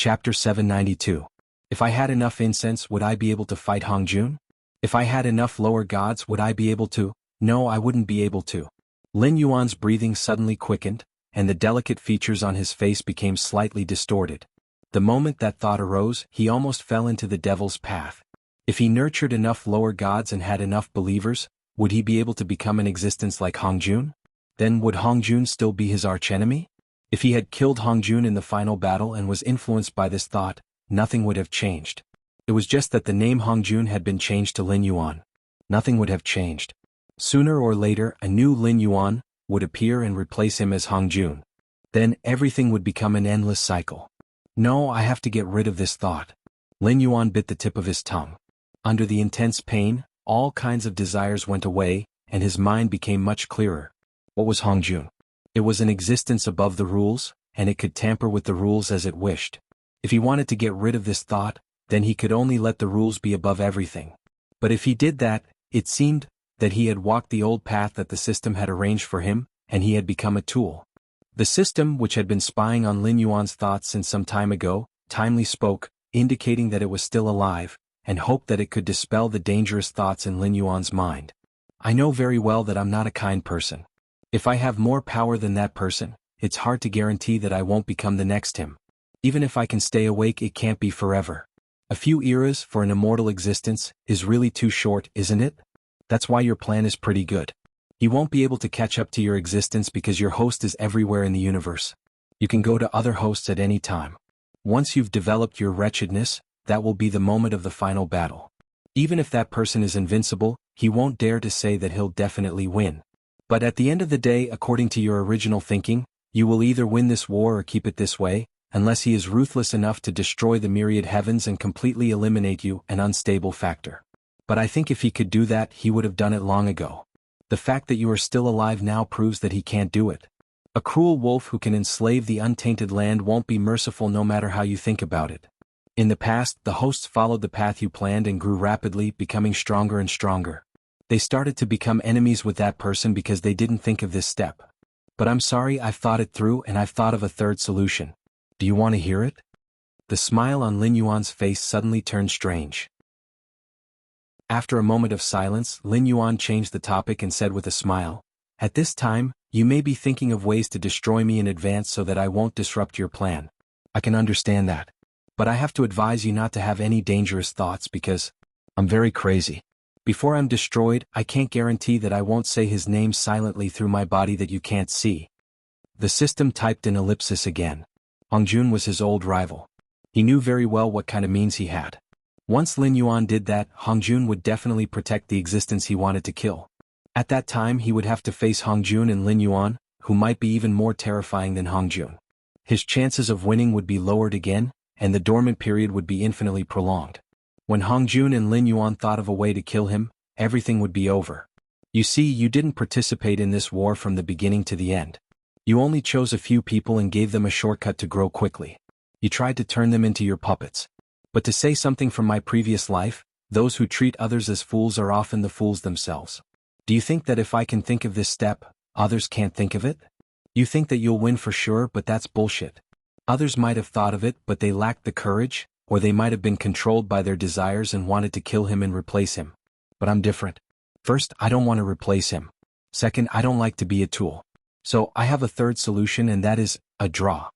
Chapter 792. If I had enough incense, would I be able to fight Hongjun? If I had enough lower gods, would I be able to? No, I wouldn't be able to. Lin Yuan's breathing suddenly quickened, and the delicate features on his face became slightly distorted. The moment that thought arose, he almost fell into the devil's path. If he nurtured enough lower gods and had enough believers, would he be able to become an existence like Hongjun? Then would Hongjun still be his archenemy? If he had killed Hongjun in the final battle and was influenced by this thought, nothing would have changed. It was just that the name Hongjun had been changed to Lin Yuan. Nothing would have changed. Sooner or later, a new Lin Yuan would appear and replace him as Hongjun. Then everything would become an endless cycle. No, I have to get rid of this thought. Lin Yuan bit the tip of his tongue. Under the intense pain, all kinds of desires went away, and his mind became much clearer. What was Hongjun? It was an existence above the rules, and it could tamper with the rules as it wished. If he wanted to get rid of this thought, then he could only let the rules be above everything. But if he did that, it seemed that he had walked the old path that the system had arranged for him, and he had become a tool. The system, which had been spying on Lin Yuan's thoughts since some time ago, timely spoke, indicating that it was still alive, and hoped that it could dispel the dangerous thoughts in Lin Yuan's mind. I know very well that I'm not a kind person. If I have more power than that person, it's hard to guarantee that I won't become the next him. Even if I can stay awake, it can't be forever. A few eras for an immortal existence is really too short, isn't it? That's why your plan is pretty good. You won't be able to catch up to your existence because your host is everywhere in the universe. You can go to other hosts at any time. Once you've developed your wretchedness, that will be the moment of the final battle. Even if that person is invincible, he won't dare to say that he'll definitely win. But at the end of the day, according to your original thinking, you will either win this war or keep it this way, unless he is ruthless enough to destroy the myriad heavens and completely eliminate you, an unstable factor. But I think if he could do that, he would have done it long ago. The fact that you are still alive now proves that he can't do it. A cruel wolf who can enslave the untainted land won't be merciful no matter how you think about it. In the past, the hosts followed the path you planned and grew rapidly, becoming stronger and stronger. They started to become enemies with that person because they didn't think of this step. But I'm sorry, I've thought it through and I've thought of a third solution. Do you want to hear it? The smile on Lin Yuan's face suddenly turned strange. After a moment of silence, Lin Yuan changed the topic and said with a smile, "At this time, you may be thinking of ways to destroy me in advance so that I won't disrupt your plan. I can understand that. But I have to advise you not to have any dangerous thoughts because I'm very crazy. Before I'm destroyed, I can't guarantee that I won't say his name silently through my body that you can't see." The system typed an ellipsis again. Hongjun was his old rival. He knew very well what kind of means he had. Once Lin Yuan did that, Hongjun would definitely protect the existence he wanted to kill. At that time he would have to face Hongjun and Lin Yuan, who might be even more terrifying than Hongjun. His chances of winning would be lowered again, and the dormant period would be infinitely prolonged. When Hongjun and Lin Yuan thought of a way to kill him, everything would be over. You see, you didn't participate in this war from the beginning to the end. You only chose a few people and gave them a shortcut to grow quickly. You tried to turn them into your puppets. But to say something from my previous life, those who treat others as fools are often the fools themselves. Do you think that if I can think of this step, others can't think of it? You think that you'll win for sure, but that's bullshit. Others might have thought of it, but they lacked the courage, or they might have been controlled by their desires and wanted to kill him and replace him. But I'm different. First, I don't want to replace him. Second, I don't like to be a tool. So I have a third solution, and that is a draw.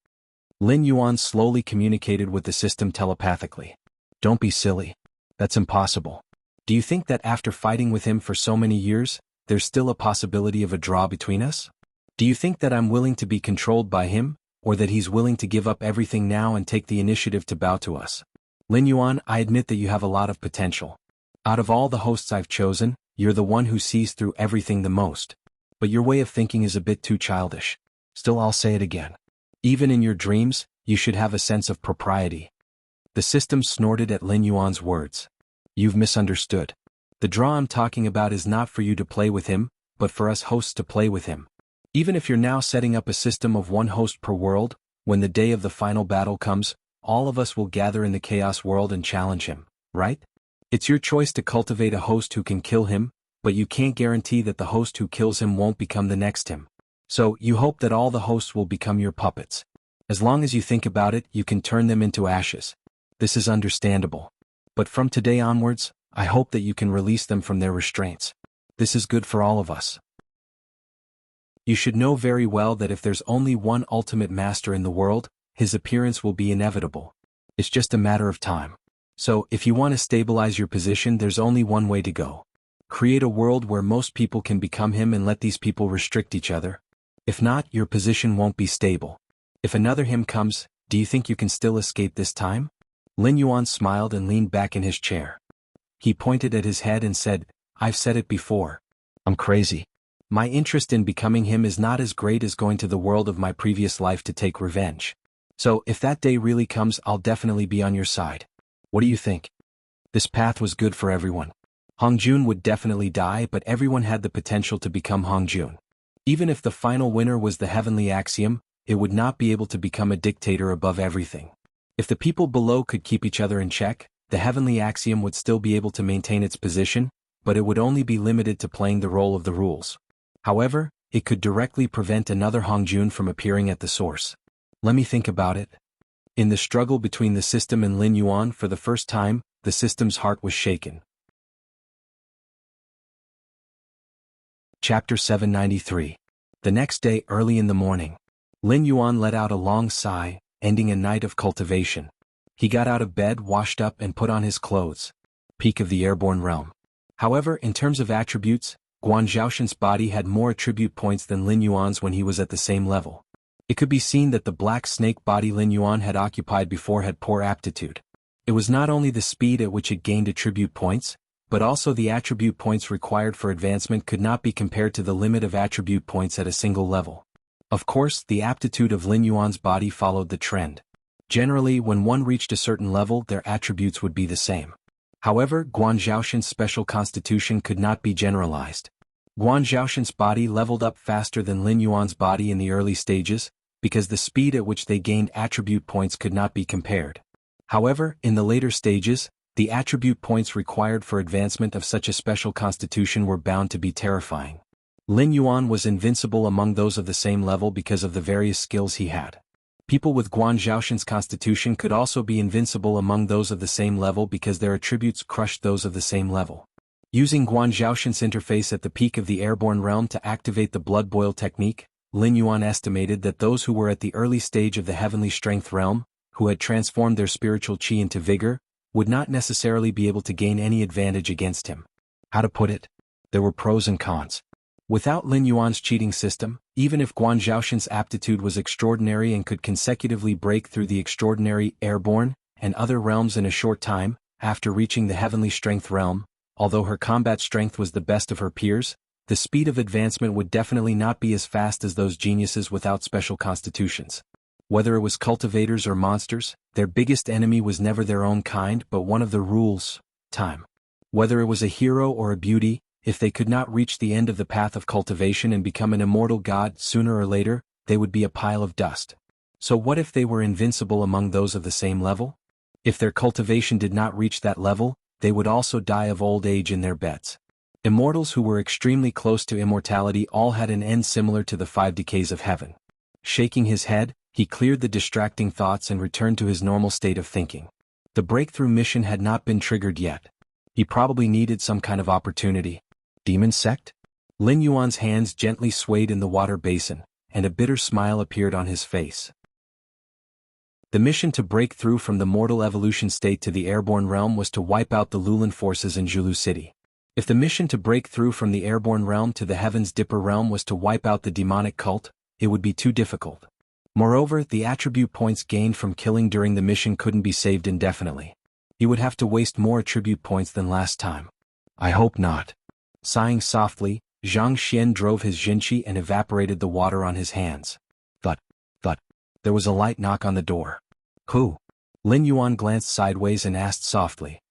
Lin Yuan slowly communicated with the system telepathically. Don't be silly. That's impossible. Do you think that after fighting with him for so many years, there's still a possibility of a draw between us? Do you think that I'm willing to be controlled by him, or that he's willing to give up everything now and take the initiative to bow to us? Lin Yuan, I admit that you have a lot of potential. Out of all the hosts I've chosen, you're the one who sees through everything the most. But your way of thinking is a bit too childish. Still, I'll say it again. Even in your dreams, you should have a sense of propriety. The system snorted at Lin Yuan's words. You've misunderstood. The draw I'm talking about is not for you to play with him, but for us hosts to play with him. Even if you're now setting up a system of one host per world, when the day of the final battle comes, all of us will gather in the chaos world and challenge him, right? It's your choice to cultivate a host who can kill him, but you can't guarantee that the host who kills him won't become the next him. So, you hope that all the hosts will become your puppets. As long as you think about it, you can turn them into ashes. This is understandable. But from today onwards, I hope that you can release them from their restraints. This is good for all of us. You should know very well that if there's only one ultimate master in the world, his appearance will be inevitable. It's just a matter of time. So, if you want to stabilize your position, there's only one way to go. Create a world where most people can become him and let these people restrict each other. If not, your position won't be stable. If another him comes, do you think you can still escape this time? Lin Yuan smiled and leaned back in his chair. He pointed at his head and said, I've said it before. I'm crazy. My interest in becoming him is not as great as going to the world of my previous life to take revenge. So, if that day really comes, I'll definitely be on your side. What do you think? This path was good for everyone. Hongjun would definitely die, but everyone had the potential to become Hongjun. Even if the final winner was the heavenly axiom, it would not be able to become a dictator above everything. If the people below could keep each other in check, the heavenly axiom would still be able to maintain its position, but it would only be limited to playing the role of the rules. However, it could directly prevent another Hongjun from appearing at the source. Let me think about it. In the struggle between the system and Lin Yuan, for the first time, the system's heart was shaken. Chapter 793. The next day, early in the morning, Lin Yuan let out a long sigh, ending a night of cultivation. He got out of bed, washed up, and put on his clothes. Peak of the airborne realm. However, in terms of attributes, Guan Zhaoshan's body had more attribute points than Lin Yuan's when he was at the same level. It could be seen that the black snake body Lin Yuan had occupied before had poor aptitude. It was not only the speed at which it gained attribute points, but also the attribute points required for advancement could not be compared to the limit of attribute points at a single level. Of course, the aptitude of Lin Yuan's body followed the trend. Generally, when one reached a certain level, their attributes would be the same. However, Guan Zhaoshan's special constitution could not be generalized. Guan Zhaoshan's body leveled up faster than Lin Yuan's body in the early stages, because the speed at which they gained attribute points could not be compared. However, in the later stages, the attribute points required for advancement of such a special constitution were bound to be terrifying. Lin Yuan was invincible among those of the same level because of the various skills he had. People with Guan Zhaoshan's constitution could also be invincible among those of the same level because their attributes crushed those of the same level. Using Guan Zhaoshan's interface at the peak of the airborne realm to activate the blood boil technique, Lin Yuan estimated that those who were at the early stage of the heavenly strength realm, who had transformed their spiritual chi into vigor, would not necessarily be able to gain any advantage against him. How to put it? There were pros and cons. Without Lin Yuan's cheating system, even if Guan Zhaoshan's aptitude was extraordinary and could consecutively break through the extraordinary, airborne, and other realms in a short time, after reaching the heavenly strength realm, although her combat strength was the best of her peers, the speed of advancement would definitely not be as fast as those geniuses without special constitutions. Whether it was cultivators or monsters, their biggest enemy was never their own kind but one of the rules, time. Whether it was a hero or a beauty, if they could not reach the end of the path of cultivation and become an immortal god, sooner or later, they would be a pile of dust. So what if they were invincible among those of the same level? If their cultivation did not reach that level, they would also die of old age in their beds. Immortals who were extremely close to immortality all had an end similar to the 5 decays of heaven. Shaking his head, he cleared the distracting thoughts and returned to his normal state of thinking. The breakthrough mission had not been triggered yet. He probably needed some kind of opportunity. Demon sect? Lin Yuan's hands gently swayed in the water basin, and a bitter smile appeared on his face. The mission to break through from the mortal evolution state to the airborne realm was to wipe out the Lulan forces in Zhulu City. If the mission to break through from the airborne realm to the Heaven's Dipper realm was to wipe out the demonic cult, it would be too difficult. Moreover, the attribute points gained from killing during the mission couldn't be saved indefinitely. He would have to waste more attribute points than last time. I hope not. Sighing softly, Zhang Xian drove his Jinqi and evaporated the water on his hands. Thud. There was a light knock on the door. Who? Lin Yuan glanced sideways and asked softly.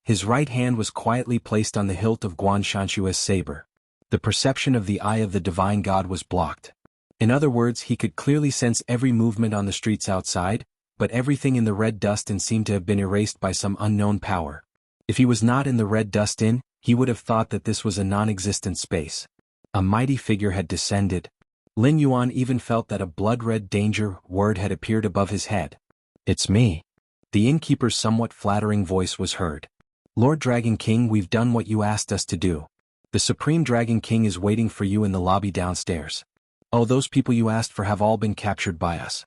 His right hand was quietly placed on the hilt of Guan Shanshua's saber. The perception of the eye of the divine god was blocked. In other words, he could clearly sense every movement on the streets outside, but everything in the red dust inn seemed to have been erased by some unknown power. If he was not in the red dust inn, he would have thought that this was a non-existent space. A mighty figure had descended. Lin Yuan even felt that a blood-red danger word had appeared above his head. "It's me." The innkeeper's somewhat flattering voice was heard. "Lord Dragon King, we've done what you asked us to do. The Supreme Dragon King is waiting for you in the lobby downstairs. Oh, those people you asked for have all been captured by us.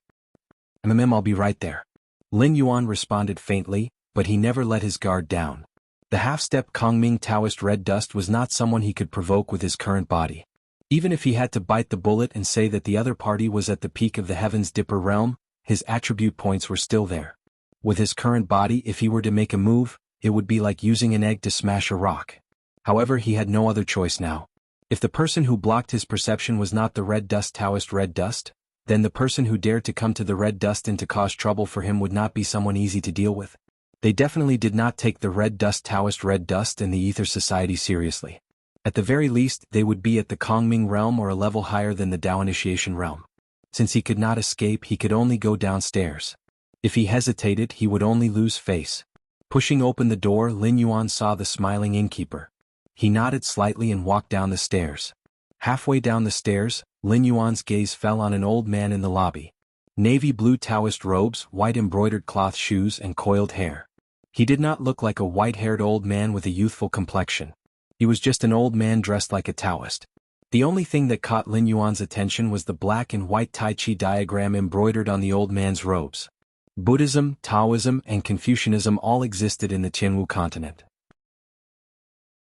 I'll be right there." Lin Yuan responded faintly, but he never let his guard down. The half-step Kongming Taoist red dust was not someone he could provoke with his current body. Even if he had to bite the bullet and say that the other party was at the peak of the Heaven's Dipper realm, his attribute points were still there. With his current body, if he were to make a move, it would be like using an egg to smash a rock. However, he had no other choice now. If the person who blocked his perception was not the red dust Taoist red dust, then the person who dared to come to the red dust and to cause trouble for him would not be someone easy to deal with. They definitely did not take the red dust Taoist red dust and the Ether Society seriously. At the very least, they would be at the Kongming realm or a level higher than the Dao Initiation realm. Since he could not escape, he could only go downstairs. If he hesitated, he would only lose face. Pushing open the door, Lin Yuan saw the smiling innkeeper. He nodded slightly and walked down the stairs. Halfway down the stairs, Lin Yuan's gaze fell on an old man in the lobby. Navy blue Taoist robes, white embroidered cloth shoes and coiled hair. He did not look like a white-haired old man with a youthful complexion. He was just an old man dressed like a Taoist. The only thing that caught Lin Yuan's attention was the black and white Tai Chi diagram embroidered on the old man's robes. Buddhism, Taoism, and Confucianism all existed in the Tianwu continent.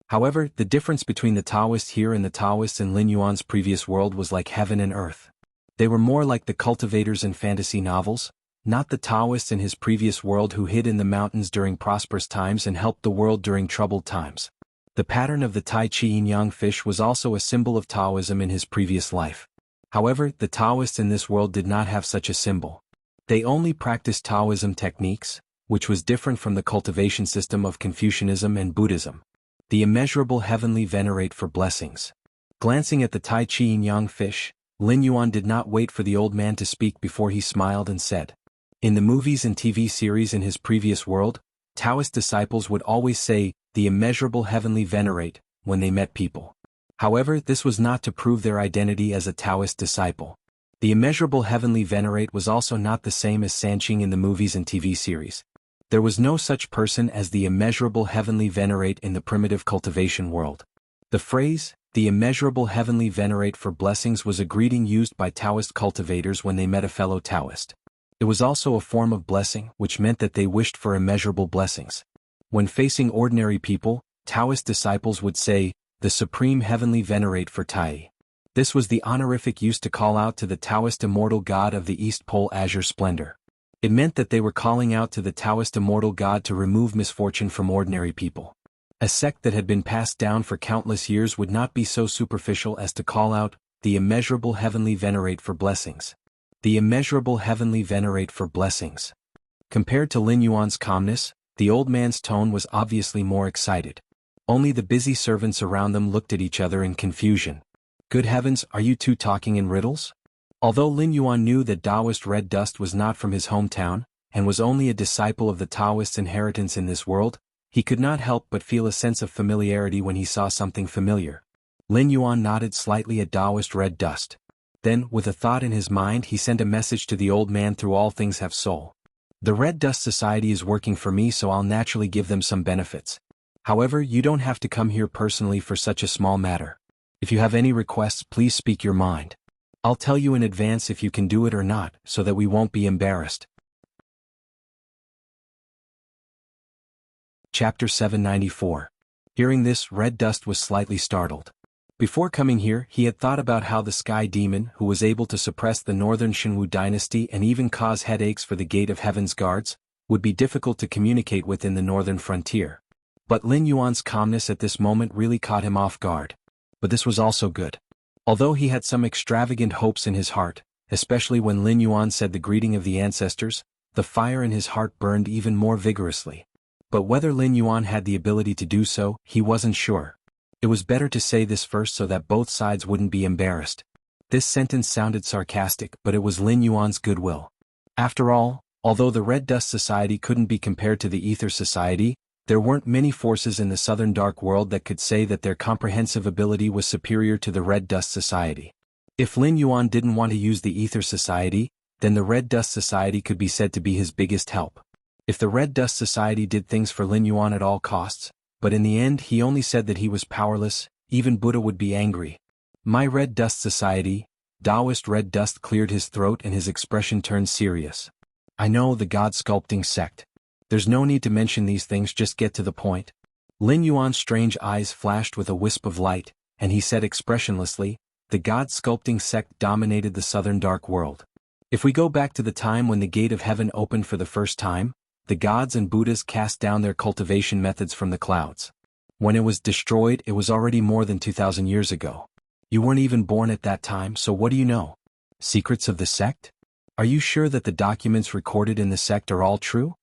However, the difference between the Taoists here and the Taoists in Lin Yuan's previous world was like heaven and earth. They were more like the cultivators in fantasy novels, not the Taoists in his previous world who hid in the mountains during prosperous times and helped the world during troubled times. The pattern of the Tai Chi yin-yang fish was also a symbol of Taoism in his previous life. However, the Taoists in this world did not have such a symbol. They only practiced Taoism techniques, which was different from the cultivation system of Confucianism and Buddhism. The immeasurable heavenly venerate for blessings. Glancing at the Tai Chi yin-yang fish, Lin Yuan did not wait for the old man to speak before he smiled and said, "In the movies and TV series in his previous world, Taoist disciples would always say, 'the immeasurable heavenly venerate,' when they met people. However, this was not to prove their identity as a Taoist disciple. The immeasurable heavenly venerate was also not the same as Sanqing in the movies and TV series. There was no such person as the immeasurable heavenly venerate in the primitive cultivation world. The phrase, 'the immeasurable heavenly venerate for blessings' was a greeting used by Taoist cultivators when they met a fellow Taoist. It was also a form of blessing, which meant that they wished for immeasurable blessings. When facing ordinary people, Taoist disciples would say, 'the supreme heavenly venerate for Tai.' This was the honorific used to call out to the Taoist immortal god of the East Pole azure splendor. It meant that they were calling out to the Taoist immortal god to remove misfortune from ordinary people. A sect that had been passed down for countless years would not be so superficial as to call out, 'the immeasurable heavenly venerate for blessings.' The immeasurable heavenly venerate for blessings." Compared to Lin Yuan's calmness, the old man's tone was obviously more excited. Only the busy servants around them looked at each other in confusion. Good heavens, are you two talking in riddles? Although Lin Yuan knew that Taoist red dust was not from his hometown, and was only a disciple of the Taoist inheritance in this world, he could not help but feel a sense of familiarity when he saw something familiar. Lin Yuan nodded slightly at Taoist red dust. Then, with a thought in his mind, he sent a message to the old man through All Things Have Soul. "The Red Dust Society is working for me, so I'll naturally give them some benefits. However, you don't have to come here personally for such a small matter. If you have any requests, please speak your mind. I'll tell you in advance if you can do it or not, so that we won't be embarrassed." Chapter 794. Hearing this, Red Dust was slightly startled. Before coming here, he had thought about how the Sky Demon, who was able to suppress the northern Shenwu dynasty and even cause headaches for the Gate of Heaven's guards, would be difficult to communicate with in the northern frontier. But Lin Yuan's calmness at this moment really caught him off guard. But this was also good. Although he had some extravagant hopes in his heart, especially when Lin Yuan said the greeting of the ancestors, the fire in his heart burned even more vigorously. But whether Lin Yuan had the ability to do so, he wasn't sure. It was better to say this first so that both sides wouldn't be embarrassed. This sentence sounded sarcastic, but it was Lin Yuan's goodwill. After all, although the Red Dust Society couldn't be compared to the Ether Society, there weren't many forces in the Southern Dark World that could say that their comprehensive ability was superior to the Red Dust Society. If Lin Yuan didn't want to use the Ether Society, then the Red Dust Society could be said to be his biggest help. If the Red Dust Society did things for Lin Yuan at all costs, but in the end he only said that he was powerless, even Buddha would be angry. My Red Dust Society, Taoist Red Dust cleared his throat and his expression turned serious. I know, the God Sculpting Sect. There's no need to mention these things, just get to the point. Lin Yuan's strange eyes flashed with a wisp of light, and he said expressionlessly, the God Sculpting Sect dominated the southern dark world. If we go back to the time when the gate of heaven opened for the first time, the gods and Buddhas cast down their cultivation methods from the clouds. When it was destroyed, it was already more than 2,000 years ago. You weren't even born at that time, so what do you know? Secrets of the sect? Are you sure that the documents recorded in the sect are all true?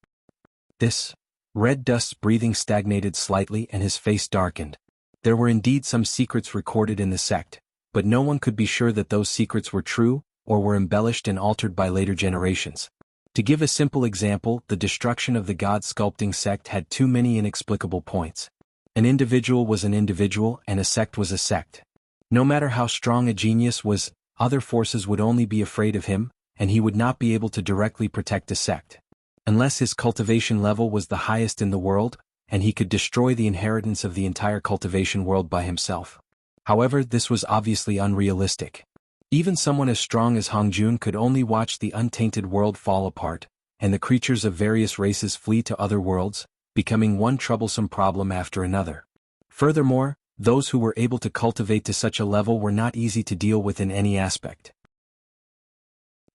This Red Dust's breathing stagnated slightly and his face darkened. There were indeed some secrets recorded in the sect, but no one could be sure that those secrets were true, or were embellished and altered by later generations. To give a simple example, the destruction of the God Sculpting Sect had too many inexplicable points. An individual was an individual and a sect was a sect. No matter how strong a genius was, other forces would only be afraid of him, and he would not be able to directly protect a sect. Unless his cultivation level was the highest in the world, and he could destroy the inheritance of the entire cultivation world by himself. However, this was obviously unrealistic. Even someone as strong as Hongjun could only watch the untainted world fall apart, and the creatures of various races flee to other worlds, becoming one troublesome problem after another. Furthermore, those who were able to cultivate to such a level were not easy to deal with in any aspect.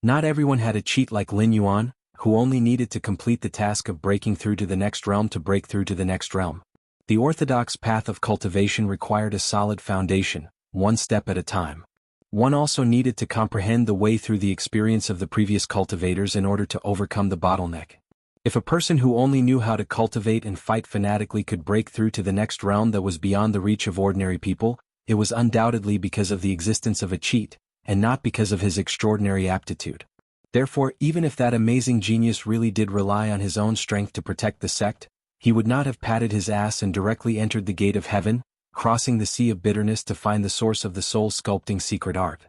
Not everyone had a cheat like Lin Yuan, who only needed to complete the task of breaking through to the next realm to break through to the next realm. The orthodox path of cultivation required a solid foundation, one step at a time. One also needed to comprehend the way through the experience of the previous cultivators in order to overcome the bottleneck. If a person who only knew how to cultivate and fight fanatically could break through to the next realm that was beyond the reach of ordinary people, it was undoubtedly because of the existence of a cheat, and not because of his extraordinary aptitude. Therefore, even if that amazing genius really did rely on his own strength to protect the sect, he would not have patted his ass and directly entered the gate of heaven, crossing the sea of bitterness to find the source of the soul sculpting secret art.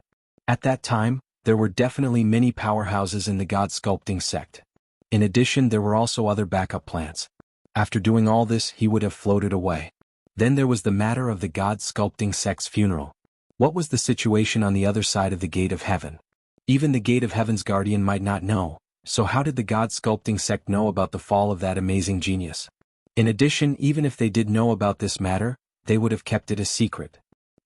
At that time, there were definitely many powerhouses in the God Sculpting sect. In addition, there were also other backup plans. After doing all this, he would have floated away. Then there was the matter of the God Sculpting sect's funeral. What was the situation on the other side of the gate of heaven? Even the gate of heaven's guardian might not know, so how did the God Sculpting sect know about the fall of that amazing genius? In addition, even if they did know about this matter, they would have kept it a secret.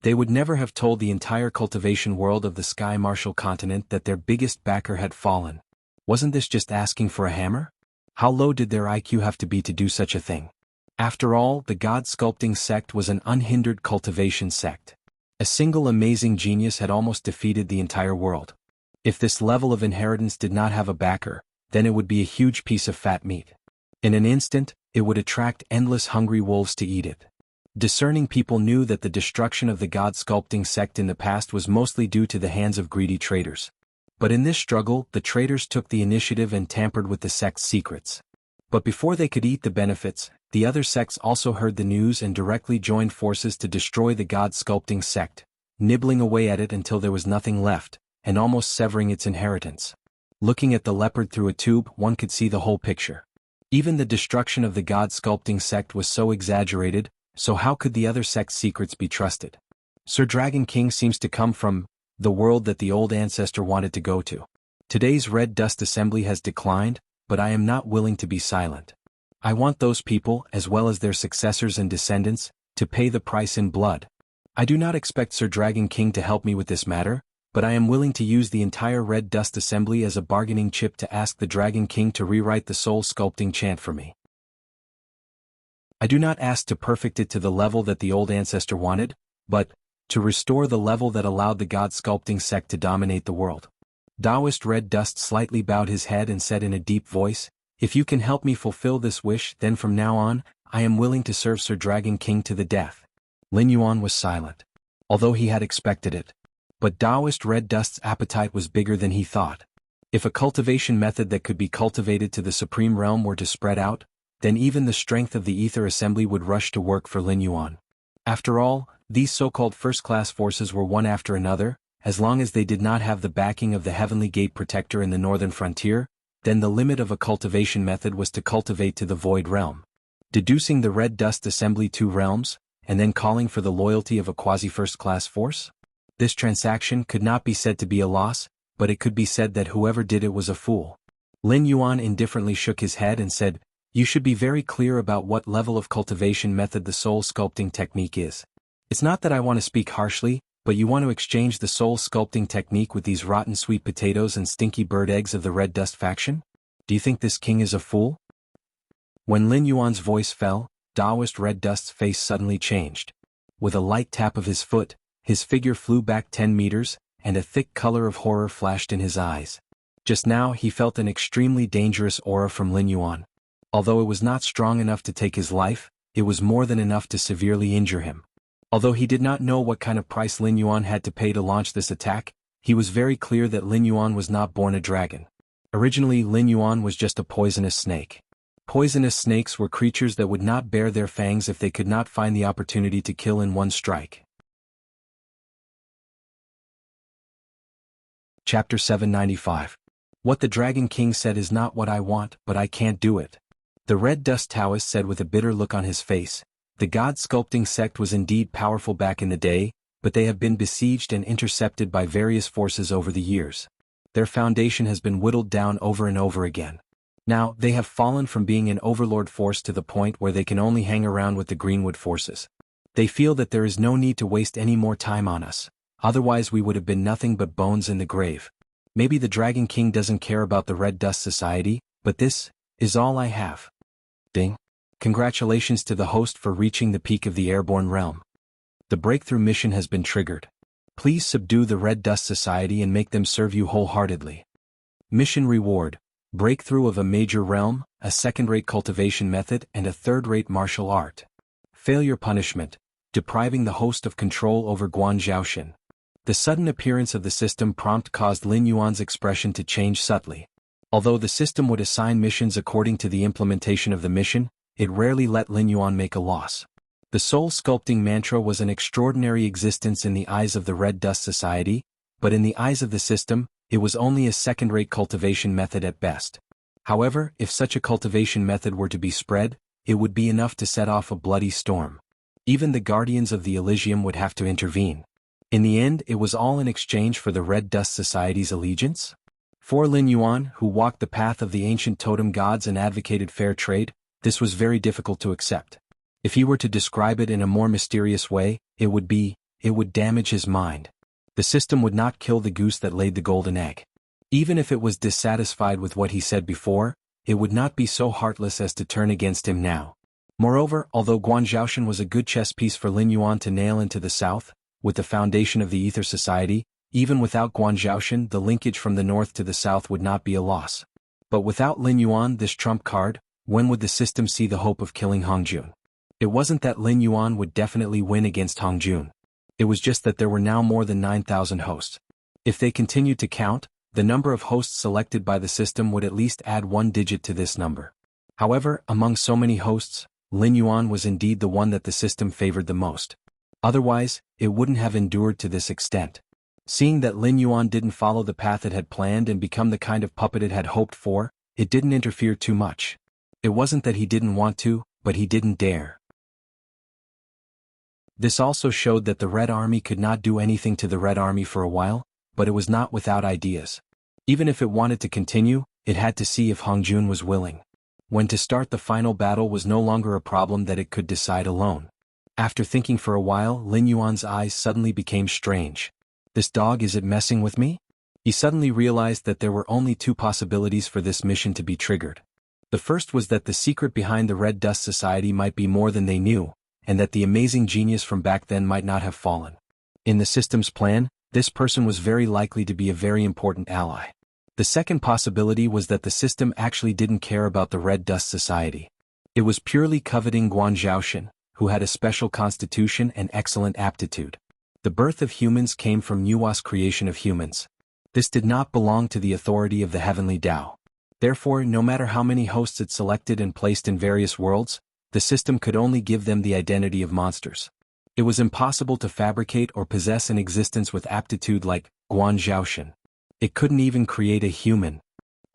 They would never have told the entire cultivation world of the Sky Marshall continent that their biggest backer had fallen. Wasn't this just asking for a hammer? How low did their IQ have to be to do such a thing? After all, the God Sculpting sect was an unhindered cultivation sect. A single amazing genius had almost defeated the entire world. If this level of inheritance did not have a backer, then it would be a huge piece of fat meat. In an instant, it would attract endless hungry wolves to eat it. Discerning people knew that the destruction of the God Sculpting sect in the past was mostly due to the hands of greedy traders. But in this struggle, the traders took the initiative and tampered with the sect's secrets. But before they could eat the benefits, the other sects also heard the news and directly joined forces to destroy the God Sculpting sect, nibbling away at it until there was nothing left, and almost severing its inheritance. Looking at the leopard through a tube, one could see the whole picture. Even the destruction of the God Sculpting sect was so exaggerated, so how could the other sect's secrets be trusted? Sir Dragon King seems to come from the world that the old ancestor wanted to go to. Today's Red Dust Assembly has declined, but I am not willing to be silent. I want those people, as well as their successors and descendants, to pay the price in blood. I do not expect Sir Dragon King to help me with this matter, but I am willing to use the entire Red Dust Assembly as a bargaining chip to ask the Dragon King to rewrite the soul sculpting chant for me. I do not ask to perfect it to the level that the old ancestor wanted, but to restore the level that allowed the God Sculpting sect to dominate the world. Taoist Red Dust slightly bowed his head and said in a deep voice, "If you can help me fulfill this wish, then from now on, I am willing to serve Sir Dragon King to the death." Lin Yuan was silent, although he had expected it. But Taoist Red Dust's appetite was bigger than he thought. If a cultivation method that could be cultivated to the supreme realm were to spread out, then even the strength of the Ether Assembly would rush to work for Lin Yuan. After all, these so-called first-class forces were one after another, as long as they did not have the backing of the Heavenly Gate Protector in the northern frontier, then the limit of a cultivation method was to cultivate to the Void Realm. Deducing the red dust assembly 2 realms, and then calling for the loyalty of a quasi-first-class force? This transaction could not be said to be a loss, but it could be said that whoever did it was a fool. Lin Yuan indifferently shook his head and said, "You should be very clear about what level of cultivation method the soul sculpting technique is. It's not that I want to speak harshly, but you want to exchange the soul sculpting technique with these rotten sweet potatoes and stinky bird eggs of the Red Dust faction? Do you think this king is a fool?" When Lin Yuan's voice fell, Taoist Red Dust's face suddenly changed. With a light tap of his foot, his figure flew back 10 meters, and a thick color of horror flashed in his eyes. Just now he felt an extremely dangerous aura from Lin Yuan. Although it was not strong enough to take his life, it was more than enough to severely injure him. Although he did not know what kind of price Lin Yuan had to pay to launch this attack, he was very clear that Lin Yuan was not born a dragon. Originally Lin Yuan was just a poisonous snake. Poisonous snakes were creatures that would not bare their fangs if they could not find the opportunity to kill in one strike. Chapter 795. What the Dragon King said is not what I want, but I can't do it. The Red Dust Taoist said with a bitter look on his face. The God-sculpting sect was indeed powerful back in the day, but they have been besieged and intercepted by various forces over the years. Their foundation has been whittled down over and over again. Now, they have fallen from being an overlord force to the point where they can only hang around with the Greenwood forces. They feel that there is no need to waste any more time on us, otherwise we would have been nothing but bones in the grave. Maybe the Dragon King doesn't care about the Red Dust Society, but this is all I have. Ding. Congratulations to the host for reaching the peak of the airborne realm. The breakthrough mission has been triggered. Please subdue the Red Dust Society and make them serve you wholeheartedly. Mission reward: breakthrough of a major realm, a second-rate cultivation method, and a third-rate martial art. Failure punishment: depriving the host of control over Guanzhouxin. The sudden appearance of the system prompt caused Lin Yuan's expression to change subtly. Although the system would assign missions according to the implementation of the mission, it rarely let Lin Yuan make a loss. The soul sculpting mantra was an extraordinary existence in the eyes of the Red Dust Society, but in the eyes of the system, it was only a second-rate cultivation method at best. However, if such a cultivation method were to be spread, it would be enough to set off a bloody storm. Even the Guardians of the Elysium would have to intervene. In the end, it was all in exchange for the Red Dust Society's allegiance? For Lin Yuan, who walked the path of the ancient totem gods and advocated fair trade, this was very difficult to accept. If he were to describe it in a more mysterious way, it would damage his mind. The system would not kill the goose that laid the golden egg. Even if it was dissatisfied with what he said before, it would not be so heartless as to turn against him now. Moreover, although Guanzhouxin was a good chess piece for Lin Yuan to nail into the south, with the foundation of the Ether Society, even without Guanzhouxin the linkage from the north to the south would not be a loss. But without Lin Yuan this trump card, when would the system see the hope of killing Hongjun? It wasn't that Lin Yuan would definitely win against Hongjun. It was just that there were now more than 9,000 hosts. If they continued to count, the number of hosts selected by the system would at least add 1 digit to this number. However, among so many hosts, Lin Yuan was indeed the one that the system favored the most. Otherwise, it wouldn't have endured to this extent. Seeing that Lin Yuan didn't follow the path it had planned and become the kind of puppet it had hoped for, it didn't interfere too much. It wasn't that he didn't want to, but he didn't dare. This also showed that the Red Army could not do anything to the Red Army for a while, but it was not without ideas. Even if it wanted to continue, it had to see if Hongjun was willing. When to start the final battle was no longer a problem that it could decide alone. After thinking for a while, Lin Yuan's eyes suddenly became strange. This dog, is it messing with me? He suddenly realized that there were only 2 possibilities for this mission to be triggered. The first was that the secret behind the Red Dust Society might be more than they knew, and that the amazing genius from back then might not have fallen. In the system's plan, this person was very likely to be a very important ally. The second possibility was that the system actually didn't care about the Red Dust Society. It was purely coveting Guanzhouxin, who had a special constitution and excellent aptitude. The birth of humans came from Nuwa's creation of humans. This did not belong to the authority of the heavenly Tao. Therefore, no matter how many hosts it selected and placed in various worlds, the system could only give them the identity of monsters. It was impossible to fabricate or possess an existence with aptitude like Guan Zhaoshan. It couldn't even create a human.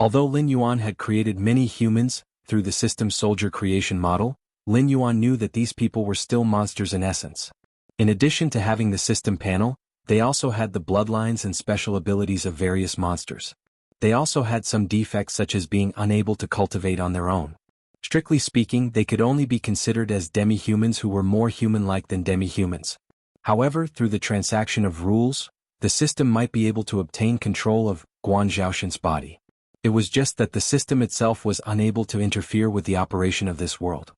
Although Lin Yuan had created many humans through the system soldier creation model, Lin Yuan knew that these people were still monsters in essence. In addition to having the system panel, they also had the bloodlines and special abilities of various monsters. They also had some defects such as being unable to cultivate on their own. Strictly speaking, they could only be considered as demi-humans who were more human-like than demi-humans. However, through the transaction of rules, the system might be able to obtain control of Guan Zhaoshan's body. It was just that the system itself was unable to interfere with the operation of this world.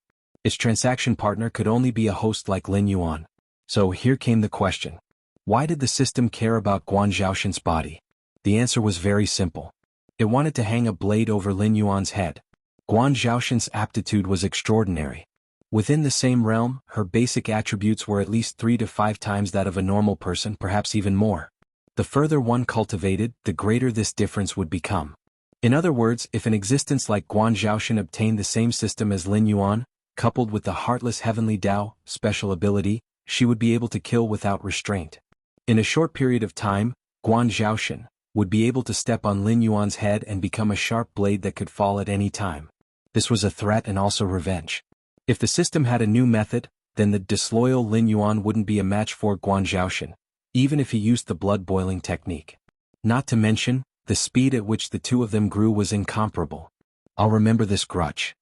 Its transaction partner could only be a host like Lin Yuan. So here came the question. Why did the system care about Guan Zhaoshan's body? The answer was very simple. It wanted to hang a blade over Lin Yuan's head. Guan Zhaoshan's aptitude was extraordinary. Within the same realm, her basic attributes were at least 3 to 5 times that of a normal person, perhaps even more. The further one cultivated, the greater this difference would become. In other words, if an existence like Guan Zhaoshan obtained the same system as Lin Yuan, coupled with the heartless heavenly Tao special ability, she would be able to kill without restraint. In a short period of time, Guan Zhaoshan would be able to step on Lin Yuan's head and become a sharp blade that could fall at any time. This was a threat and also revenge. If the system had a new method, then the disloyal Lin Yuan wouldn't be a match for Guan Zhaoshan, even if he used the blood-boiling technique. Not to mention, the speed at which the two of them grew was incomparable. I'll remember this grudge.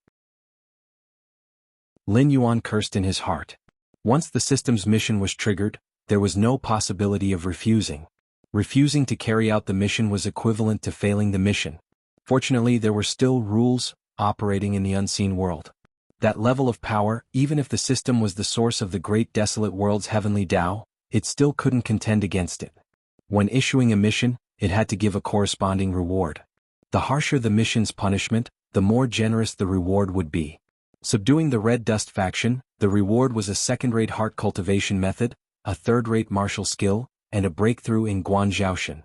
Lin Yuan cursed in his heart. Once the system's mission was triggered, there was no possibility of refusing. Refusing to carry out the mission was equivalent to failing the mission. Fortunately, there were still rules operating in the unseen world. That level of power, even if the system was the source of the great desolate world's heavenly Tao, it still couldn't contend against it. When issuing a mission, it had to give a corresponding reward. The harsher the mission's punishment, the more generous the reward would be. Subduing the Red Dust faction, the reward was a second-rate heart cultivation method, a third-rate martial skill, and a breakthrough in Guan Zhaoshan.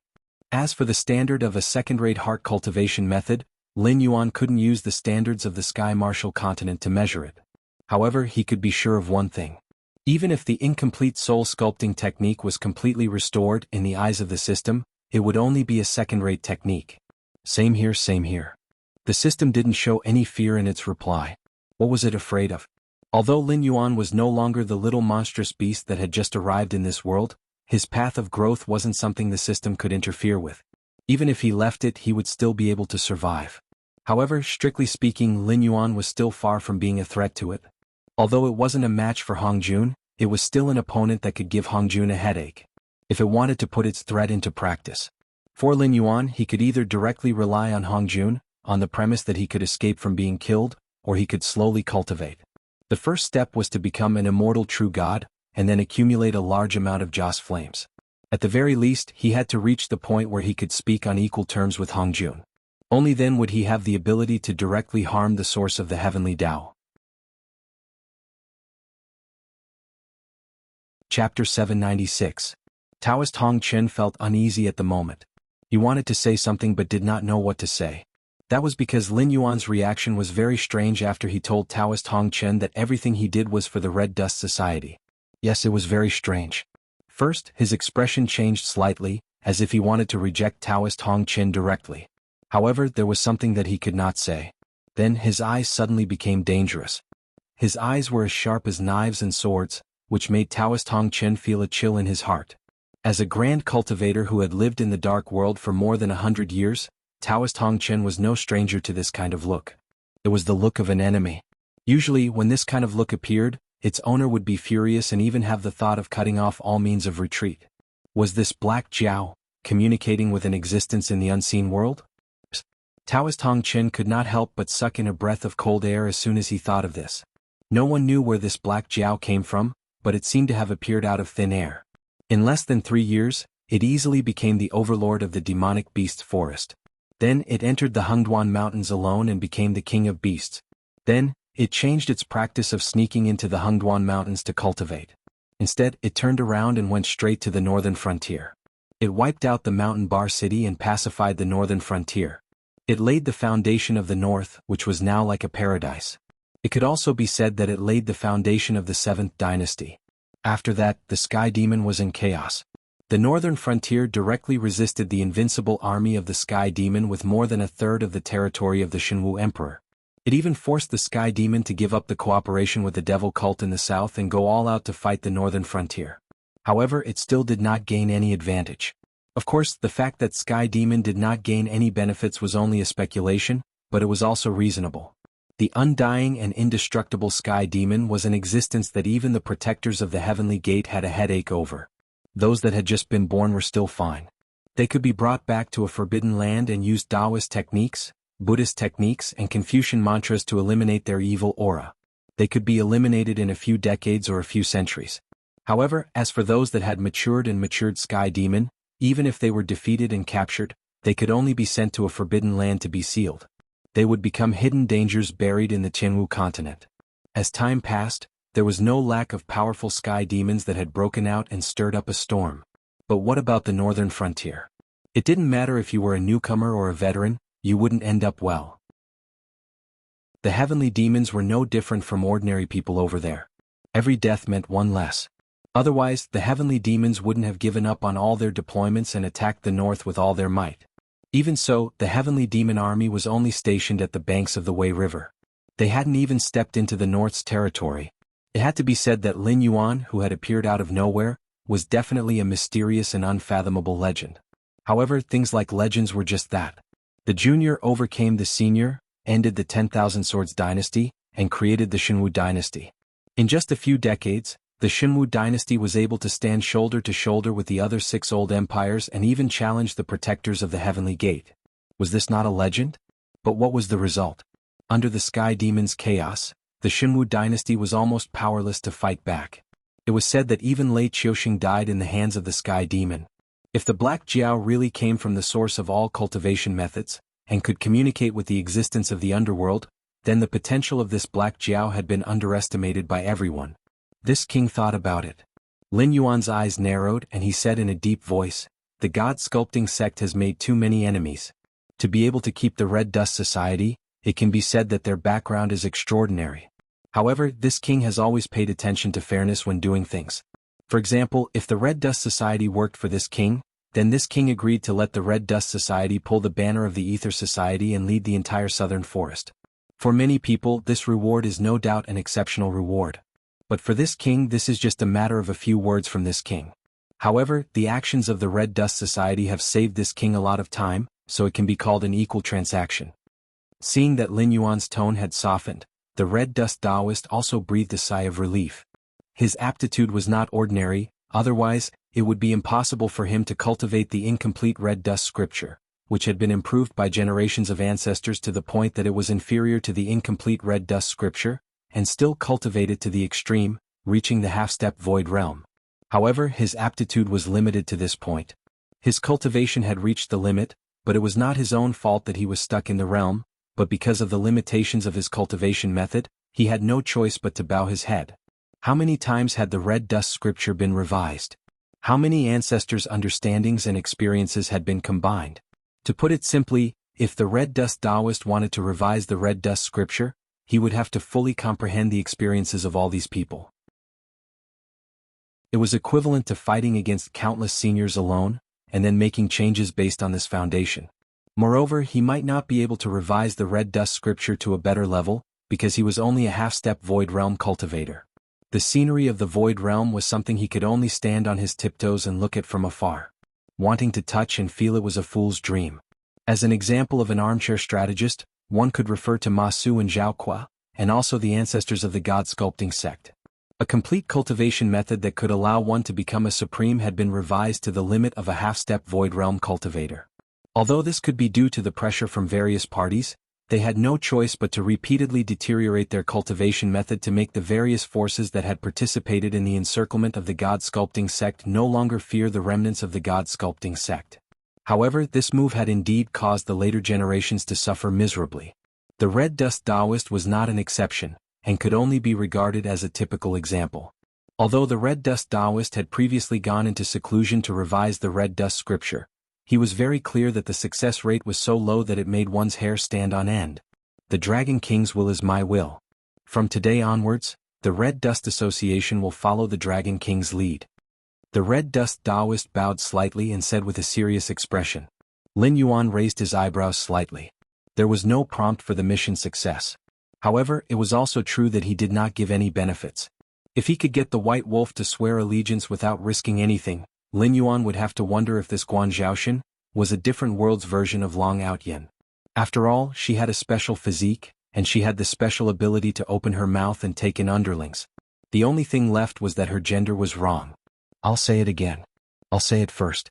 As for the standard of a second-rate heart cultivation method, Lin Yuan couldn't use the standards of the Sky Martial continent to measure it. However, he could be sure of one thing. Even if the incomplete soul sculpting technique was completely restored in the eyes of the system, it would only be a second-rate technique. Same here, same here. The system didn't show any fear in its reply. What was it afraid of? Although Lin Yuan was no longer the little monstrous beast that had just arrived in this world, his path of growth wasn't something the system could interfere with. Even if he left it, he would still be able to survive. However, strictly speaking, Lin Yuan was still far from being a threat to it. Although it wasn't a match for Hong Jun, it was still an opponent that could give Hong Jun a headache, if it wanted to put its threat into practice. For Lin Yuan, he could either directly rely on Hong Jun, on the premise that he could escape from being killed, or he could slowly cultivate. The first step was to become an immortal true god, and then accumulate a large amount of Joss flames. At the very least, he had to reach the point where he could speak on equal terms with Hong Jun. Only then would he have the ability to directly harm the source of the heavenly Tao. Chapter 796. Taoist Hong Chen felt uneasy at the moment. He wanted to say something but did not know what to say. That was because Lin Yuan's reaction was very strange after he told Taoist Hong Chen that everything he did was for the Red Dust Society. Yes, it was very strange. First, his expression changed slightly, as if he wanted to reject Taoist Hong Chen directly. However, there was something that he could not say. Then his eyes suddenly became dangerous. His eyes were as sharp as knives and swords, which made Taoist Hong Chen feel a chill in his heart. As a grand cultivator who had lived in the dark world for more than 100 years, Taoist Hong Chen was no stranger to this kind of look. It was the look of an enemy. Usually, when this kind of look appeared, its owner would be furious and even have the thought of cutting off all means of retreat. Was this Black Jiao communicating with an existence in the unseen world? Taoist Hong Chen could not help but suck in a breath of cold air as soon as he thought of this. No one knew where this Black Jiao came from, but it seemed to have appeared out of thin air. In less than 3 years, it easily became the overlord of the demonic beasts forest. Then it entered the Hengduan Mountains alone and became the king of beasts. Then, it changed its practice of sneaking into the Hengduan Mountains to cultivate. Instead, it turned around and went straight to the northern frontier. It wiped out the mountain bar city and pacified the northern frontier. It laid the foundation of the north, which was now like a paradise. It could also be said that it laid the foundation of the 7th dynasty. After that, the Sky Demon was in chaos. The northern frontier directly resisted the invincible army of the Sky Demon with more than a third of the territory of the Shenwu Emperor. It even forced the Sky Demon to give up the cooperation with the Devil Cult in the south and go all out to fight the northern frontier. However, it still did not gain any advantage. Of course, the fact that Sky Demon did not gain any benefits was only a speculation, but it was also reasonable. The undying and indestructible Sky Demon was an existence that even the protectors of the Heavenly Gate had a headache over. Those that had just been born were still fine. They could be brought back to a forbidden land and use Taoist techniques, Buddhist techniques, and Confucian mantras to eliminate their evil aura. They could be eliminated in a few decades or a few centuries. However, as for those that had matured Sky Demon, even if they were defeated and captured, they could only be sent to a forbidden land to be sealed. They would become hidden dangers buried in the Tianwu continent. As time passed, there was no lack of powerful Sky Demons that had broken out and stirred up a storm. But what about the northern frontier? It didn't matter if you were a newcomer or a veteran, you wouldn't end up well. The Heavenly Demons were no different from ordinary people over there. Every death meant one less. Otherwise, the Heavenly Demons wouldn't have given up on all their deployments and attacked the north with all their might. Even so, the Heavenly Demon army was only stationed at the banks of the Wei River. They hadn't even stepped into the north's territory. It had to be said that Lin Yuan, who had appeared out of nowhere, was definitely a mysterious and unfathomable legend. However, things like legends were just that. The junior overcame the senior, ended the 10,000 Swords dynasty, and created the Shenwu dynasty. In just a few decades, the Shenwu dynasty was able to stand shoulder to shoulder with the other 6 old empires and even challenge the protectors of the Heavenly Gate. Was this not a legend? But what was the result? Under the Sky Demon's chaos, the Shenwu dynasty was almost powerless to fight back. It was said that even Lei Qiuxing died in the hands of the Sky Demon. If the Black Jiao really came from the source of all cultivation methods, and could communicate with the existence of the underworld, then the potential of this Black Jiao had been underestimated by everyone. This king thought about it. Lin Yuan's eyes narrowed and he said in a deep voice, "The God Sculpting sect has made too many enemies. To be able to keep the Red Dust Society, it can be said that their background is extraordinary. However, this king has always paid attention to fairness when doing things. For example, if the Red Dust Society worked for this king, then this king agreed to let the Red Dust Society pull the banner of the Ether Society and lead the entire southern forest. For many people, this reward is no doubt an exceptional reward. But for this king, this is just a matter of a few words from this king. However, the actions of the Red Dust Society have saved this king a lot of time, so it can be called an equal transaction." Seeing that Lin Yuan's tone had softened, the Red Dust Taoist also breathed a sigh of relief. His aptitude was not ordinary, otherwise, it would be impossible for him to cultivate the incomplete Red Dust scripture, which had been improved by generations of ancestors to the point that it was inferior to the incomplete Red Dust scripture, and still cultivated to the extreme, reaching the half-step void realm. However, his aptitude was limited to this point. His cultivation had reached the limit, but it was not his own fault that he was stuck in the realm, but because of the limitations of his cultivation method, he had no choice but to bow his head. How many times had the Red Dust scripture been revised? How many ancestors' understandings and experiences had been combined? To put it simply, if the Red Dust Taoist wanted to revise the Red Dust scripture, he would have to fully comprehend the experiences of all these people. It was equivalent to fighting against countless seniors alone, and then making changes based on this foundation. Moreover, he might not be able to revise the Red Dust scripture to a better level, because he was only a half-step void realm cultivator. The scenery of the void realm was something he could only stand on his tiptoes and look at from afar. Wanting to touch and feel it was a fool's dream. As an example of an armchair strategist, one could refer to Ma Su and Zhao Qua, and also the ancestors of the God Sculpting sect. A complete cultivation method that could allow one to become a supreme had been revised to the limit of a half-step void realm cultivator. Although this could be due to the pressure from various parties, they had no choice but to repeatedly deteriorate their cultivation method to make the various forces that had participated in the encirclement of the God Sculpting sect no longer fear the remnants of the God Sculpting sect. However, this move had indeed caused the later generations to suffer miserably. The Red Dust Taoist was not an exception, and could only be regarded as a typical example. Although the Red Dust Taoist had previously gone into seclusion to revise the Red Dust scripture, he was very clear that the success rate was so low that it made one's hair stand on end. The Dragon King's will is my will. From today onwards, The Red Dust Association will follow the Dragon King's lead. The Red Dust Taoist bowed slightly and said with a serious expression. Lin Yuan raised his eyebrows slightly. There was no prompt for the mission's success. However, it was also true that he did not give any benefits. If he could get the White Wolf to swear allegiance without risking anything, Lin Yuan would have to wonder if this Guan Zhaoxin was a different world's version of Long Outyen. After all, she had a special physique, and she had the special ability to open her mouth and take in underlings. The only thing left was that her gender was wrong. I'll say it again. I'll say it first.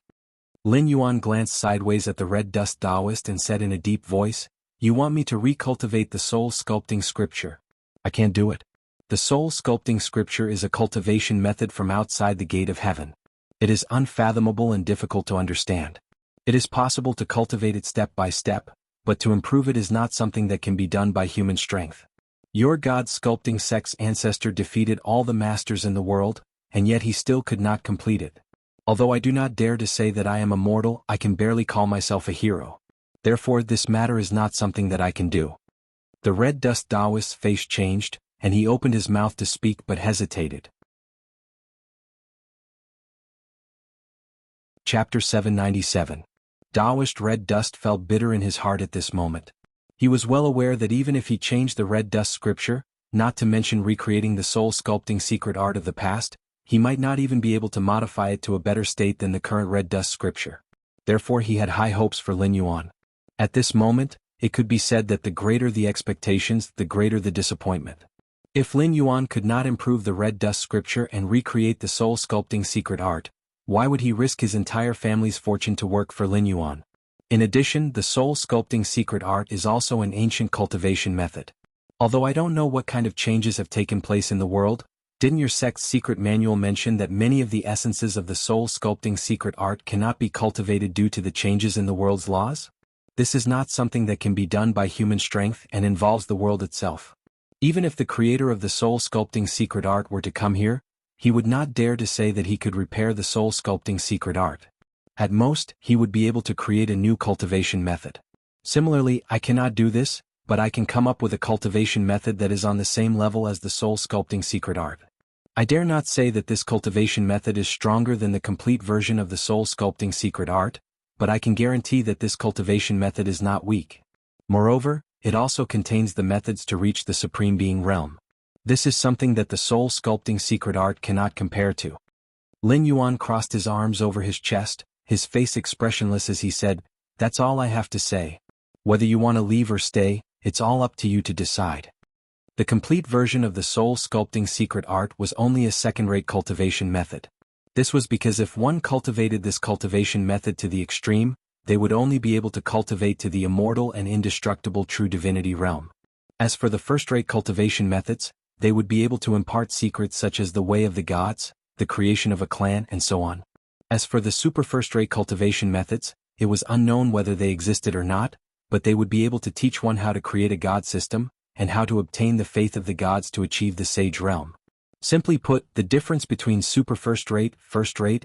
Lin Yuan glanced sideways at the Red Dust Taoist and said in a deep voice, "You want me to recultivate the soul sculpting scripture? I can't do it. The soul sculpting scripture is a cultivation method from outside the gate of heaven. It is unfathomable and difficult to understand. It is possible to cultivate it step by step, but to improve it is not something that can be done by human strength. Your God sculpting sect's ancestor defeated all the masters in the world, and yet he still could not complete it. Although I do not dare to say that I am immortal, I can barely call myself a hero. Therefore this matter is not something that I can do." The Red Dust Taoist's face changed, and he opened his mouth to speak but hesitated. Chapter 797. Taoist Red Dust felt bitter in his heart at this moment. He was well aware that even if he changed the Red Dust scripture, not to mention recreating the soul sculpting secret art of the past, he might not even be able to modify it to a better state than the current Red Dust scripture. Therefore he had high hopes for Lin Yuan. At this moment, it could be said that the greater the expectations, the greater the disappointment. If Lin Yuan could not improve the Red Dust scripture and recreate the soul sculpting secret art, why would he risk his entire family's fortune to work for Lin Yuan? In addition, the soul sculpting secret art is also an ancient cultivation method. Although I don't know what kind of changes have taken place in the world, didn't your sect's secret manual mention that many of the essences of the soul sculpting secret art cannot be cultivated due to the changes in the world's laws? This is not something that can be done by human strength and involves the world itself. Even if the creator of the soul sculpting secret art were to come here, he would not dare to say that he could repair the soul sculpting secret art. At most, he would be able to create a new cultivation method. Similarly, I cannot do this, but I can come up with a cultivation method that is on the same level as the soul sculpting secret art. I dare not say that this cultivation method is stronger than the complete version of the soul sculpting secret art, but I can guarantee that this cultivation method is not weak. Moreover, it also contains the methods to reach the Supreme Being realm. This is something that the soul sculpting secret art cannot compare to. Lin Yuan crossed his arms over his chest, his face expressionless as he said, "That's all I have to say. Whether you want to leave or stay, it's all up to you to decide." The complete version of the soul sculpting secret art was only a second-rate cultivation method. This was because if one cultivated this cultivation method to the extreme, they would only be able to cultivate to the immortal and indestructible true divinity realm. As for the first-rate cultivation methods, they would be able to impart secrets such as the way of the gods, the creation of a clan, and so on. As for the super first-rate cultivation methods, it was unknown whether they existed or not, but they would be able to teach one how to create a god system, and how to obtain the faith of the gods to achieve the sage realm. Simply put, the difference between super first-rate,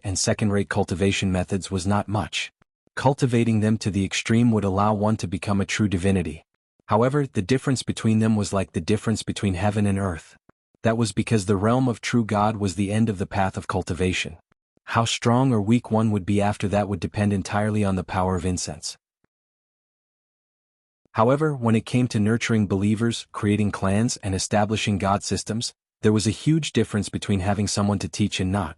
and second-rate cultivation methods was not much. Cultivating them to the extreme would allow one to become a true divinity. However, the difference between them was like the difference between heaven and earth. That was because the realm of true God was the end of the path of cultivation. How strong or weak one would be after that would depend entirely on the power of incense. However, when it came to nurturing believers, creating clans, and establishing god systems, there was a huge difference between having someone to teach and not.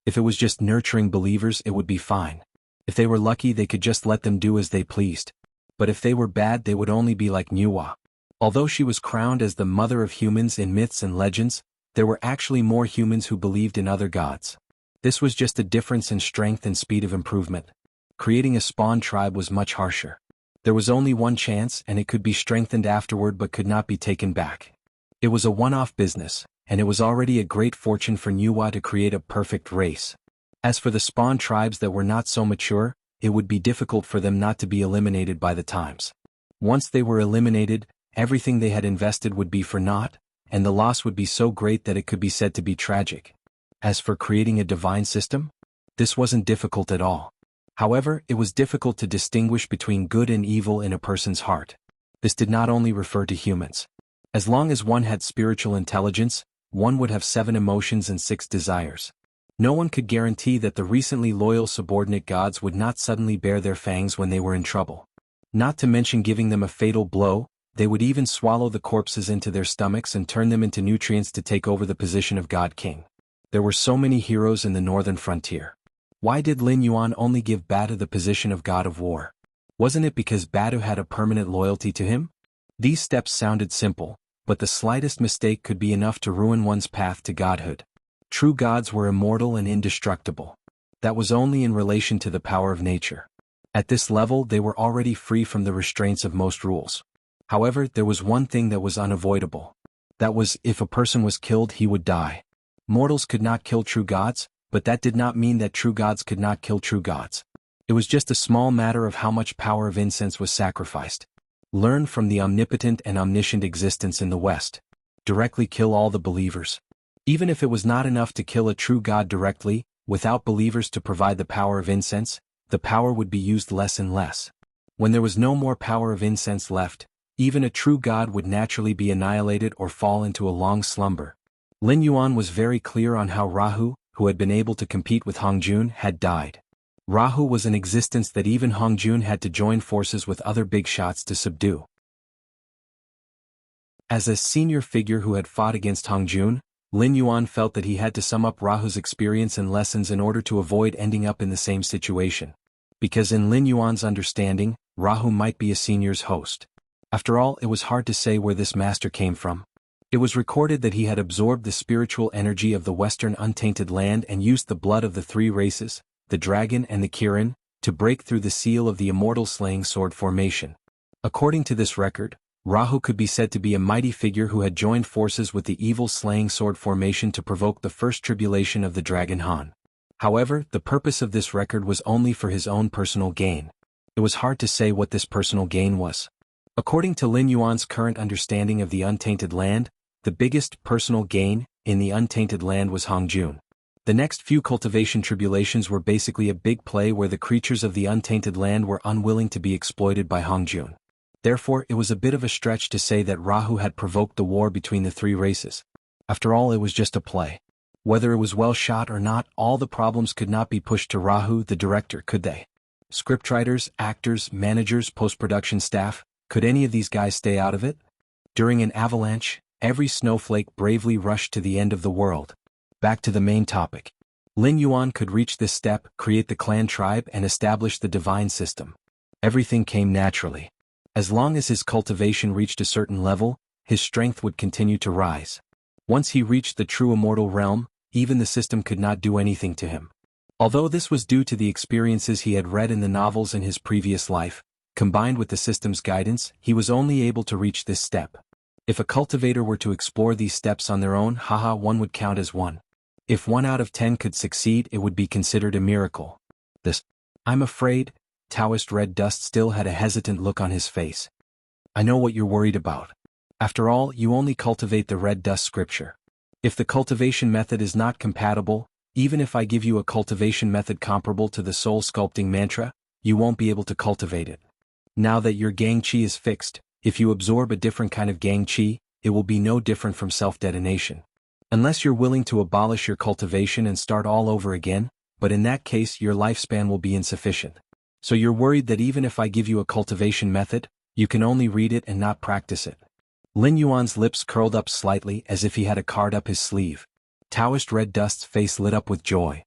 If it was just nurturing believers, it would be fine. If they were lucky, they could just let them do as they pleased. But if they were bad, they would only be like Nuwa. Although she was crowned as the mother of humans in myths and legends, there were actually more humans who believed in other gods. This was just a difference in strength and speed of improvement. Creating a spawn tribe was much harsher. There was only one chance, and it could be strengthened afterward but could not be taken back. It was a one-off business, and it was already a great fortune for Nuwa to create a perfect race. As for the spawn tribes that were not so mature, it would be difficult for them not to be eliminated by the times. Once they were eliminated, everything they had invested would be for naught, and the loss would be so great that it could be said to be tragic. As for creating a divine system, this wasn't difficult at all. However, it was difficult to distinguish between good and evil in a person's heart. This did not only refer to humans. As long as one had spiritual intelligence, one would have 7 emotions and 6 desires. No one could guarantee that the recently loyal subordinate gods would not suddenly bare their fangs when they were in trouble. Not to mention giving them a fatal blow, they would even swallow the corpses into their stomachs and turn them into nutrients to take over the position of God King. There were so many heroes in the northern frontier. Why did Lin Yuan only give Batu the position of God of War? Wasn't it because Batu had a permanent loyalty to him? These steps sounded simple, but the slightest mistake could be enough to ruin one's path to godhood. True gods were immortal and indestructible. That was only in relation to the power of nature. At this level they were already free from the restraints of most rules. However, there was one thing that was unavoidable. That was, if a person was killed he would die. Mortals could not kill true gods, but that did not mean that true gods could not kill true gods. It was just a small matter of how much power of incense was sacrificed. Learn from the omnipotent and omniscient existence in the West. Directly kill all the believers. Even if it was not enough to kill a true god directly, without believers to provide the power of incense, the power would be used less and less. When there was no more power of incense left, even a true god would naturally be annihilated or fall into a long slumber. Lin Yuan was very clear on how Rahu, who had been able to compete with Hongjun, had died. Rahu was an existence that even Hongjun had to join forces with other big shots to subdue. As a senior figure who had fought against Hongjun, Lin Yuan felt that he had to sum up Rahu's experience and lessons in order to avoid ending up in the same situation. Because in Lin Yuan's understanding, Rahu might be a senior's host. After all, it was hard to say where this master came from. It was recorded that he had absorbed the spiritual energy of the western untainted land and used the blood of the 3 races, the dragon and the Kirin, to break through the seal of the immortal slaying sword formation. According to this record, Rahu could be said to be a mighty figure who had joined forces with the evil slaying sword formation to provoke the first tribulation of the Dragon Han. However, the purpose of this record was only for his own personal gain. It was hard to say what this personal gain was. According to Lin Yuan's current understanding of the untainted land, the biggest personal gain in the untainted land was Hongjun. The next few cultivation tribulations were basically a big play where the creatures of the untainted land were unwilling to be exploited by Hongjun. Therefore, it was a bit of a stretch to say that Rahu had provoked the war between the 3 races. After all, it was just a play. Whether it was well shot or not, all the problems could not be pushed to Rahu the director, could they? Scriptwriters, actors, managers, post-production staff, could any of these guys stay out of it? During an avalanche, every snowflake bravely rushed to the end of the world. Back to the main topic. Lin Yuan could reach this step, create the clan tribe and establish the divine system. Everything came naturally. As long as his cultivation reached a certain level, his strength would continue to rise. Once he reached the true immortal realm, even the system could not do anything to him. Although this was due to the experiences he had read in the novels in his previous life, combined with the system's guidance, he was only able to reach this step. If a cultivator were to explore these steps on their own, one would count as 1. If 1 out of 10 could succeed, it would be considered a miracle. I'm afraid, Taoist Red Dust still had a hesitant look on his face. I know what you're worried about. After all, you only cultivate the Red Dust scripture. If the cultivation method is not compatible, even if I give you a cultivation method comparable to the soul sculpting mantra, you won't be able to cultivate it. Now that your Gang Chi is fixed, if you absorb a different kind of Gang Chi, it will be no different from self-detonation. Unless you're willing to abolish your cultivation and start all over again, but in that case your lifespan will be insufficient. So you're worried that even if I give you a cultivation method, you can only read it and not practice it. Lin Yuan's lips curled up slightly as if he had a card up his sleeve. Taoist Red Dust's face lit up with joy.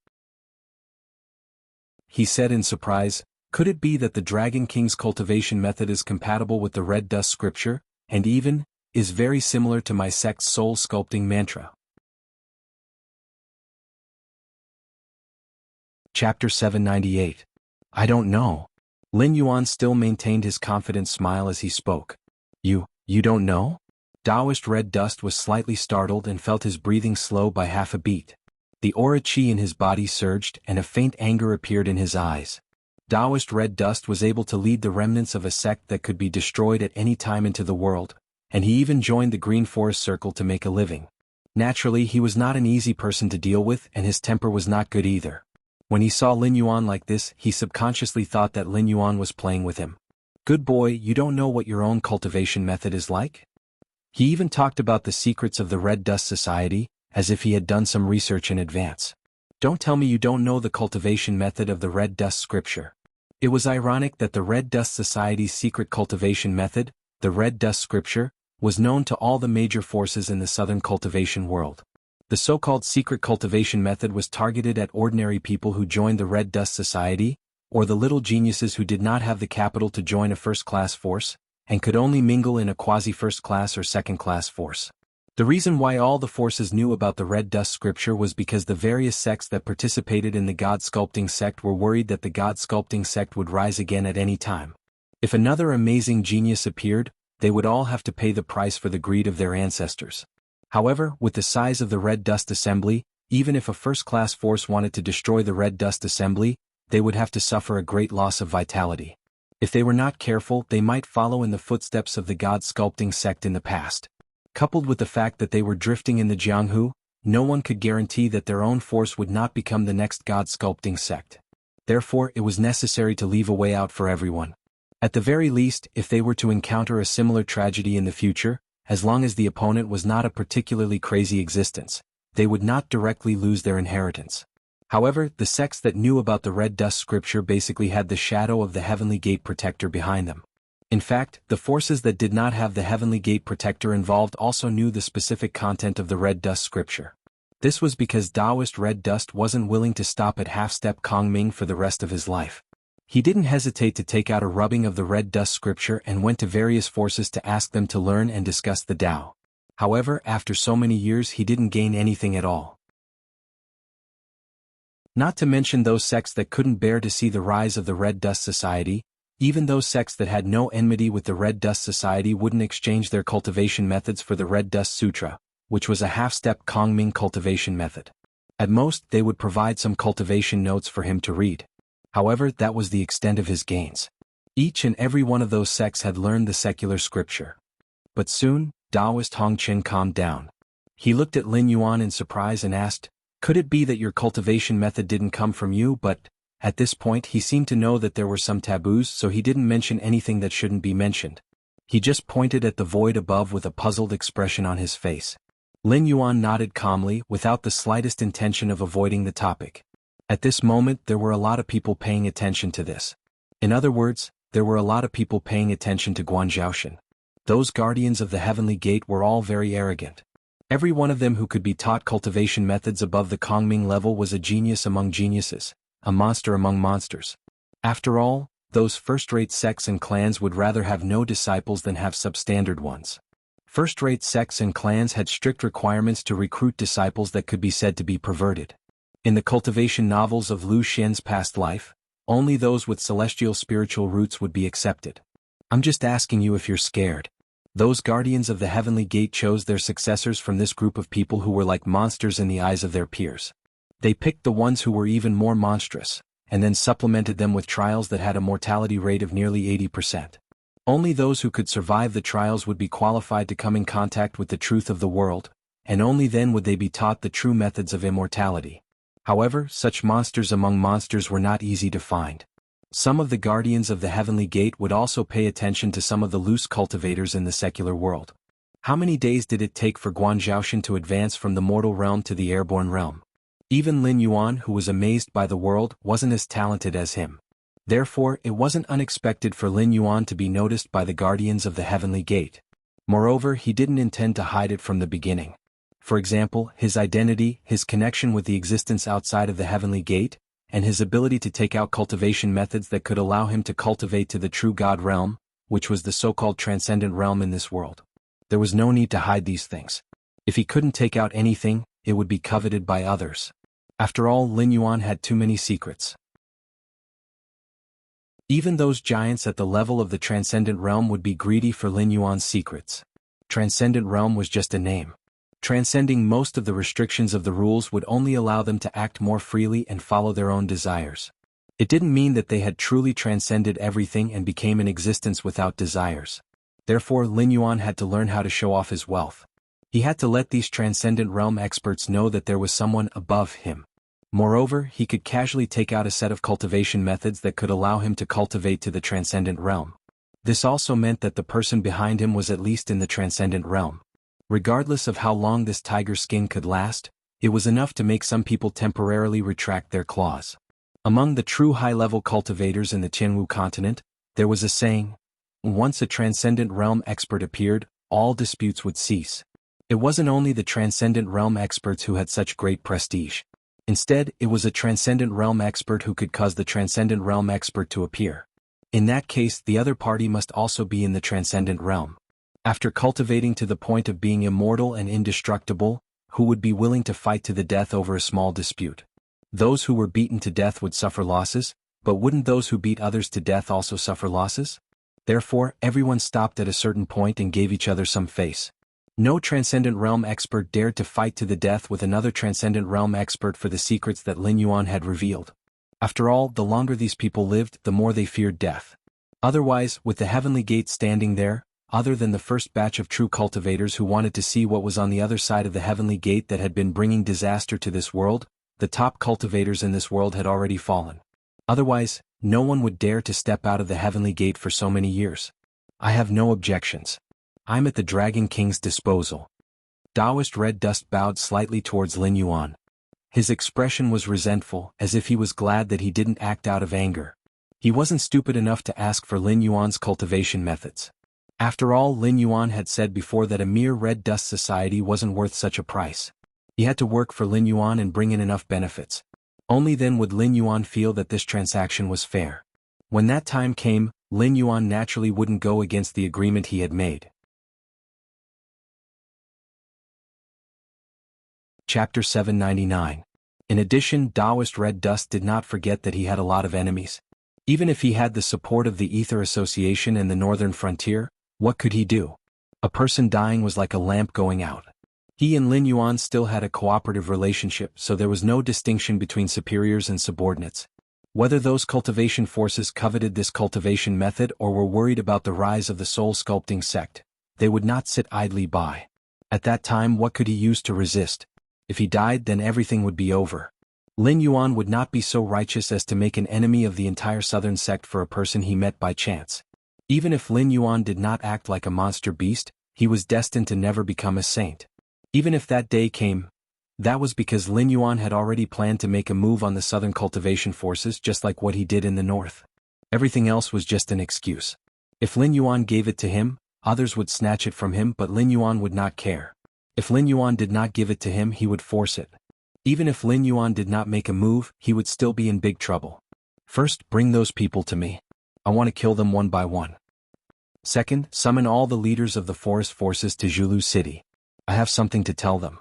He said in surprise, could it be that the Dragon King's cultivation method is compatible with the Red Dust scripture, and even, is very similar to my sect's soul sculpting mantra? Chapter 798. I don't know. Lin Yuan still maintained his confident smile as he spoke. You don't know? Taoist Red Dust was slightly startled and felt his breathing slow by half a beat. The aura chi in his body surged and a faint anger appeared in his eyes. Taoist Red Dust was able to lead the remnants of a sect that could be destroyed at any time into the world, and he even joined the Green Forest Circle to make a living. Naturally, he was not an easy person to deal with and his temper was not good either. When he saw Lin Yuan like this, he subconsciously thought that Lin Yuan was playing with him. Good boy, you don't know what your own cultivation method is like? He even talked about the secrets of the Red Dust Society, as if he had done some research in advance. Don't tell me you don't know the cultivation method of the Red Dust Scripture. It was ironic that the Red Dust Society's secret cultivation method, the Red Dust Scripture, was known to all the major forces in the southern cultivation world. The so-called secret cultivation method was targeted at ordinary people who joined the Red Dust Society, or the little geniuses who did not have the capital to join a first-class force, and could only mingle in a quasi-first-class or second-class force. The reason why all the forces knew about the Red Dust Scripture was because the various sects that participated in the God-sculpting sect were worried that the God-sculpting sect would rise again at any time. If another amazing genius appeared, they would all have to pay the price for the greed of their ancestors. However, with the size of the Red Dust Assembly, even if a first-class force wanted to destroy the Red Dust Assembly, they would have to suffer a great loss of vitality. If they were not careful, they might follow in the footsteps of the God-sculpting sect in the past. Coupled with the fact that they were drifting in the Jianghu, no one could guarantee that their own force would not become the next God-sculpting sect. Therefore, it was necessary to leave a way out for everyone. At the very least, if they were to encounter a similar tragedy in the future, as long as the opponent was not a particularly crazy existence, they would not directly lose their inheritance. However, the sects that knew about the Red Dust Scripture basically had the shadow of the Heavenly Gate Protector behind them. In fact, the forces that did not have the Heavenly Gate Protector involved also knew the specific content of the Red Dust Scripture. This was because Taoist Red Dust wasn't willing to stop at half-step Kongming for the rest of his life. He didn't hesitate to take out a rubbing of the Red Dust Scripture and went to various forces to ask them to learn and discuss the Tao. However, after so many years he didn't gain anything at all. Not to mention those sects that couldn't bear to see the rise of the Red Dust Society. Even those sects that had no enmity with the Red Dust Society wouldn't exchange their cultivation methods for the Red Dust Sutra, which was a half-step Kongming cultivation method. At most, they would provide some cultivation notes for him to read. However, that was the extent of his gains. Each and every one of those sects had learned the secular scripture. But soon, Taoist Hong Qin calmed down. He looked at Lin Yuan in surprise and asked, "Could it be that your cultivation method didn't come from you?" But at this point he seemed to know that there were some taboos, so he didn't mention anything that shouldn't be mentioned. He just pointed at the void above with a puzzled expression on his face. Lin Yuan nodded calmly, without the slightest intention of avoiding the topic. At this moment there were a lot of people paying attention to this. In other words, there were a lot of people paying attention to Guanzhaoshan. Those guardians of the Heavenly Gate were all very arrogant. Every one of them who could be taught cultivation methods above the Kongming level was a genius among geniuses, a monster among monsters. After all, those first-rate sects and clans would rather have no disciples than have substandard ones. First-rate sects and clans had strict requirements to recruit disciples that could be said to be perverted. In the cultivation novels of Lu Xian's past life, only those with celestial spiritual roots would be accepted. I'm just asking you if you're scared. Those guardians of the Heavenly Gate chose their successors from this group of people who were like monsters in the eyes of their peers. They picked the ones who were even more monstrous, and then supplemented them with trials that had a mortality rate of nearly 80%. Only those who could survive the trials would be qualified to come in contact with the truth of the world, and only then would they be taught the true methods of immortality. However, such monsters among monsters were not easy to find. Some of the guardians of the Heavenly Gate would also pay attention to some of the loose cultivators in the secular world. How many days did it take for Guanzhaoshan to advance from the mortal realm to the airborne realm? Even Lin Yuan, who was amazed by the world, wasn't as talented as him. Therefore, it wasn't unexpected for Lin Yuan to be noticed by the guardians of the Heavenly Gate. Moreover, he didn't intend to hide it from the beginning. For example, his identity, his connection with the existence outside of the Heavenly Gate, and his ability to take out cultivation methods that could allow him to cultivate to the true God realm, which was the so-called transcendent realm in this world. There was no need to hide these things. If he couldn't take out anything, it would be coveted by others. After all, Lin Yuan had too many secrets. Even those giants at the level of the transcendent realm would be greedy for Lin Yuan's secrets. Transcendent realm was just a name. Transcending most of the restrictions of the rules would only allow them to act more freely and follow their own desires. It didn't mean that they had truly transcended everything and became an existence without desires. Therefore, Lin Yuan had to learn how to show off his wealth. He had to let these transcendent realm experts know that there was someone above him. Moreover, he could casually take out a set of cultivation methods that could allow him to cultivate to the transcendent realm. This also meant that the person behind him was at least in the transcendent realm. Regardless of how long this tiger skin could last, it was enough to make some people temporarily retract their claws. Among the true high-level cultivators in the Tianwu continent, there was a saying: once a transcendent realm expert appeared, all disputes would cease. It wasn't only the transcendent realm experts who had such great prestige. Instead, it was a transcendent realm expert who could cause the transcendent realm expert to appear. In that case, the other party must also be in the transcendent realm. After cultivating to the point of being immortal and indestructible, who would be willing to fight to the death over a small dispute? Those who were beaten to death would suffer losses, but wouldn't those who beat others to death also suffer losses? Therefore, everyone stopped at a certain point and gave each other some face. No transcendent realm expert dared to fight to the death with another transcendent realm expert for the secrets that Lin Yuan had revealed. After all, the longer these people lived, the more they feared death. Otherwise, with the heavenly gate standing there, other than the first batch of true cultivators who wanted to see what was on the other side of the heavenly gate that had been bringing disaster to this world, the top cultivators in this world had already fallen. Otherwise, no one would dare to step out of the heavenly gate for so many years. I have no objections. I'm at the Dragon King's disposal. Taoist Red Dust bowed slightly towards Lin Yuan. His expression was resentful, as if he was glad that he didn't act out of anger. He wasn't stupid enough to ask for Lin Yuan's cultivation methods. After all, Lin Yuan had said before that a mere red dust society wasn't worth such a price. He had to work for Lin Yuan and bring in enough benefits. Only then would Lin Yuan feel that this transaction was fair. When that time came, Lin Yuan naturally wouldn't go against the agreement he had made. Chapter 799. In addition, Taoist Red Dust did not forget that he had a lot of enemies. Even if he had the support of the Ether Association and the Northern Frontier, what could he do? A person dying was like a lamp going out. He and Lin Yuan still had a cooperative relationship, so there was no distinction between superiors and subordinates. Whether those cultivation forces coveted this cultivation method or were worried about the rise of the soul-sculpting sect, they would not sit idly by. At that time, what could he use to resist? If he died, then everything would be over. Lin Yuan would not be so righteous as to make an enemy of the entire southern sect for a person he met by chance. Even if Lin Yuan did not act like a monster beast, he was destined to never become a saint. Even if that day came, that was because Lin Yuan had already planned to make a move on the southern cultivation forces just like what he did in the north. Everything else was just an excuse. If Lin Yuan gave it to him, others would snatch it from him, but Lin Yuan would not care. If Lin Yuan did not give it to him, he would force it. Even if Lin Yuan did not make a move, he would still be in big trouble. First, bring those people to me. I want to kill them one by one. Second, summon all the leaders of the forest forces to Zhulu City. I have something to tell them.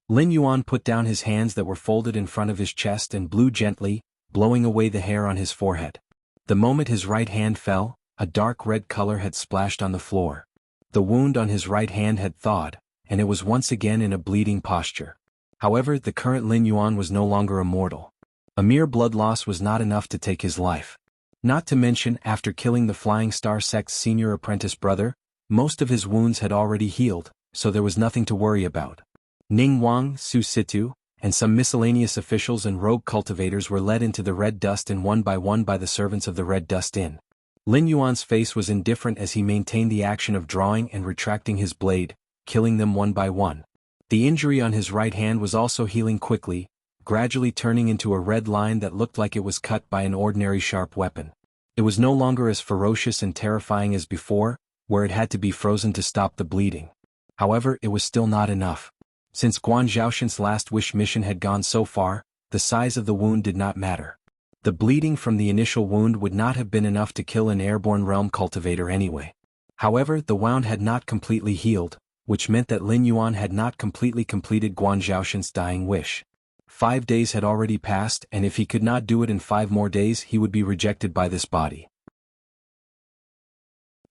Lin Yuan put down his hands that were folded in front of his chest and blew gently, blowing away the hair on his forehead. The moment his right hand fell, a dark red color had splashed on the floor. The wound on his right hand had thawed, and it was once again in a bleeding posture. However, the current Lin Yuan was no longer immortal. A mere blood loss was not enough to take his life. Not to mention, after killing the Flying Star sect's senior apprentice brother, most of his wounds had already healed, so there was nothing to worry about. Ning Wang, Su Situ, and some miscellaneous officials and rogue cultivators were led into the Red Dust Inn one by the servants of the Red Dust Inn. Lin Yuan's face was indifferent as he maintained the action of drawing and retracting his blade, killing them one by one. The injury on his right hand was also healing quickly, gradually turning into a red line that looked like it was cut by an ordinary sharp weapon. It was no longer as ferocious and terrifying as before, where it had to be frozen to stop the bleeding. However, it was still not enough. Since Guan Zhaoshan's last wish mission had gone so far, the size of the wound did not matter. The bleeding from the initial wound would not have been enough to kill an airborne realm cultivator anyway. However, the wound had not completely healed, which meant that Lin Yuan had not completely completed Guan Zhaoshan's dying wish. 5 days had already passed, and if he could not do it in 5 more days, he would be rejected by this body.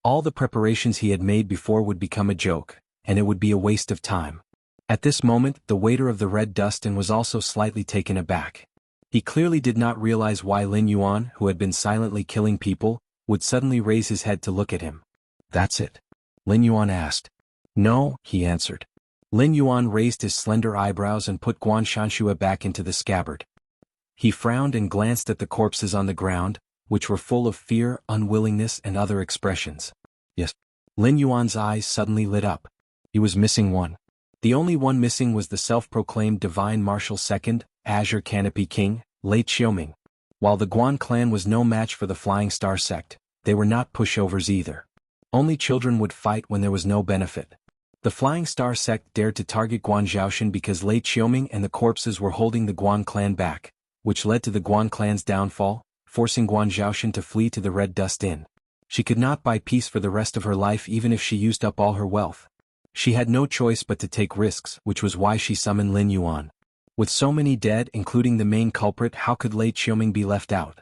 All the preparations he had made before would become a joke, and it would be a waste of time. At this moment, the waiter of the Red Dust Inn was also slightly taken aback. He clearly did not realize why Lin Yuan, who had been silently killing people, would suddenly raise his head to look at him. "That's it?" Lin Yuan asked. "No," he answered. Lin Yuan raised his slender eyebrows and put Guan Shanshua back into the scabbard. He frowned and glanced at the corpses on the ground, which were full of fear, unwillingness, and other expressions. Yes. Lin Yuan's eyes suddenly lit up. He was missing one. The only one missing was the self-proclaimed Divine Martial Second, Azure Canopy King, Lei Xiaoming. While the Guan clan was no match for the Flying Star sect, they were not pushovers either. Only children would fight when there was no benefit. The Flying Star sect dared to target Guan Zhaoxun because Lei Xiaoming and the corpses were holding the Guan clan back, which led to the Guan clan's downfall, forcing Guan Zhaoxun to flee to the Red Dust Inn. She could not buy peace for the rest of her life even if she used up all her wealth. She had no choice but to take risks, which was why she summoned Lin Yuan. With so many dead, including the main culprit, how could Lei Xiaoming be left out?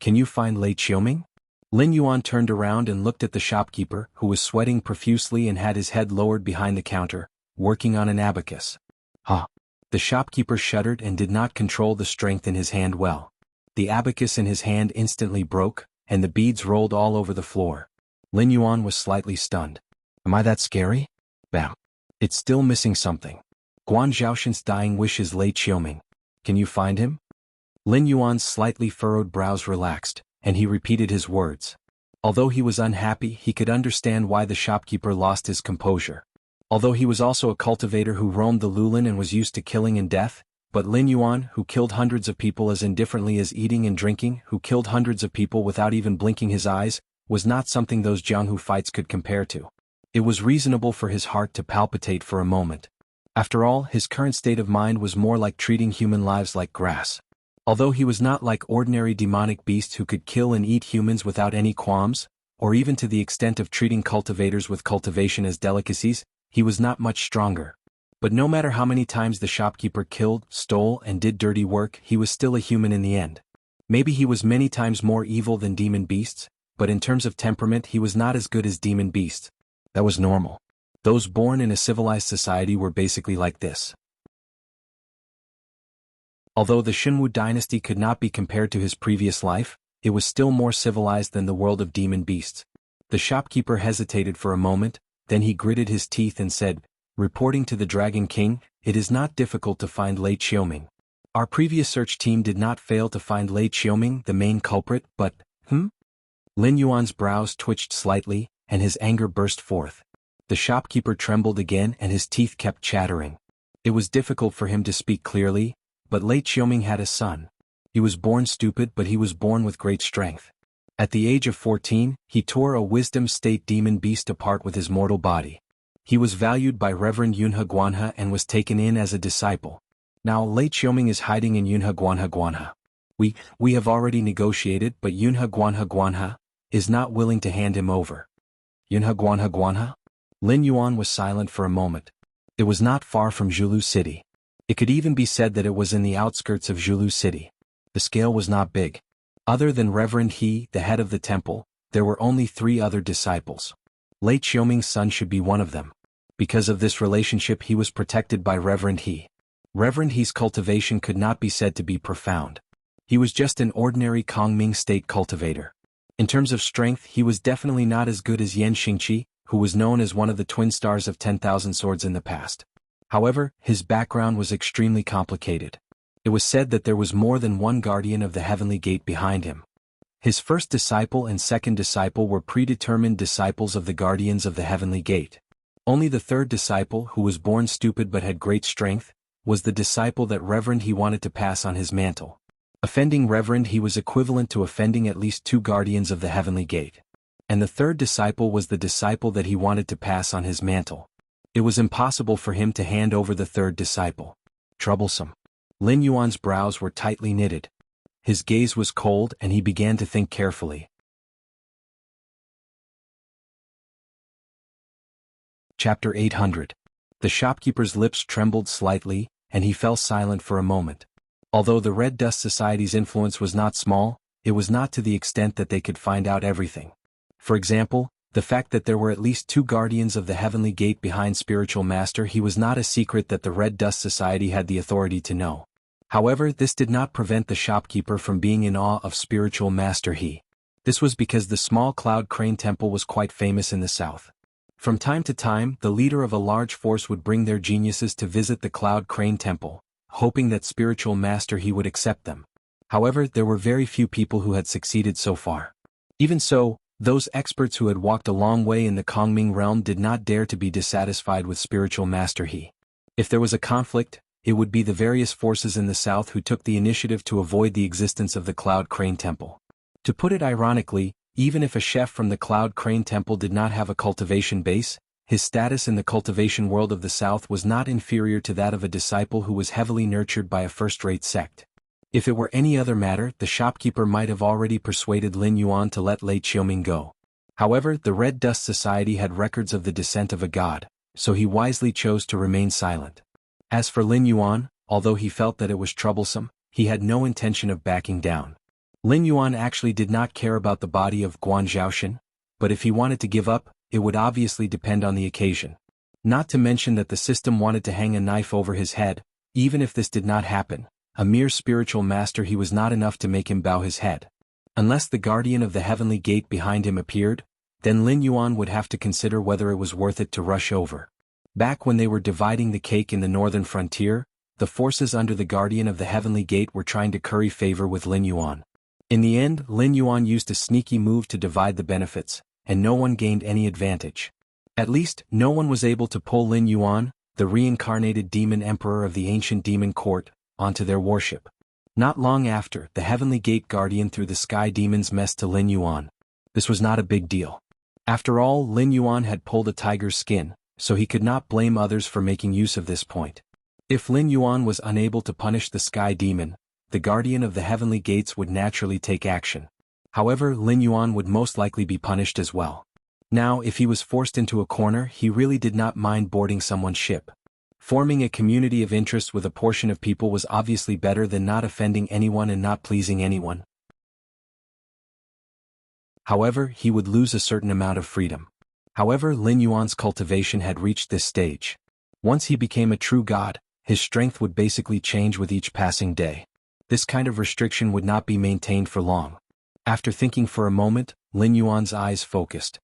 Can you find Lei Xiaoming? Lin Yuan turned around and looked at the shopkeeper, who was sweating profusely and had his head lowered behind the counter, working on an abacus. Huh. The shopkeeper shuddered and did not control the strength in his hand well. The abacus in his hand instantly broke, and the beads rolled all over the floor. Lin Yuan was slightly stunned. Am I that scary? Bam. It's still missing something. Guan Zhaoxun's dying wish is Lei Xiaoming. Can you find him? Lin Yuan's slightly furrowed brows relaxed, and he repeated his words. Although he was unhappy, he could understand why the shopkeeper lost his composure. Although he was also a cultivator who roamed the Lulin and was used to killing and death, but Lin Yuan, who killed hundreds of people as indifferently as eating and drinking, who killed hundreds of people without even blinking his eyes, was not something those Jianghu fights could compare to. It was reasonable for his heart to palpitate for a moment. After all, his current state of mind was more like treating human lives like grass. Although he was not like ordinary demonic beasts who could kill and eat humans without any qualms, or even to the extent of treating cultivators with cultivation as delicacies, he was not much stronger. But no matter how many times the shopkeeper killed, stole, and did dirty work, he was still a human in the end. Maybe he was many times more evil than demon beasts, but in terms of temperament he was not as good as demon beasts. That was normal. Those born in a civilized society were basically like this. Although the Xinwu dynasty could not be compared to his previous life, it was still more civilized than the world of demon beasts. The shopkeeper hesitated for a moment, then he gritted his teeth and said, reporting to the Dragon King, it is not difficult to find Lei Xiaoming. Our previous search team did not fail to find Lei Xiaoming, the main culprit, but, Lin Yuan's brows twitched slightly, and his anger burst forth. The shopkeeper trembled again and his teeth kept chattering. It was difficult for him to speak clearly, but Lei Xiaoming had a son. He was born stupid, but he was born with great strength. At the age of 14, he tore a wisdom state demon beast apart with his mortal body. He was valued by Reverend Yunhe Guanhe and was taken in as a disciple. Now Lei Xiaoming is hiding in Yunhe Guanhe. We have already negotiated, but Yunhe Guanhe is not willing to hand him over. Yunhe Guanhe? Lin Yuan was silent for a moment. It was not far from Zhulu City. It could even be said that it was in the outskirts of Zhulu City. The scale was not big. Other than Reverend He, the head of the temple, there were only 3 other disciples. Lei Xiaoming's son should be one of them. Because of this relationship he was protected by Reverend He. Reverend He's cultivation could not be said to be profound. He was just an ordinary Kongming state cultivator. In terms of strength he was definitely not as good as Yan Xingqi, who was known as one of the twin stars of 10,000 swords in the past. However, his background was extremely complicated. It was said that there was more than one guardian of the heavenly gate behind him. His first disciple and second disciple were predetermined disciples of the guardians of the heavenly gate. Only the third disciple, who was born stupid but had great strength, was the disciple that Reverend He wanted to pass on his mantle. Offending Reverend He was equivalent to offending at least 2 guardians of the heavenly gate. And the third disciple was the disciple that he wanted to pass on his mantle. It was impossible for him to hand over the third disciple. Troublesome. Lin Yuan's brows were tightly knitted. His gaze was cold and he began to think carefully. Chapter 800. The shopkeeper's lips trembled slightly, and he fell silent for a moment. Although the Red Dust Society's influence was not small, it was not to the extent that they could find out everything. For example, the fact that there were at least 2 guardians of the heavenly gate behind Spiritual Master He was not a secret that the Red Dust Society had the authority to know. However, this did not prevent the shopkeeper from being in awe of Spiritual Master He. This was because the small Cloud Crane Temple was quite famous in the south. From time to time, the leader of a large force would bring their geniuses to visit the Cloud Crane Temple, hoping that Spiritual Master He would accept them. However, there were very few people who had succeeded so far. Even so, those experts who had walked a long way in the Kongming realm did not dare to be dissatisfied with Spiritual Master He. If there was a conflict, it would be the various forces in the south who took the initiative to avoid the existence of the Cloud Crane Temple. To put it ironically, even if a chef from the Cloud Crane Temple did not have a cultivation base, his status in the cultivation world of the south was not inferior to that of a disciple who was heavily nurtured by a first-rate sect. If it were any other matter, the shopkeeper might have already persuaded Lin Yuan to let Lei Qiuming go. However, the Red Dust Society had records of the descent of a god, so he wisely chose to remain silent. As for Lin Yuan, although he felt that it was troublesome, he had no intention of backing down. Lin Yuan actually did not care about the body of Guan Zhaoxin, but if he wanted to give up, it would obviously depend on the occasion. Not to mention that the system wanted to hang a knife over his head. Even if this did not happen, a mere spiritual master, he was not enough to make him bow his head. Unless the guardian of the heavenly gate behind him appeared, then Lin Yuan would have to consider whether it was worth it to rush over. Back when they were dividing the cake in the northern frontier, the forces under the guardian of the heavenly gate were trying to curry favor with Lin Yuan. In the end, Lin Yuan used a sneaky move to divide the benefits, and no one gained any advantage. At least, no one was able to pull Lin Yuan, the reincarnated demon emperor of the ancient demon court, onto their worship. Not long after, the heavenly gate guardian threw the sky demon's mess to Lin Yuan. This was not a big deal. After all, Lin Yuan had pulled a tiger's skin, so he could not blame others for making use of this point. If Lin Yuan was unable to punish the sky demon, the guardian of the heavenly gates would naturally take action. However, Lin Yuan would most likely be punished as well. Now, if he was forced into a corner, he really did not mind boarding someone's ship. Forming a community of interest with a portion of people was obviously better than not offending anyone and not pleasing anyone. However, he would lose a certain amount of freedom. However, Lin Yuan's cultivation had reached this stage. Once he became a true god, his strength would basically change with each passing day. This kind of restriction would not be maintained for long. After thinking for a moment, Lin Yuan's eyes focused.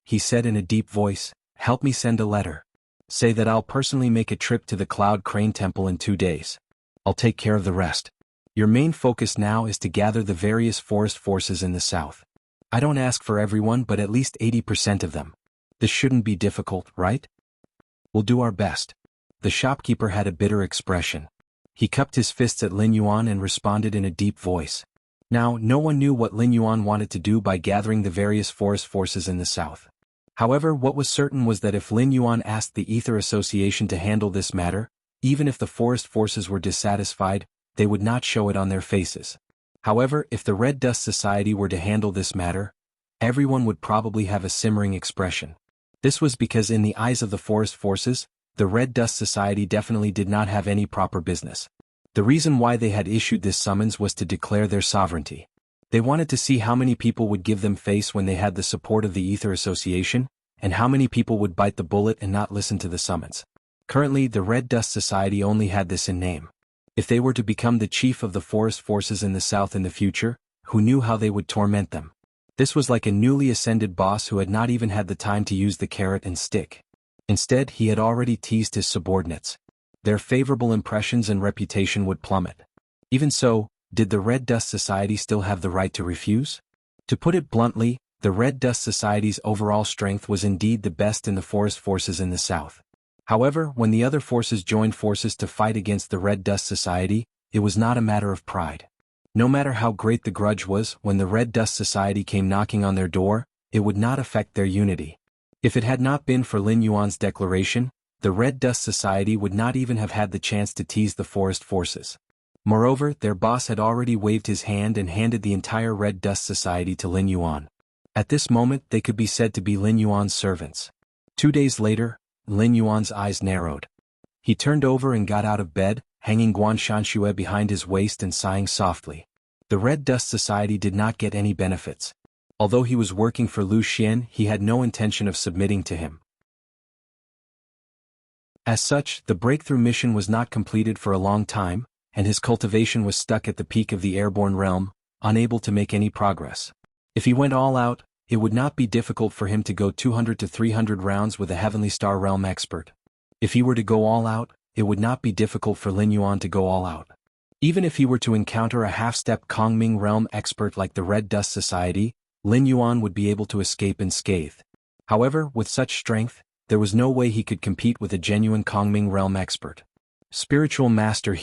He said in a deep voice, "Help me send a letter. Say that I'll personally make a trip to the Cloud Crane Temple in 2 days. I'll take care of the rest. Your main focus now is to gather the various forest forces in the south. I don't ask for everyone, but at least 80% of them. This shouldn't be difficult, right? We'll do our best." The shopkeeper had a bitter expression. He cupped his fists at Lin Yuan and responded in a deep voice. Now, no one knew what Lin Yuan wanted to do by gathering the various forest forces in the south. However, what was certain was that if Lin Yuan asked the Ether Association to handle this matter, even if the forest forces were dissatisfied, they would not show it on their faces. However, if the Red Dust Society were to handle this matter, everyone would probably have a simmering expression. This was because in the eyes of the forest forces, the Red Dust Society definitely did not have any proper business. The reason why they had issued this summons was to declare their sovereignty. They wanted to see how many people would give them face when they had the support of the Ether Association, and how many people would bite the bullet and not listen to the summons. Currently, the Red Dust Society only had this in name. If they were to become the chief of the forest forces in the south in the future, who knew how they would torment them? This was like a newly ascended boss who had not even had the time to use the carrot and stick. Instead, he had already teased his subordinates. Their favorable impressions and reputation would plummet. Even so, did the Red Dust Society still have the right to refuse? To put it bluntly, the Red Dust Society's overall strength was indeed the best in the forest forces in the south. However, when the other forces joined forces to fight against the Red Dust Society, it was not a matter of pride. No matter how great the grudge was, when the Red Dust Society came knocking on their door, it would not affect their unity. If it had not been for Lin Yuan's declaration, the Red Dust Society would not even have had the chance to tease the forest forces. Moreover, their boss had already waved his hand and handed the entire Red Dust Society to Lin Yuan. At this moment, they could be said to be Lin Yuan's servants. 2 days later, Lin Yuan's eyes narrowed. He turned over and got out of bed, hanging Guan Shanxue behind his waist and sighing softly. The Red Dust Society did not get any benefits. Although he was working for Lu Xian, he had no intention of submitting to him. As such, the breakthrough mission was not completed for a long time, and his cultivation was stuck at the peak of the airborne realm, unable to make any progress. If he went all out, it would not be difficult for him to go 200 to 300 rounds with a Heavenly Star Realm expert. If he were to go all out, it would not be difficult for Lin Yuan to go all out. Even if he were to encounter a half-step Kongming Realm expert like the Red Dust Society, Lin Yuan would be able to escape unscathed. However, with such strength, there was no way he could compete with a genuine Kongming realm expert. Spiritual master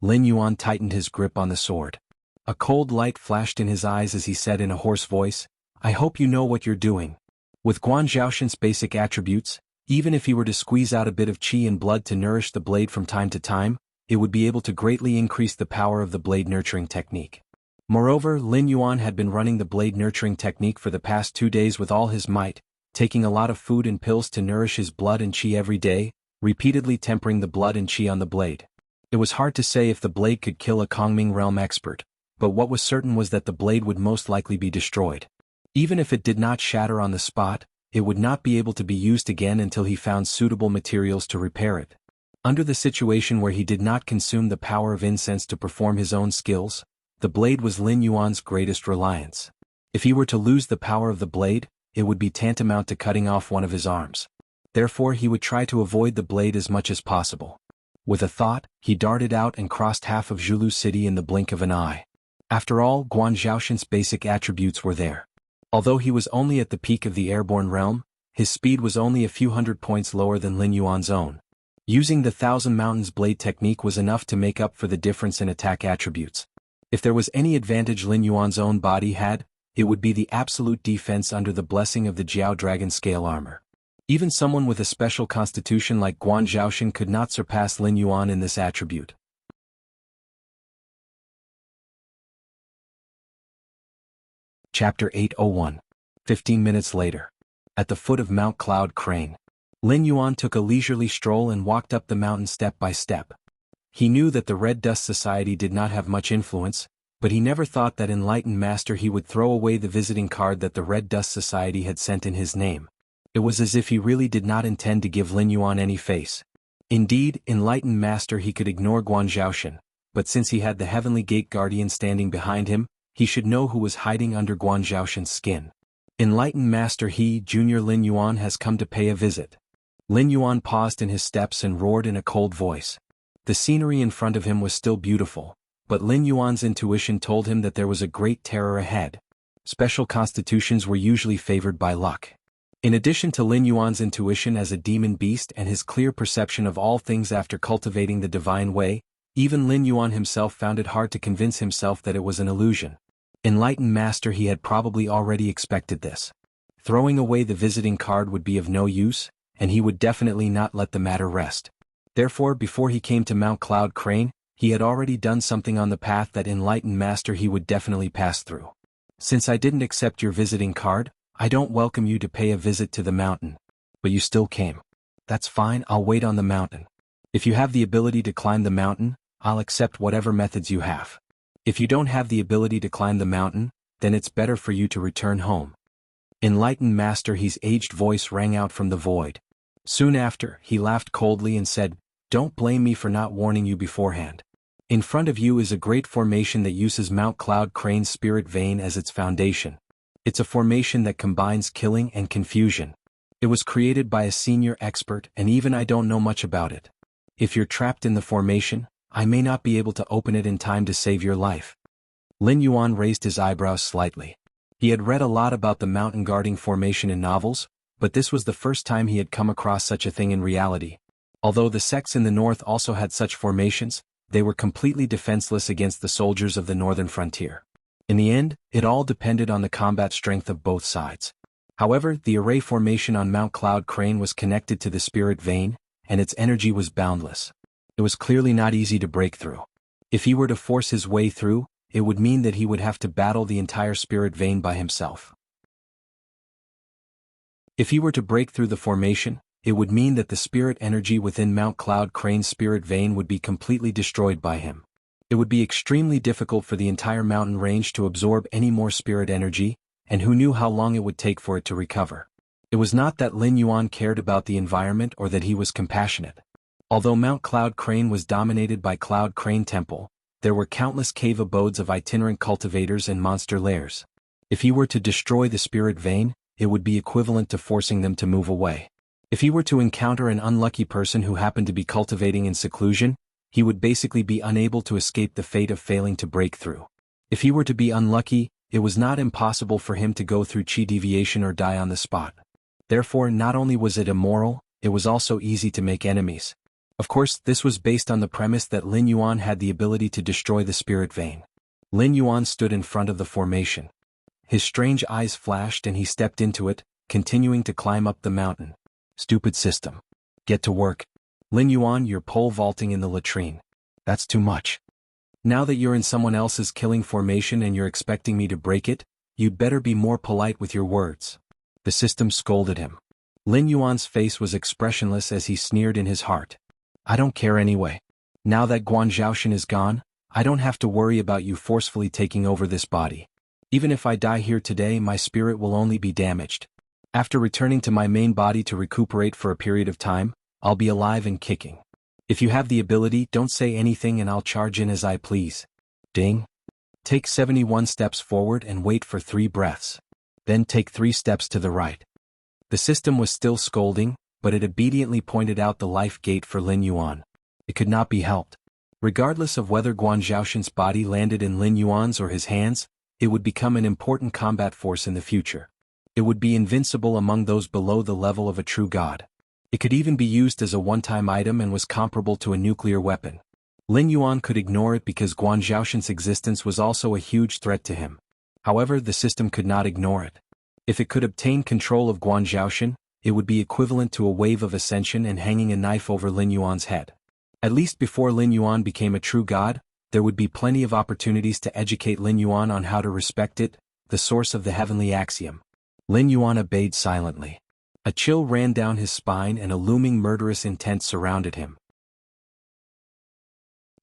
Lin Yuan tightened his grip on the sword. A cold light flashed in his eyes as he said in a hoarse voice, "I hope you know what you're doing." With Guan Zhaoshan's basic attributes, even if he were to squeeze out a bit of qi and blood to nourish the blade from time to time, it would be able to greatly increase the power of the blade nurturing technique. Moreover, Lin Yuan had been running the blade nurturing technique for the past 2 days with all his might, taking a lot of food and pills to nourish his blood and qi every day, repeatedly tempering the blood and qi on the blade. It was hard to say if the blade could kill a Kongming realm expert, but what was certain was that the blade would most likely be destroyed. Even if it did not shatter on the spot, it would not be able to be used again until he found suitable materials to repair it. Under the situation where he did not consume the power of incense to perform his own skills, the blade was Lin Yuan's greatest reliance. If he were to lose the power of the blade, it would be tantamount to cutting off one of his arms. Therefore he would try to avoid the blade as much as possible. With a thought, he darted out and crossed half of Zhulu City in the blink of an eye. After all, Guan Zhaoshan's basic attributes were there. Although he was only at the peak of the airborne realm, his speed was only a few hundred points lower than Lin Yuan's own. Using the Thousand Mountains blade technique was enough to make up for the difference in attack attributes. If there was any advantage Lin Yuan's own body had, it would be the absolute defense under the blessing of the Jiao Dragon scale armor. Even someone with a special constitution like Guan Zhaoshan could not surpass Lin Yuan in this attribute. Chapter 801. 15 minutes later. At the foot of Mount Cloud Crane, Lin Yuan took a leisurely stroll and walked up the mountain step by step. He knew that the Red Dust Society did not have much influence, but he never thought that enlightened master he would throw away the visiting card that the Red Dust Society had sent in his name. It was as if he really did not intend to give Lin Yuan any face. Indeed, enlightened master he could ignore Guan Zhaoshan, but since he had the Heavenly Gate Guardian standing behind him, he should know who was hiding under Guan Zhaoshan's skin. Enlightened master Junior Lin Yuan has come to pay a visit. Lin Yuan paused in his steps and roared in a cold voice. The scenery in front of him was still beautiful, but Lin Yuan's intuition told him that there was a great terror ahead. Special constitutions were usually favored by luck. In addition to Lin Yuan's intuition as a demon beast and his clear perception of all things after cultivating the divine way, even Lin Yuan himself found it hard to convince himself that it was an illusion. Enlightened master he had probably already expected this. Throwing away the visiting card would be of no use, and he would definitely not let the matter rest. Therefore, before he came to Mount Cloud Crane, he had already done something on the path that enlightened master he would definitely pass through. Since I didn't accept your visiting card, I don't welcome you to pay a visit to the mountain. But you still came. That's fine, I'll wait on the mountain. If you have the ability to climb the mountain, I'll accept whatever methods you have. If you don't have the ability to climb the mountain, then it's better for you to return home. Enlightened master his aged voice rang out from the void. Soon after, he laughed coldly and said, "Don't blame me for not warning you beforehand. In front of you is a great formation that uses Mount Cloud Crane's spirit vein as its foundation. It's a formation that combines killing and confusion. It was created by a senior expert and even I don't know much about it. If you're trapped in the formation, I may not be able to open it in time to save your life." Lin Yuan raised his eyebrows slightly. He had read a lot about the mountain guarding formation in novels, but this was the first time he had come across such a thing in reality. Although the sects in the north also had such formations, they were completely defenseless against the soldiers of the northern frontier. In the end, it all depended on the combat strength of both sides. However, the array formation on Mount Cloud Crane was connected to the spirit vein, and its energy was boundless. It was clearly not easy to break through. If he were to force his way through, it would mean that he would have to battle the entire spirit vein by himself. If he were to break through the formation, it would mean that the spirit energy within Mount Cloud Crane's spirit vein would be completely destroyed by him. It would be extremely difficult for the entire mountain range to absorb any more spirit energy, and who knew how long it would take for it to recover. It was not that Lin Yuan cared about the environment or that he was compassionate. Although Mount Cloud Crane was dominated by Cloud Crane Temple, there were countless cave abodes of itinerant cultivators and monster lairs. If he were to destroy the spirit vein, it would be equivalent to forcing them to move away. If he were to encounter an unlucky person who happened to be cultivating in seclusion, he would basically be unable to escape the fate of failing to break through. If he were to be unlucky, it was not impossible for him to go through chi deviation or die on the spot. Therefore, not only was it immoral, it was also easy to make enemies. Of course, this was based on the premise that Lin Yuan had the ability to destroy the spirit vein. Lin Yuan stood in front of the formation. His strange eyes flashed and he stepped into it, continuing to climb up the mountain. Stupid system. Get to work. Lin Yuan, you're pole vaulting in the latrine. That's too much. Now that you're in someone else's killing formation and you're expecting me to break it, you'd better be more polite with your words. The system scolded him. Lin Yuan's face was expressionless as he sneered in his heart. I don't care anyway. Now that Guan Zhaoshan is gone, I don't have to worry about you forcefully taking over this body. Even if I die here today, my spirit will only be damaged. After returning to my main body to recuperate for a period of time, I'll be alive and kicking. If you have the ability, don't say anything and I'll charge in as I please. Ding. Take 71 steps forward and wait for 3 breaths. Then take 3 steps to the right. The system was still scolding, but it obediently pointed out the life gate for Lin Yuan. It could not be helped. Regardless of whether Guan Zhaoshan's body landed in Lin Yuan's or his hands, it would become an important combat force in the future. It would be invincible among those below the level of a true god. It could even be used as a one-time item and was comparable to a nuclear weapon. Lin Yuan could ignore it because Guan Zhaoshan's existence was also a huge threat to him. However, the system could not ignore it. If it could obtain control of Guan Zhaoshan, it would be equivalent to a wave of ascension and hanging a knife over Lin Yuan's head. At least before Lin Yuan became a true god, there would be plenty of opportunities to educate Lin Yuan on how to respect it, the source of the heavenly axiom. Lin Yuan obeyed silently. A chill ran down his spine and a looming murderous intent surrounded him.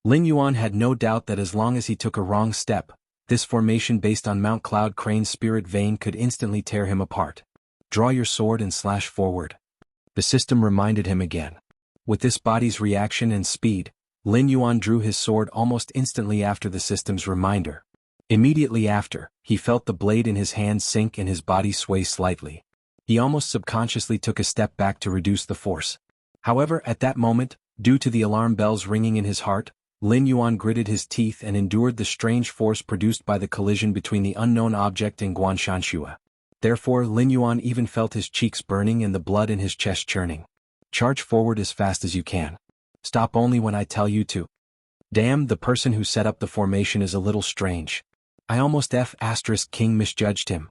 Lin Yuan had no doubt that as long as he took a wrong step, this formation based on Mount Cloud Crane's spirit vein could instantly tear him apart. Draw your sword and slash forward. The system reminded him again. With this body's reaction and speed, Lin Yuan drew his sword almost instantly after the system's reminder. Immediately after, he felt the blade in his hand sink and his body sway slightly. He almost subconsciously took a step back to reduce the force. However, at that moment, due to the alarm bells ringing in his heart, Lin Yuan gritted his teeth and endured the strange force produced by the collision between the unknown object and Guan Shanxue. Therefore, Lin Yuan even felt his cheeks burning and the blood in his chest churning. Charge forward as fast as you can. Stop only when I tell you to. Damn, the person who set up the formation is a little strange. I almost King misjudged him.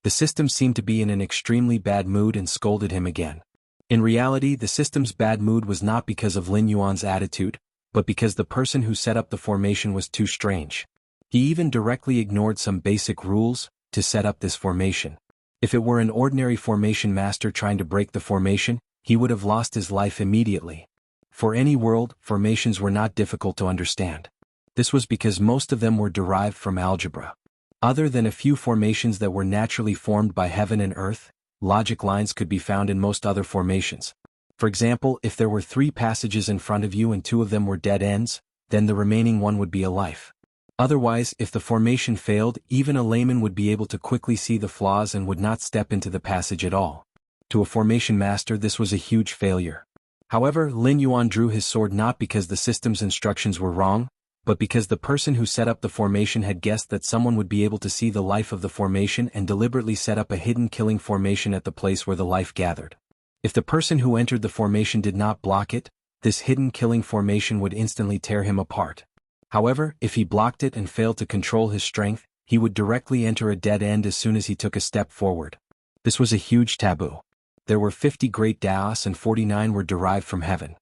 The system seemed to be in an extremely bad mood and scolded him again. In reality, the system's bad mood was not because of Lin Yuan's attitude, but because the person who set up the formation was too strange. He even directly ignored some basic rules to set up this formation. If it were an ordinary formation master trying to break the formation, he would have lost his life immediately. For any world, formations were not difficult to understand. This was because most of them were derived from algebra. Other than a few formations that were naturally formed by heaven and earth, logic lines could be found in most other formations. For example, if there were 3 passages in front of you and 2 of them were dead ends, then the remaining one would be a life. Otherwise, if the formation failed, even a layman would be able to quickly see the flaws and would not step into the passage at all. To a formation master, this was a huge failure. However, Lin Yuan drew his sword not because the system's instructions were wrong, but because the person who set up the formation had guessed that someone would be able to see the life of the formation and deliberately set up a hidden killing formation at the place where the life gathered. If the person who entered the formation did not block it, this hidden killing formation would instantly tear him apart. However, if he blocked it and failed to control his strength, he would directly enter a dead end as soon as he took a step forward. This was a huge taboo. There were 50 great Taos and 49 were derived from heaven.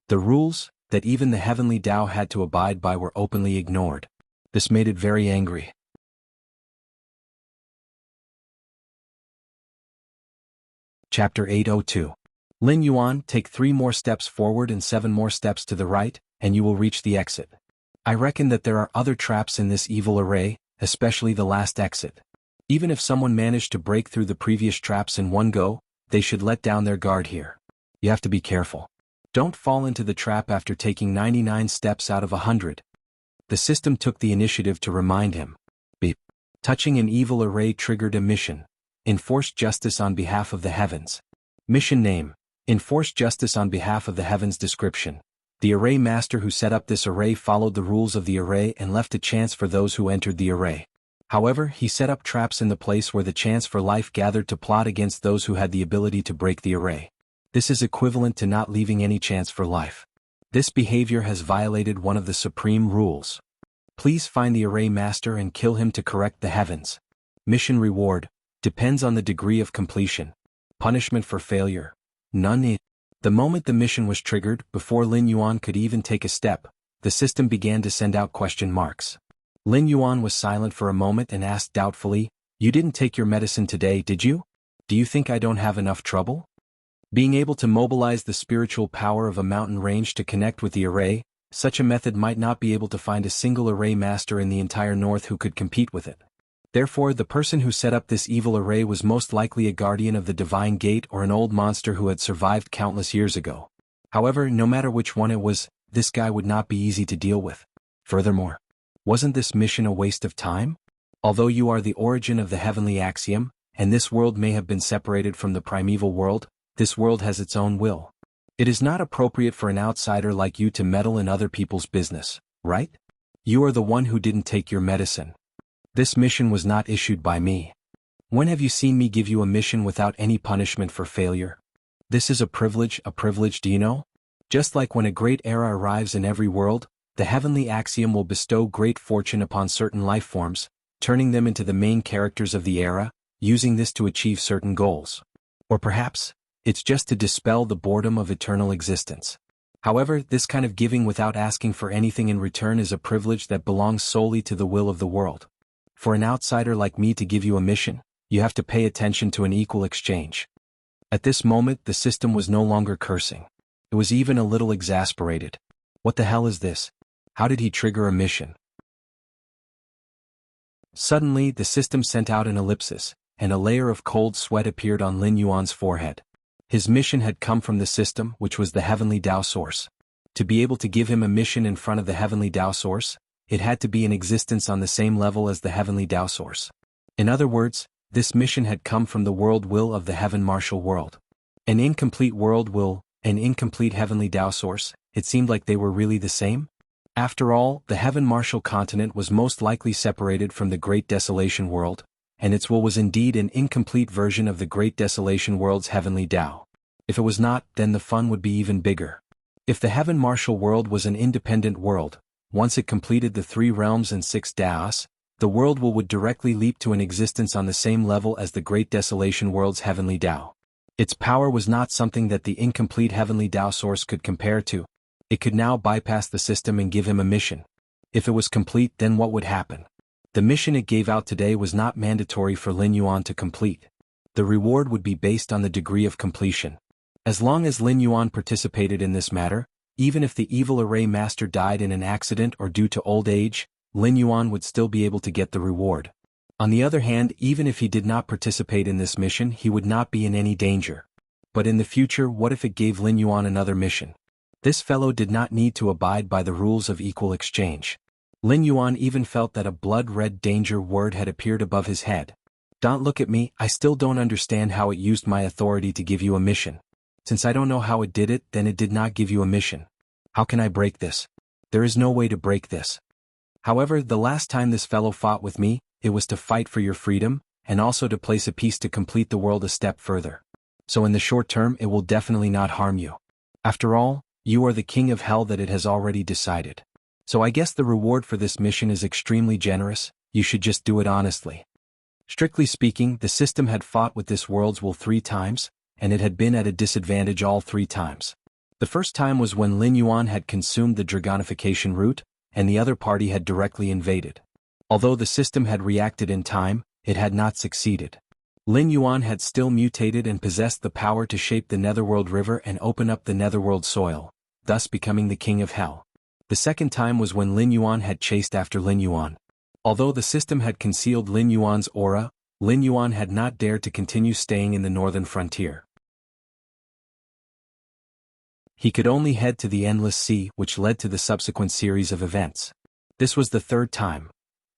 The rules that even the heavenly Tao had to abide by were openly ignored. This made it very angry. Chapter 802. Lin Yuan, take 3 more steps forward and 7 more steps to the right, and you will reach the exit. I reckon that there are other traps in this evil array, especially the last exit. Even if someone managed to break through the previous traps in one go, they should let down their guard here. You have to be careful. Don't fall into the trap after taking 99 steps out of 100. The system took the initiative to remind him. Beep. Touching an evil array triggered a mission. Enforce justice on behalf of the heavens. Mission name. Enforce justice on behalf of the heavens. Description. The array master who set up this array followed the rules of the array and left a chance for those who entered the array. However, he set up traps in the place where the chance for life gathered to plot against those who had the ability to break the array. This is equivalent to not leaving any chance for life. This behavior has violated one of the supreme rules. Please find the array master and kill him to correct the heavens. Mission reward depends on the degree of completion. Punishment for failure: none. The moment the mission was triggered, before Lin Yuan could even take a step, the system began to send out question marks. Lin Yuan was silent for a moment and asked doubtfully, "You didn't take your medicine today, did you? Do you think I don't have enough trouble?" Being able to mobilize the spiritual power of a mountain range to connect with the array, such a method might not be able to find a single array master in the entire north who could compete with it. Therefore, the person who set up this evil array was most likely a guardian of the divine gate or an old monster who had survived countless years ago. However, no matter which one it was, this guy would not be easy to deal with. Furthermore, wasn't this mission a waste of time? Although you are the origin of the heavenly axiom, and this world may have been separated from the primeval world, this world has its own will. It is not appropriate for an outsider like you to meddle in other people's business, right? You are the one who didn't take your medicine. This mission was not issued by me. When have you seen me give you a mission without any punishment for failure? This is a privilege, do you know? Just like when a great era arrives in every world, the heavenly axiom will bestow great fortune upon certain life forms, turning them into the main characters of the era, using this to achieve certain goals. Or perhaps, it's just to dispel the boredom of eternal existence. However, this kind of giving without asking for anything in return is a privilege that belongs solely to the will of the world. For an outsider like me to give you a mission, you have to pay attention to an equal exchange. At this moment, the system was no longer cursing. It was even a little exasperated. What the hell is this? How did he trigger a mission? Suddenly, the system sent out an ellipsis, and a layer of cold sweat appeared on Lin Yuan's forehead. His mission had come from the system, which was the heavenly Tao source. To be able to give him a mission in front of the heavenly Tao source, it had to be in existence on the same level as the heavenly Tao source. In other words, this mission had come from the world will of the heaven martial world. An incomplete world will, an incomplete heavenly Tao source, it seemed like they were really the same? After all, the heaven martial continent was most likely separated from the Great Desolation world, and its will was indeed an incomplete version of the Great Desolation world's heavenly Tao. If it was not, then the fun would be even bigger. If the heaven martial world was an independent world, once it completed the 3 realms and 6 Taos, the world will would directly leap to an existence on the same level as the Great Desolation world's heavenly Tao. Its power was not something that the incomplete heavenly Tao source could compare to. It could now bypass the system and give him a mission. If it was complete, then what would happen? The mission it gave out today was not mandatory for Lin Yuan to complete. The reward would be based on the degree of completion. As long as Lin Yuan participated in this matter, even if the evil array master died in an accident or due to old age, Lin Yuan would still be able to get the reward. On the other hand, even if he did not participate in this mission, he would not be in any danger. But in the future, what if it gave Lin Yuan another mission? This fellow did not need to abide by the rules of equal exchange. Lin Yuan even felt that a blood-red danger word had appeared above his head. Don't look at me, I still don't understand how it used my authority to give you a mission. Since I don't know how it did it, then it did not give you a mission. How can I break this? There is no way to break this. However, the last time this fellow fought with me, it was to fight for your freedom, and also to place a piece to complete the world a step further. So in the short term, it will definitely not harm you. After all, you are the king of hell that it has already decided. So I guess the reward for this mission is extremely generous, you should just do it honestly. Strictly speaking, the system had fought with this world's will 3 times, and it had been at a disadvantage all 3 times. The first time was when Lin Yuan had consumed the dragonification route, and the other party had directly invaded. Although the system had reacted in time, it had not succeeded. Lin Yuan had still mutated and possessed the power to shape the Netherworld River and open up the Netherworld soil, thus becoming the king of hell. The second time was when Lin Yuan had chased after Lin Yuan. Although the system had concealed Lin Yuan's aura, Lin Yuan had not dared to continue staying in the northern frontier. He could only head to the endless sea, which led to the subsequent series of events. This was the 3rd time.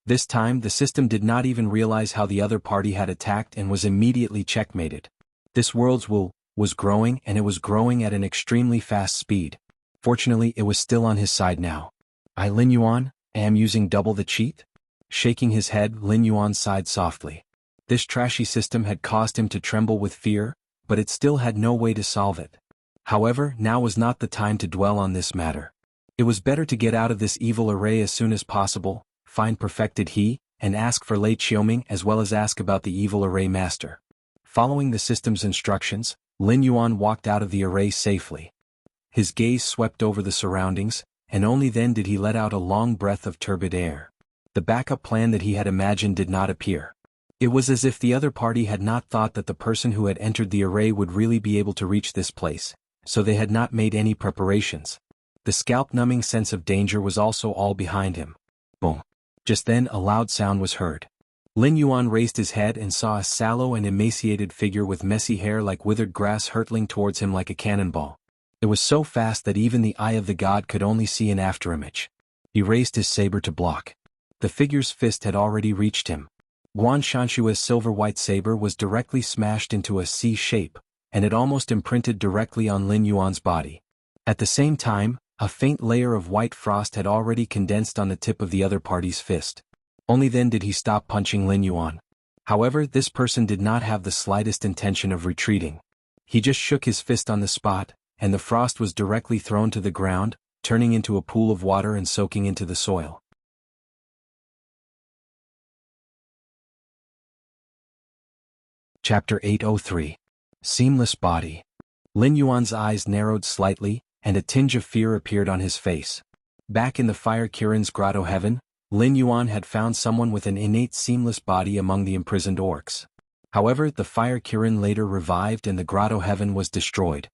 This time, the system did not even realize how the other party had attacked and was immediately checkmated. This world's will was growing, and it was growing at an extremely fast speed. Fortunately, it was still on his side now. Lin Yuan, am using double the cheat? Shaking his head, Lin Yuan sighed softly. This trashy system had caused him to tremble with fear, but it still had no way to solve it. However, now was not the time to dwell on this matter. It was better to get out of this evil array as soon as possible, find perfected he, and ask for Lei Qiuming as well as ask about the evil array master. Following the system's instructions, Lin Yuan walked out of the array safely. His gaze swept over the surroundings, and only then did he let out a long breath of turbid air. The backup plan that he had imagined did not appear. It was as if the other party had not thought that the person who had entered the array would really be able to reach this place, so they had not made any preparations. The scalp-numbing sense of danger was also all behind him. Boom. Just then a loud sound was heard. Lin Yuan raised his head and saw a sallow and emaciated figure with messy hair like withered grass hurtling towards him like a cannonball. It was so fast that even the eye of the god could only see an afterimage. He raised his saber to block. The figure's fist had already reached him. Guan Shanshua's silver-white saber was directly smashed into a C shape, and it almost imprinted directly on Lin Yuan's body. At the same time, a faint layer of white frost had already condensed on the tip of the other party's fist. Only then did he stop punching Lin Yuan. However, this person did not have the slightest intention of retreating. He just shook his fist on the spot, and the frost was directly thrown to the ground, turning into a pool of water and soaking into the soil. Chapter 803. Seamless Body. Lin Yuan's eyes narrowed slightly, and a tinge of fear appeared on his face. Back in the Fire Kirin's grotto heaven, Lin Yuan had found someone with an innate seamless body among the imprisoned orcs. However, the Fire Kirin later revived and the grotto heaven was destroyed.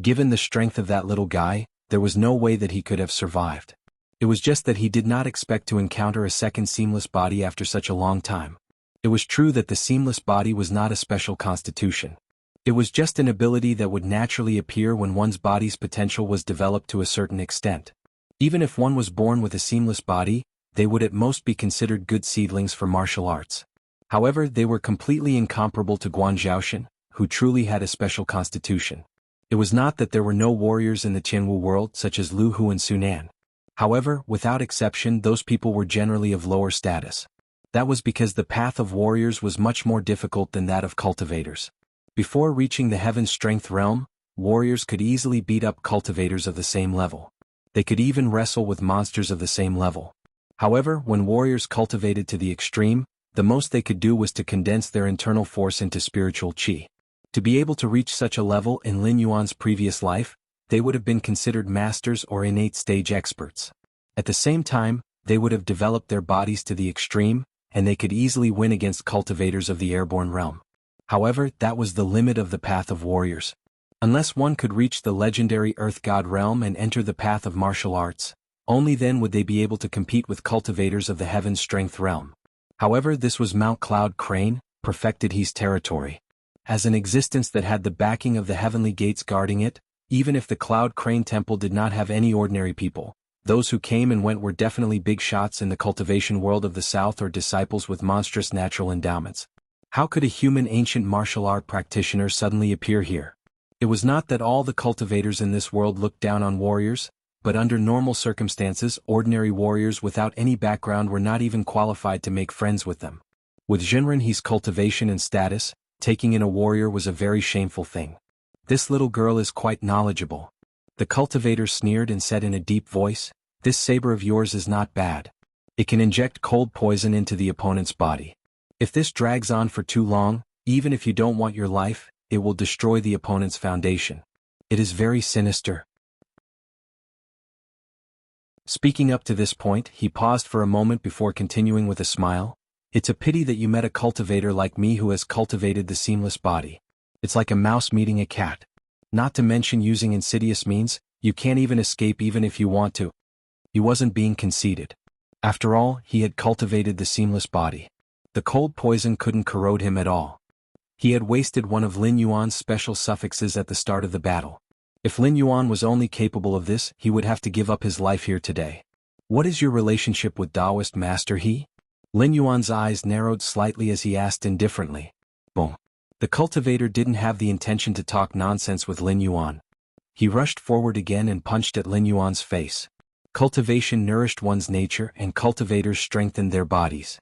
Given the strength of that little guy, there was no way that he could have survived. It was just that he did not expect to encounter a second seamless body after such a long time. It was true that the seamless body was not a special constitution. It was just an ability that would naturally appear when one's body's potential was developed to a certain extent. Even if one was born with a seamless body, they would at most be considered good seedlings for martial arts. However, they were completely incomparable to Guan Zhaoshan, who truly had a special constitution. It was not that there were no warriors in the Qianwu world such as Lu Hu and Sunan. However, without exception, those people were generally of lower status. That was because the path of warriors was much more difficult than that of cultivators. Before reaching the Heaven Strength realm, warriors could easily beat up cultivators of the same level. They could even wrestle with monsters of the same level. However, when warriors cultivated to the extreme, the most they could do was to condense their internal force into spiritual qi. To be able to reach such a level in Lin Yuan's previous life, they would have been considered masters or innate stage experts. At the same time, they would have developed their bodies to the extreme, and they could easily win against cultivators of the airborne realm. However, that was the limit of the path of warriors. Unless one could reach the legendary Earth God realm and enter the path of martial arts, only then would they be able to compete with cultivators of the Heaven Strength realm. However, this was Mount Cloud Crane, perfected he's territory. As an existence that had the backing of the heavenly gates guarding it, even if the Cloud Crane Temple did not have any ordinary people, those who came and went were definitely big shots in the cultivation world of the South or disciples with monstrous natural endowments. How could a human ancient martial art practitioner suddenly appear here? It was not that all the cultivators in this world looked down on warriors, but under normal circumstances, ordinary warriors without any background were not even qualified to make friends with them. With Jinren He's cultivation and status, taking in a warrior was a very shameful thing. This little girl is quite knowledgeable. The cultivator sneered and said in a deep voice, "This saber of yours is not bad. It can inject cold poison into the opponent's body. If this drags on for too long, even if you don't want your life, it will destroy the opponent's foundation. It is very sinister." Speaking up to this point, he paused for a moment before continuing with a smile. "It's a pity that you met a cultivator like me who has cultivated the seamless body. It's like a mouse meeting a cat. Not to mention using insidious means, you can't even escape even if you want to." He wasn't being conceited. After all, he had cultivated the seamless body. The cold poison couldn't corrode him at all. He had wasted one of Lin Yuan's special suffixes at the start of the battle. If Lin Yuan was only capable of this, he would have to give up his life here today. "What is your relationship with Taoist Master He?" Lin Yuan's eyes narrowed slightly as he asked indifferently. Boom. The cultivator didn't have the intention to talk nonsense with Lin Yuan. He rushed forward again and punched at Lin Yuan's face. Cultivation nourished one's nature and cultivators strengthened their bodies.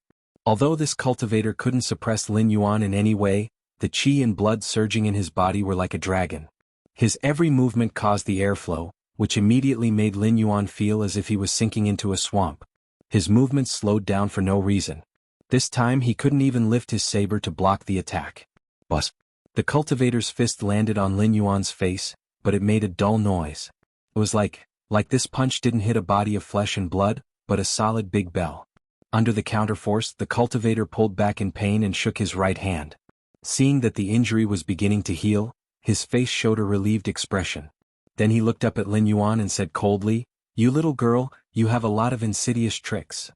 Although this cultivator couldn't suppress Lin Yuan in any way, the qi and blood surging in his body were like a dragon. His every movement caused the airflow, which immediately made Lin Yuan feel as if he was sinking into a swamp. His movements slowed down for no reason. This time he couldn't even lift his saber to block the attack. Buzz! The cultivator's fist landed on Lin Yuan's face, but it made a dull noise. It was like this punch didn't hit a body of flesh and blood, but a solid big bell. Under the counterforce, the cultivator pulled back in pain and shook his right hand. Seeing that the injury was beginning to heal, his face showed a relieved expression. Then he looked up at Lin Yuan and said coldly, "You little girl, you have a lot of insidious tricks."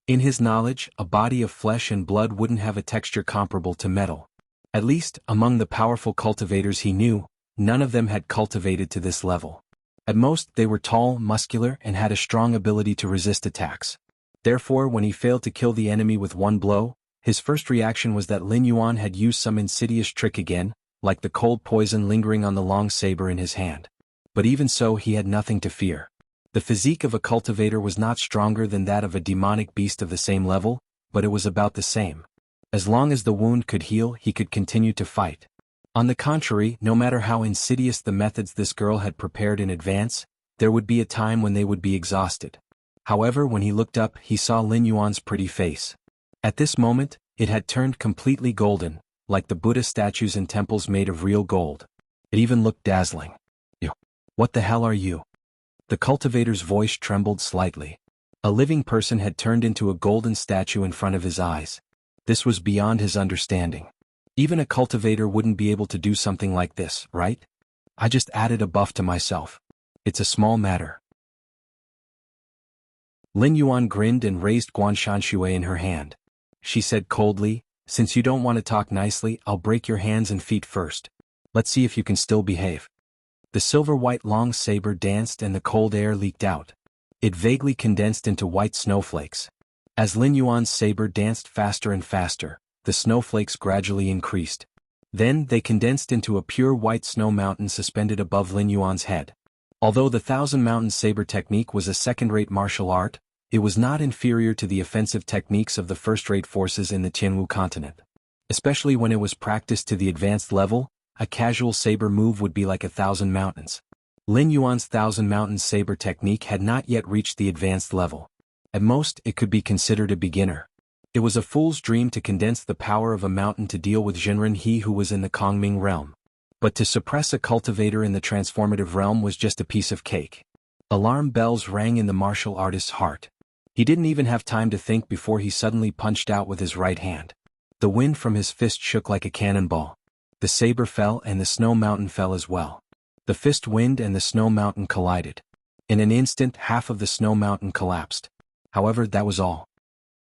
In his knowledge, a body of flesh and blood wouldn't have a texture comparable to metal. At least, among the powerful cultivators he knew, none of them had cultivated to this level. At most, they were tall, muscular, and had a strong ability to resist attacks. Therefore, when he failed to kill the enemy with one blow, his first reaction was that Lin Yuan had used some insidious trick again, like the cold poison lingering on the long saber in his hand. But even so, he had nothing to fear. The physique of a cultivator was not stronger than that of a demonic beast of the same level, but it was about the same. As long as the wound could heal, he could continue to fight. On the contrary, no matter how insidious the methods this girl had prepared in advance, there would be a time when they would be exhausted. However, when he looked up, he saw Lin Yuan's pretty face. At this moment, it had turned completely golden, like the Buddha statues in temples made of real gold. It even looked dazzling. "You. What the hell are you?" The cultivator's voice trembled slightly. A living person had turned into a golden statue in front of his eyes. This was beyond his understanding. Even a cultivator wouldn't be able to do something like this, right? I just added a buff to myself. It's a small matter. Lin Yuan grinned and raised Guanshan Shui in her hand. She said coldly, "Since you don't want to talk nicely, I'll break your hands and feet first. Let's see if you can still behave." The silver-white long saber danced and the cold air leaked out. It vaguely condensed into white snowflakes. As Lin Yuan's saber danced faster and faster, the snowflakes gradually increased. Then they condensed into a pure white snow mountain suspended above Lin Yuan's head. Although the Thousand Mountain Saber technique was a second-rate martial art, it was not inferior to the offensive techniques of the first-rate forces in the Tianwu continent. Especially when it was practiced to the advanced level, a casual saber move would be like 1,000 mountains. Lin Yuan's Thousand Mountain Saber technique had not yet reached the advanced level. At most, it could be considered a beginner. It was a fool's dream to condense the power of a mountain to deal with Jinren He who was in the Kongming realm. But to suppress a cultivator in the transformative realm was just a piece of cake. Alarm bells rang in the martial artist's heart. He didn't even have time to think before he suddenly punched out with his right hand. The wind from his fist shook like a cannonball. The saber fell and the snow mountain fell as well. The fist wind and the snow mountain collided. In an instant, half of the snow mountain collapsed. However, that was all.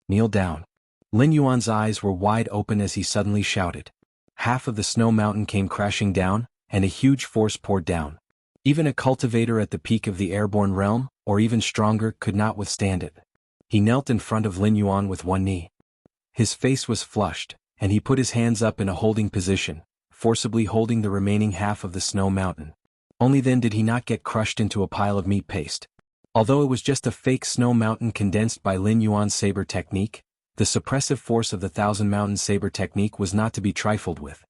"Kneel down." Lin Yuan's eyes were wide open as he suddenly shouted. Half of the snow mountain came crashing down, and a huge force poured down. Even a cultivator at the peak of the airborne realm, or even stronger, could not withstand it. He knelt in front of Lin Yuan with one knee. His face was flushed, and he put his hands up in a holding position, forcibly holding the remaining half of the snow mountain. Only then did he not get crushed into a pile of meat paste. Although it was just a fake snow mountain condensed by Lin Yuan's saber technique, the suppressive force of the Thousand Mountain Saber technique was not to be trifled with.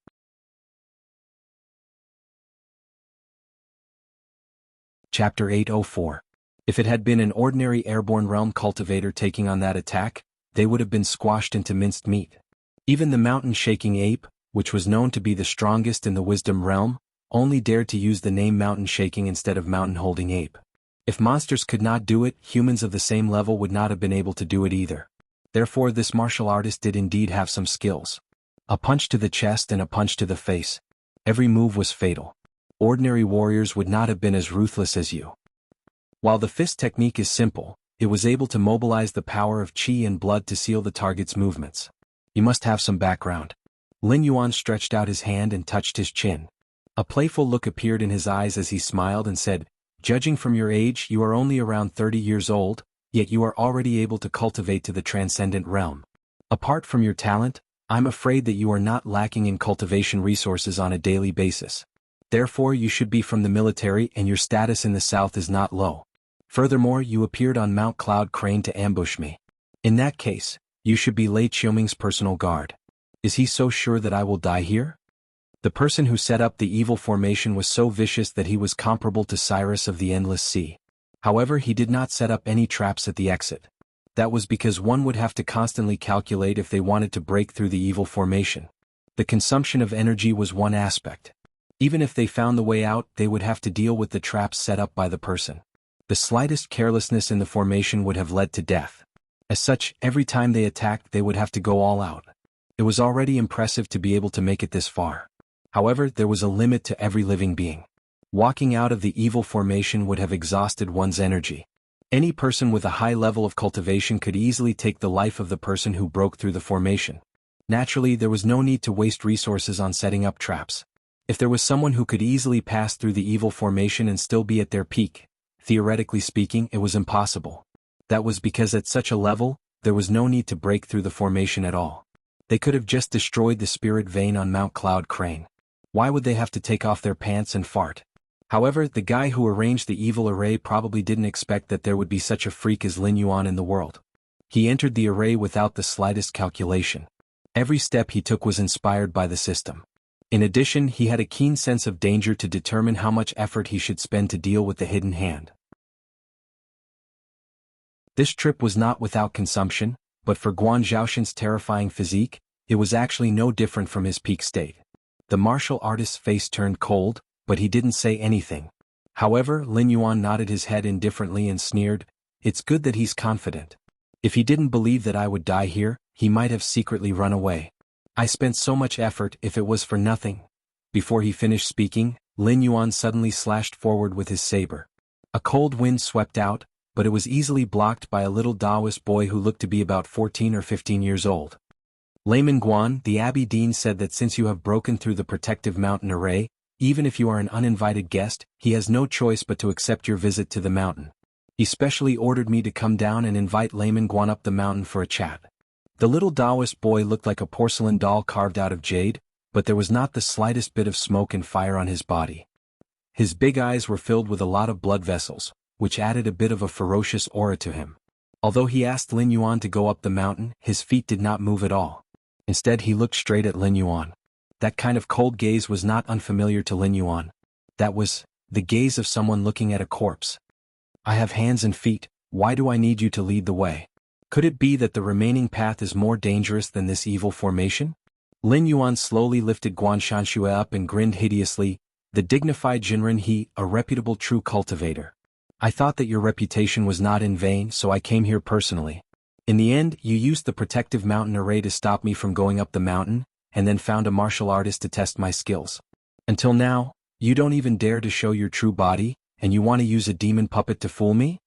Chapter 804. If it had been an ordinary airborne realm cultivator taking on that attack, they would have been squashed into minced meat. Even the mountain-shaking ape, which was known to be the strongest in the wisdom realm, only dared to use the name mountain-shaking instead of mountain-holding ape. If monsters could not do it, humans of the same level would not have been able to do it either. Therefore this martial artist did indeed have some skills. A punch to the chest and a punch to the face. Every move was fatal. Ordinary warriors would not have been as ruthless as you. While the fist technique is simple, it was able to mobilize the power of qi and blood to seal the target's movements. You must have some background. Lin Yuan stretched out his hand and touched his chin. A playful look appeared in his eyes as he smiled and said, "Judging from your age, you are only around 30 years old, yet you are already able to cultivate to the transcendent realm. Apart from your talent, I'm afraid that you are not lacking in cultivation resources on a daily basis. Therefore you should be from the military and your status in the south is not low. Furthermore, you appeared on Mount Cloud Crane to ambush me. In that case, you should be Lei Qiuming's personal guard. Is he so sure that I will die here? The person who set up the evil formation was so vicious that he was comparable to Cyrus of the Endless Sea. However, he did not set up any traps at the exit. That was because one would have to constantly calculate if they wanted to break through the evil formation. The consumption of energy was one aspect. Even if they found the way out, they would have to deal with the traps set up by the person. The slightest carelessness in the formation would have led to death. As such, every time they attacked, they would have to go all out. It was already impressive to be able to make it this far. However, there was a limit to every living being. Walking out of the evil formation would have exhausted one's energy. Any person with a high level of cultivation could easily take the life of the person who broke through the formation. Naturally, there was no need to waste resources on setting up traps. If there was someone who could easily pass through the evil formation and still be at their peak, theoretically speaking, it was impossible. That was because at such a level, there was no need to break through the formation at all. They could have just destroyed the spirit vein on Mount Cloud Crane. Why would they have to take off their pants and fart? However, the guy who arranged the evil array probably didn't expect that there would be such a freak as Lin Yuan in the world. He entered the array without the slightest calculation. Every step he took was inspired by the system. In addition, he had a keen sense of danger to determine how much effort he should spend to deal with the hidden hand. This trip was not without consumption, but for Guan Zhaoshan's terrifying physique, it was actually no different from his peak state. The martial artist's face turned cold, but he didn't say anything. However, Lin Yuan nodded his head indifferently and sneered, "It's good that he's confident. If he didn't believe that I would die here, he might have secretly run away. I spent so much effort if it was for nothing." Before he finished speaking, Lin Yuan suddenly slashed forward with his saber. A cold wind swept out, but it was easily blocked by a little Taoist boy who looked to be about 14 or 15 years old. Layman Guan, the Abbey Dean, said that since you have broken through the protective mountain array, even if you are an uninvited guest, he has no choice but to accept your visit to the mountain. He specially ordered me to come down and invite Layman Guan up the mountain for a chat. The little Taoist boy looked like a porcelain doll carved out of jade, but there was not the slightest bit of smoke and fire on his body. His big eyes were filled with a lot of blood vessels, which added a bit of a ferocious aura to him. Although he asked Lin Yuan to go up the mountain, his feet did not move at all. Instead, he looked straight at Lin Yuan. That kind of cold gaze was not unfamiliar to Lin Yuan. That was the gaze of someone looking at a corpse. "I have hands and feet, why do I need you to lead the way? Could it be that the remaining path is more dangerous than this evil formation?" Lin Yuan slowly lifted Guan Shanxue up and grinned hideously, "The dignified Jinren He, a reputable true cultivator. I thought that your reputation was not in vain, so I came here personally. In the end, you used the protective mountain array to stop me from going up the mountain, and then found a martial artist to test my skills. Until now, you don't even dare to show your true body, and you want to use a demon puppet to fool me?"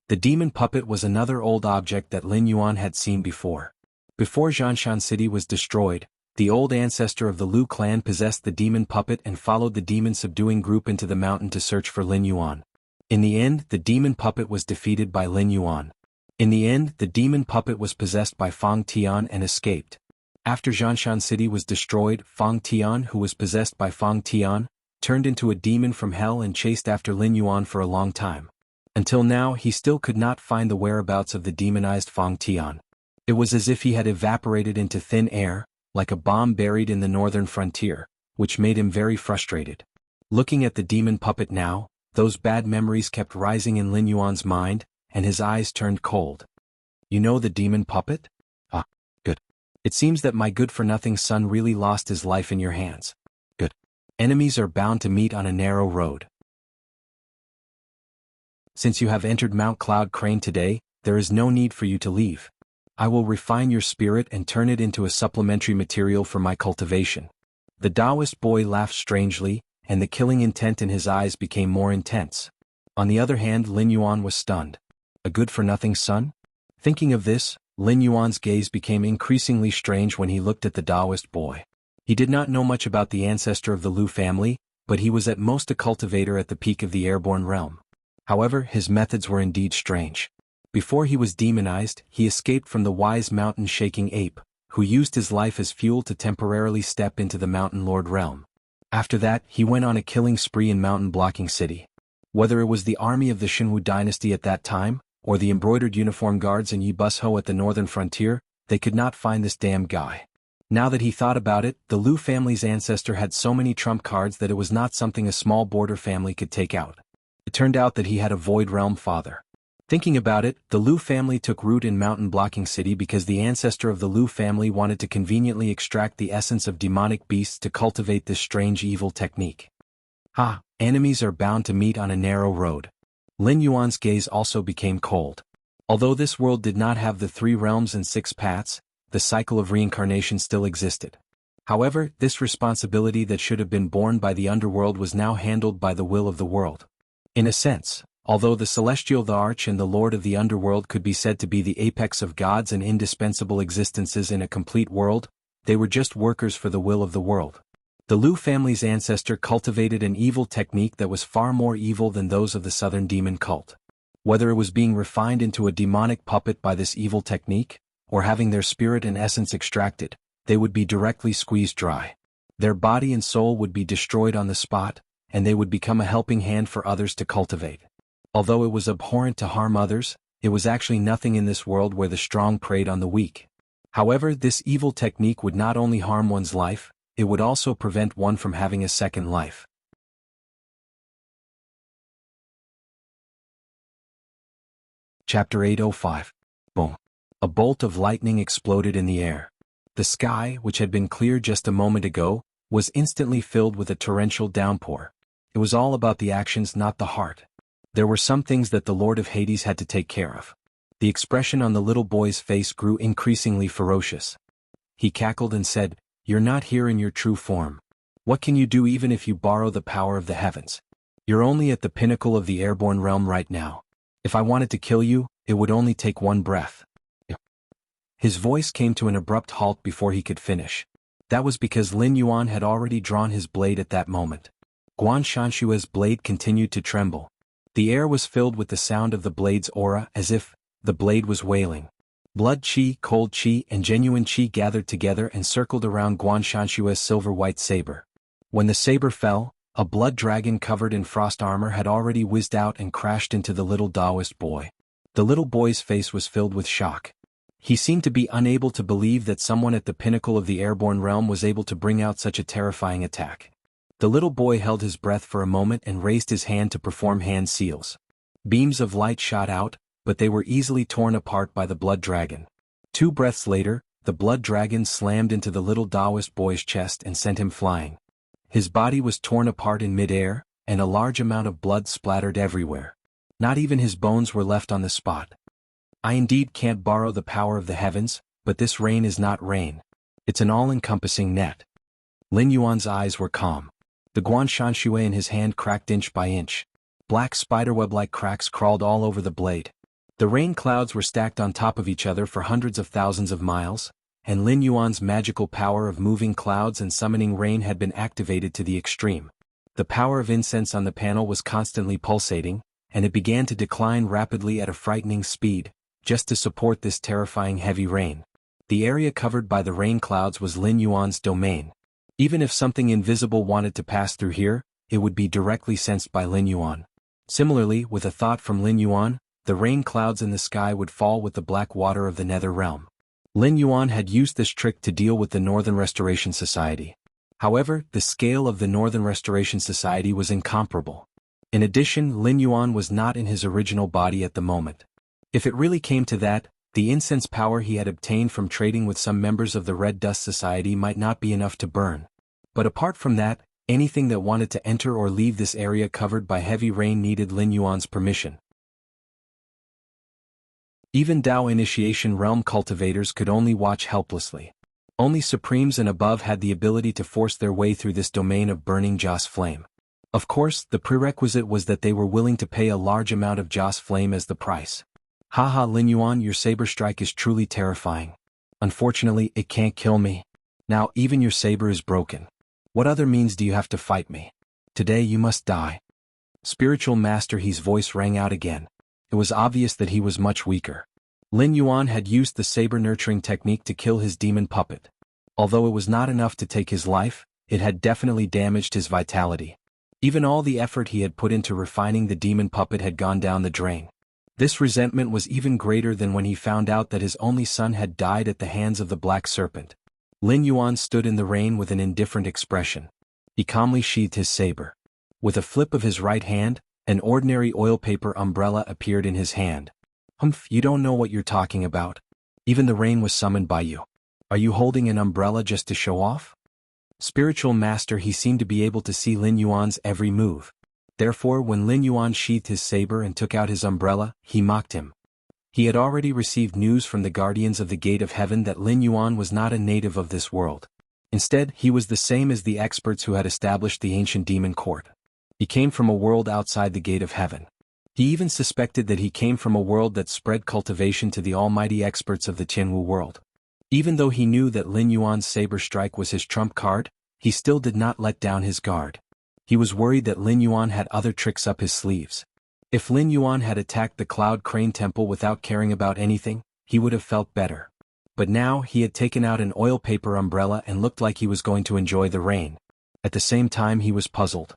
The demon puppet was another old object that Lin Yuan had seen before. Before Zhanshan City was destroyed, the old ancestor of the Lu clan possessed the demon puppet and followed the demon-subduing group into the mountain to search for Lin Yuan. In the end, the demon puppet was defeated by Lin Yuan. In the end, the demon puppet was possessed by Fang Tian and escaped. After Zhanshan City was destroyed, Fang Tian, who was possessed by Fang Tian, turned into a demon from hell and chased after Lin Yuan for a long time. Until now, he still could not find the whereabouts of the demonized Fang Tian. It was as if he had evaporated into thin air, like a bomb buried in the northern frontier, which made him very frustrated. Looking at the demon puppet now, those bad memories kept rising in Lin Yuan's mind, and his eyes turned cold. "You know the demon puppet? Ah, good. It seems that my good-for-nothing son really lost his life in your hands. Good. Enemies are bound to meet on a narrow road. Since you have entered Mount Cloud Crane today, there is no need for you to leave. I will refine your spirit and turn it into a supplementary material for my cultivation." The Taoist boy laughed strangely, and the killing intent in his eyes became more intense. On the other hand, Lin Yuan was stunned. A good-for-nothing son? Thinking of this, Lin Yuan's gaze became increasingly strange when he looked at the Taoist boy. He did not know much about the ancestor of the Lu family, but he was at most a cultivator at the peak of the airborne realm. However, his methods were indeed strange. Before he was demonized, he escaped from the wise mountain-shaking ape, who used his life as fuel to temporarily step into the Mountain Lord realm. After that, he went on a killing spree in Mountain Blocking City. Whether it was the army of the Xinwu dynasty at that time, or the embroidered uniform guards in Yibusho at the northern frontier, they could not find this damn guy. Now that he thought about it, the Liu family's ancestor had so many trump cards that it was not something a small border family could take out. It turned out that he had a Void Realm father. Thinking about it, the Liu family took root in Mountain Blocking City because the ancestor of the Liu family wanted to conveniently extract the essence of demonic beasts to cultivate this strange evil technique. Enemies are bound to meet on a narrow road. Lin Yuan's gaze also became cold. Although this world did not have the 3 realms and 6 paths, the cycle of reincarnation still existed. However, this responsibility that should have been borne by the underworld was now handled by the will of the world. In a sense, although the Celestial, the Arch, and the Lord of the Underworld could be said to be the apex of gods and indispensable existences in a complete world, they were just workers for the will of the world. The Liu family's ancestor cultivated an evil technique that was far more evil than those of the Southern Demon cult. Whether it was being refined into a demonic puppet by this evil technique, or having their spirit and essence extracted, they would be directly squeezed dry. Their body and soul would be destroyed on the spot, and they would become a helping hand for others to cultivate. Although it was abhorrent to harm others, it was actually nothing in this world where the strong preyed on the weak. However, this evil technique would not only harm one's life, it would also prevent one from having a second life. Chapter 805. Boom. A bolt of lightning exploded in the air. The sky, which had been clear just a moment ago, was instantly filled with a torrential downpour. It was all about the actions, not the heart. There were some things that the Lord of Hades had to take care of. The expression on the little boy's face grew increasingly ferocious. He cackled and said, "You're not here in your true form. What can you do even if you borrow the power of the heavens? You're only at the pinnacle of the airborne realm right now. If I wanted to kill you, it would only take one breath." His voice came to an abrupt halt before he could finish. That was because Lin Yuan had already drawn his blade at that moment. Guan Shanshue's blade continued to tremble. The air was filled with the sound of the blade's aura as if the blade was wailing. Blood chi, cold chi, and genuine chi gathered together and circled around Guan Shanshue's silver-white saber. When the saber fell, a blood dragon covered in frost armor had already whizzed out and crashed into the little Taoist boy. The little boy's face was filled with shock. He seemed to be unable to believe that someone at the pinnacle of the airborne realm was able to bring out such a terrifying attack. The little boy held his breath for a moment and raised his hand to perform hand seals. Beams of light shot out, but they were easily torn apart by the blood dragon. 2 breaths later, the blood dragon slammed into the little Taoist boy's chest and sent him flying. His body was torn apart in mid-air, and a large amount of blood splattered everywhere. Not even his bones were left on the spot. I indeed can't borrow the power of the heavens, but this rain is not rain. It's an all-encompassing net. Lin Yuan's eyes were calm. The Guan Shanshue in his hand cracked inch by inch. Black spiderweb-like cracks crawled all over the blade. The rain clouds were stacked on top of each other for hundreds of thousands of miles, and Lin Yuan's magical power of moving clouds and summoning rain had been activated to the extreme. The power of incense on the panel was constantly pulsating, and it began to decline rapidly at a frightening speed, just to support this terrifying heavy rain. The area covered by the rain clouds was Lin Yuan's domain. Even if something invisible wanted to pass through here, it would be directly sensed by Lin Yuan. Similarly, with a thought from Lin Yuan, the rain clouds in the sky would fall with the black water of the Nether Realm. Lin Yuan had used this trick to deal with the Northern Restoration Society. However, the scale of the Northern Restoration Society was incomparable. In addition, Lin Yuan was not in his original body at the moment. If it really came to that, the incense power he had obtained from trading with some members of the Red Dust Society might not be enough to burn. But apart from that, anything that wanted to enter or leave this area covered by heavy rain needed Lin Yuan's permission. Even Dao Initiation Realm cultivators could only watch helplessly. Only Supremes and above had the ability to force their way through this domain of burning Joss flame. Of course, the prerequisite was that they were willing to pay a large amount of Joss flame as the price. Haha, Lin Yuan, your saber strike is truly terrifying. Unfortunately, it can't kill me. Now even your saber is broken. What other means do you have to fight me? Today you must die. Spiritual Master He's voice rang out again. It was obvious that he was much weaker. Lin Yuan had used the saber nurturing technique to kill his demon puppet. Although it was not enough to take his life, it had definitely damaged his vitality. Even all the effort he had put into refining the demon puppet had gone down the drain. This resentment was even greater than when he found out that his only son had died at the hands of the Black Serpent. Lin Yuan stood in the rain with an indifferent expression. He calmly sheathed his saber. With a flip of his right hand, an ordinary oil paper umbrella appeared in his hand. Humph, you don't know what you're talking about. Even the rain was summoned by you. Are you holding an umbrella just to show off? Spiritual master, he seemed to be able to see Lin Yuan's every move. Therefore, when Lin Yuan sheathed his saber and took out his umbrella, he mocked him. He had already received news from the guardians of the Gate of Heaven that Lin Yuan was not a native of this world. Instead, he was the same as the experts who had established the ancient demon court. He came from a world outside the Gate of Heaven. He even suspected that he came from a world that spread cultivation to the almighty experts of the Tianwu world. Even though he knew that Lin Yuan's saber strike was his trump card, he still did not let down his guard. He was worried that Lin Yuan had other tricks up his sleeves. If Lin Yuan had attacked the Cloud Crane Temple without caring about anything, he would have felt better. But now he had taken out an oil paper umbrella and looked like he was going to enjoy the rain. At the same time, he was puzzled.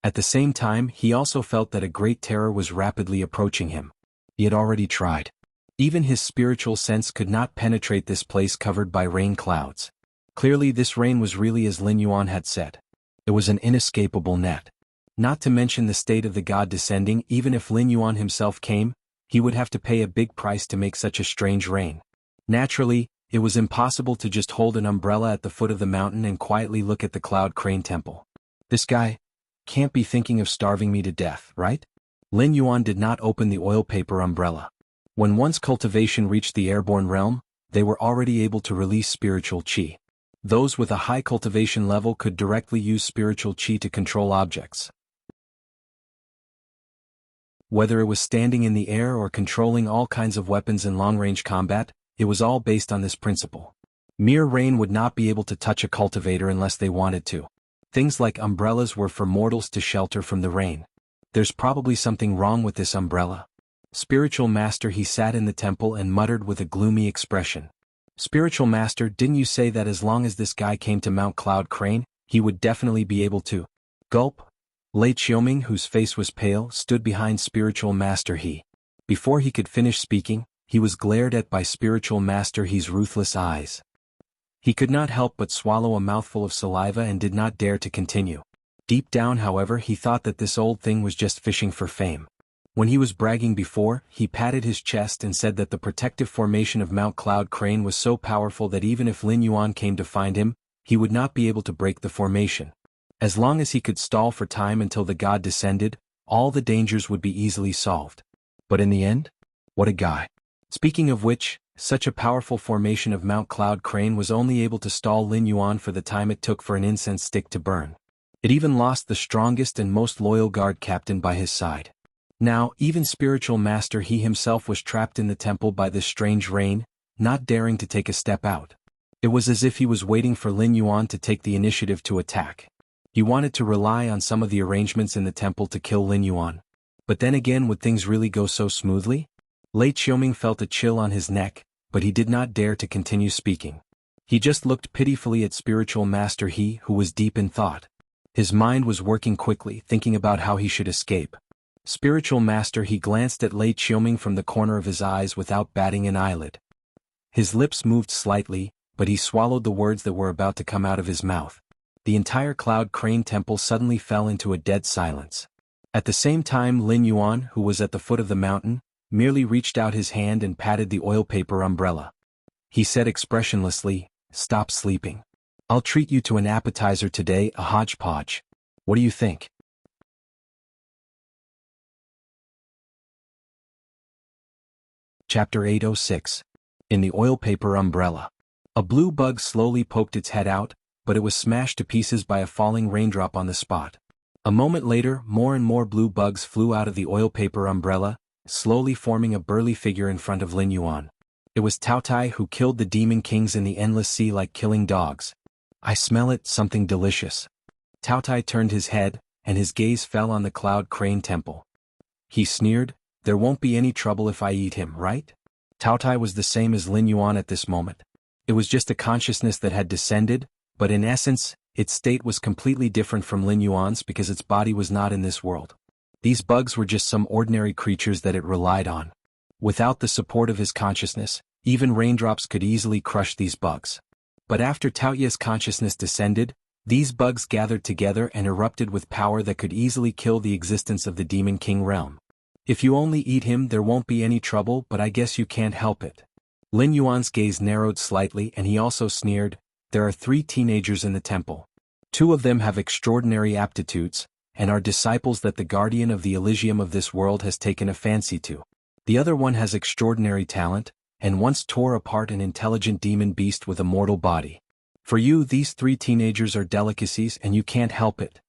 At the same time, he also felt that a great terror was rapidly approaching him. He had already tried. Even his spiritual sense could not penetrate this place covered by rain clouds. Clearly, this rain was really as Lin Yuan had said. It was an inescapable net. Not to mention the state of the god descending. Even if Lin Yuan himself came, he would have to pay a big price to make such a strange rain. Naturally, it was impossible to just hold an umbrella at the foot of the mountain and quietly look at the Cloud Crane Temple. This guy can't be thinking of starving me to death, right? Lin Yuan did not open the oil paper umbrella. When one's cultivation reached the airborne realm, they were already able to release spiritual qi. Those with a high cultivation level could directly use spiritual qi to control objects. Whether it was standing in the air or controlling all kinds of weapons in long-range combat, it was all based on this principle. Mere rain would not be able to touch a cultivator unless they wanted to. Things like umbrellas were for mortals to shelter from the rain. There's probably something wrong with this umbrella. Spiritual master, he sat in the temple and muttered with a gloomy expression. Spiritual master, didn't you say that as long as this guy came to Mount Cloud Crane, he would definitely be able to? Gulp. Lei Qiuming, whose face was pale, stood behind spiritual master He. Before he could finish speaking, he was glared at by spiritual master He's ruthless eyes. He could not help but swallow a mouthful of saliva and did not dare to continue. Deep down, however, he thought that this old thing was just fishing for fame. When he was bragging before, he patted his chest and said that the protective formation of Mount Cloud Crane was so powerful that even if Lin Yuan came to find him, he would not be able to break the formation. As long as he could stall for time until the god descended, all the dangers would be easily solved. But in the end? What a guy. Speaking of which, such a powerful formation of Mount Cloud Crane was only able to stall Lin Yuan for the time it took for an incense stick to burn. It even lost the strongest and most loyal guard captain by his side. Now, even spiritual master He himself was trapped in the temple by this strange rain, not daring to take a step out. It was as if he was waiting for Lin Yuan to take the initiative to attack. He wanted to rely on some of the arrangements in the temple to kill Lin Yuan. But then again, would things really go so smoothly? Lei Qiuming felt a chill on his neck, but he did not dare to continue speaking. He just looked pitifully at spiritual master He, who was deep in thought. His mind was working quickly, thinking about how he should escape. Spiritual master He glanced at Lei Qiuming from the corner of his eyes without batting an eyelid. His lips moved slightly, but he swallowed the words that were about to come out of his mouth. The entire Cloud Crane Temple suddenly fell into a dead silence. At the same time, Lin Yuan, who was at the foot of the mountain, merely reached out his hand and patted the oil paper umbrella. He said expressionlessly, "Stop sleeping. I'll treat you to an appetizer today, a hodgepodge. What do you think?" Chapter 806. In the oil paper umbrella. A blue bug slowly poked its head out, but it was smashed to pieces by a falling raindrop on the spot. A moment later, more and more blue bugs flew out of the oil paper umbrella, slowly forming a burly figure in front of Lin Yuan. It was Taotai who killed the demon kings in the endless sea like killing dogs. "I smell it, something delicious." Taotai turned his head, and his gaze fell on the Cloud Crane Temple. He sneered, "There won't be any trouble if I eat him, right?" Taotai was the same as Lin Yuan at this moment. It was just a consciousness that had descended, but in essence, Its state was completely different from Lin Yuan's because its body was not in this world. These bugs were just some ordinary creatures that it relied on. Without the support of his consciousness, even raindrops could easily crush these bugs. But after Tao Ye's consciousness descended, these bugs gathered together and erupted with power that could easily kill the existence of the Demon King realm. If you only eat him there won't be any trouble, but I guess you can't help it. Lin Yuan's gaze narrowed slightly and he also sneered, there are 3 teenagers in the temple. 2 of them have extraordinary aptitudes, and are disciples that the guardian of the Elysium of this world has taken a fancy to. The other one has extraordinary talent, and once tore apart an intelligent demon beast with a mortal body. For you these 3 teenagers are delicacies and you can't help it.